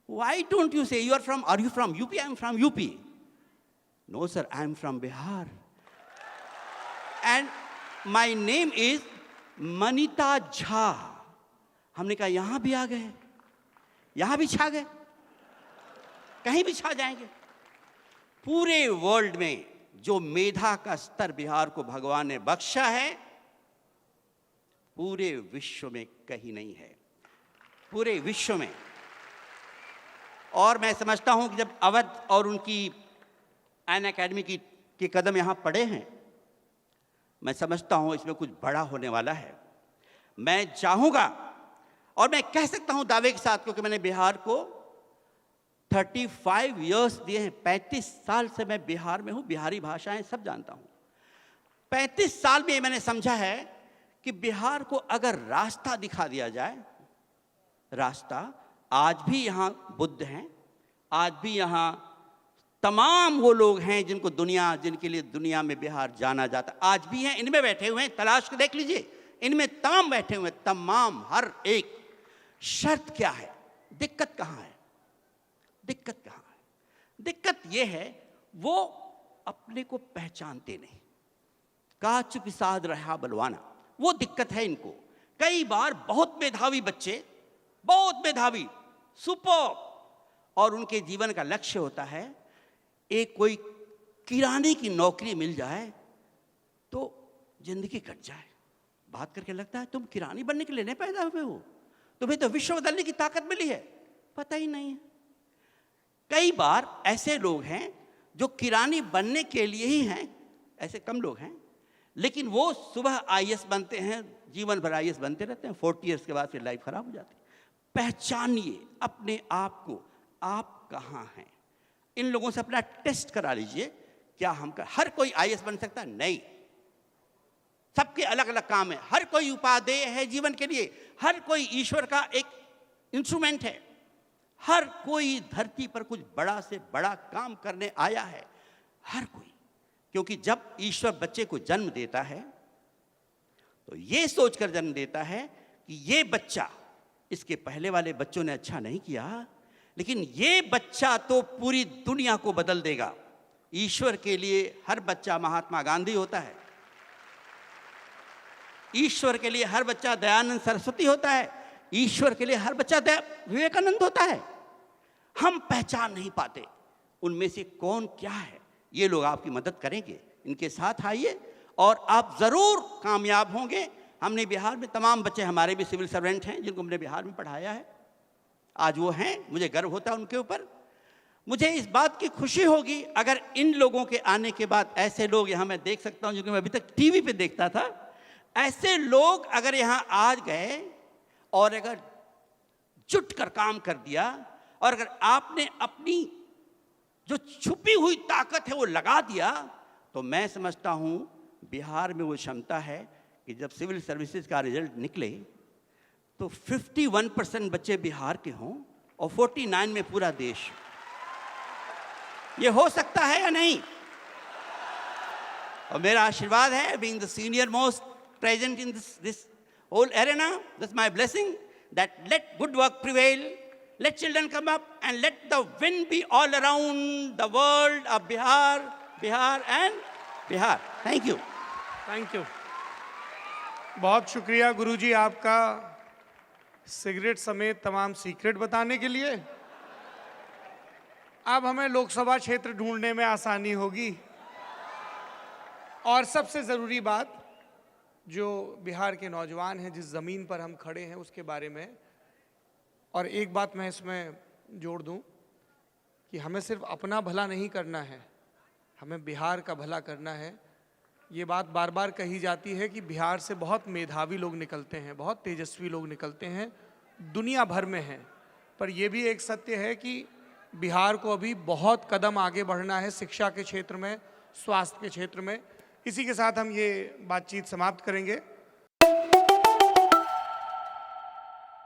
G: Why don't you say are you from UP? I am from UP. No, sir, I am from Bihar. And my name is Manita Jha. हमने कहा यहाँ भी आ गए, यहाँ भी छा गए, कहीं भी छा जाएंगे. पूरे वर्ल्ड में जो मेधा का स्तर बिहार को भगवान ने बख्शा है, पूरे विश्व में कहीं नहीं है, पूरे विश्व में. और मैं समझता हूं कि जब अवध और उनकी एन अकेडमी के कदम यहां पड़े हैं, मैं समझता हूं इसमें कुछ बड़ा होने वाला है. मैं चाहूंगा और मैं कह सकता हूं दावे के साथ, क्योंकि मैंने बिहार को 35 इयर्स दिए हैं. 35 साल से मैं बिहार में हूं, बिहारी भाषाएं सब जानता हूं. 35 साल में मैंने समझा है कि बिहार को अगर रास्ता दिखा दिया जाए, रास्ता, आज भी यहाँ बुद्ध हैं, आज भी यहाँ तमाम वो लोग हैं जिनके लिए दुनिया में बिहार जाना जाता, आज भी हैं, इनमें बैठे हुए हैं, तलाश के देख लीजिए, इनमें तमाम बैठे हुए हैं, तमाम, हर एक. शर्त क्या है? दिक्कत कहाँ है? दिक्कत कहाँ है? दिक्कत ये है, वो अपने को पहचानते नहीं. काच पिसाद रहा बलवाना, वो दिक्कत है इनको. कई बार बहुत मेधावी बच्चे, बहुत मेधावी, सुपर, और उनके जीवन का लक्ष्य होता है एक कोई किराने की नौकरी मिल जाए तो जिंदगी कट जाए. बात करके लगता है तुम किरानी बनने के लिए नहीं पैदा हुए हो, तुम्हें तो विश्व बदलने की ताकत मिली है, पता ही नहीं है. कई बार ऐसे लोग हैं जो किरानी बनने के लिए ही हैं, ऐसे कम लोग हैं, लेकिन वो सुबह आईएएस बनते हैं, जीवन भर आईएएस बनते रहते हैं, 40 इयर्स के बाद फिर लाइफ खराब हो जाती है. पहचानिए अपने आप को, आप कहाँ हैं. इन लोगों से अपना टेस्ट करा लीजिए. क्या हर कोई आईएएस बन सकता है? नहीं. सबके अलग अलग काम है, हर कोई उपादेय है जीवन के लिए, हर कोई ईश्वर का एक इंस्ट्रूमेंट है, हर कोई धरती पर कुछ बड़ा से बड़ा काम करने आया है, हर कोई. क्योंकि जब ईश्वर बच्चे को जन्म देता है तो ये सोचकर जन्म देता है कि ये बच्चा, इसके पहले वाले बच्चों ने अच्छा नहीं किया, लेकिन ये बच्चा तो पूरी दुनिया को बदल देगा. ईश्वर के लिए हर बच्चा महात्मा गांधी होता है, ईश्वर के लिए हर बच्चा दयानंद सरस्वती होता है, ईश्वर के लिए हर बच्चा विवेकानंद होता है. हम पहचान नहीं पाते उनमें से कौन क्या है. ये लोग आपकी मदद करेंगे, इनके साथ आइए और आप जरूर कामयाब होंगे. हमने बिहार में तमाम बच्चे, हमारे भी सिविल सर्वेंट हैं जिनको हमने बिहार में पढ़ाया है, आज वो हैं, मुझे गर्व होता है उनके ऊपर. मुझे इस बात की खुशी होगी अगर इन लोगों के आने के बाद ऐसे लोग यहाँ मैं देख सकता हूँ, जो कि मैं अभी तक टीवी पे देखता था, ऐसे लोग अगर यहाँ आ गए और अगर जुट कर काम कर दिया, और अगर आपने अपनी जो छुपी हुई ताकत है वो लगा दिया, तो मैं समझता हूँ बिहार में वो क्षमता है कि जब सिविल सर्विसेज का रिजल्ट निकले तो 51% बच्चे बिहार के हों और 49 में पूरा देश. ये हो सकता है या नहीं? और मेरा आशीर्वाद है, being the senior most present in this whole arena, that's my blessing, that let good work prevail, let children come up and let the wind be all around the world of Bihar, Bihar and Bihar. Thank you.
F: Thank you. बहुत शुक्रिया गुरुजी आपका cigarette समेत तमाम secret बताने के लिए. अब हमें लोकसभा क्षेत्र ढूंढने में आसानी होगी. और सबसे ज़रूरी बात, जो बिहार के नौजवान हैं, जिस ज़मीन पर हम खड़े हैं, उसके बारे में. और एक बात मैं इसमें जोड़ दूं कि हमें सिर्फ अपना भला नहीं करना है, हमें बिहार का भला करना है. ये बात बार बार कही जाती है कि बिहार से बहुत मेधावी लोग निकलते हैं, बहुत तेजस्वी लोग निकलते हैं, दुनिया भर में हैं. पर यह भी एक सत्य है कि बिहार को अभी बहुत कदम आगे बढ़ना है शिक्षा के क्षेत्र में, स्वास्थ्य के क्षेत्र में। इसी के साथ हम ये बातचीत समाप्त करेंगे।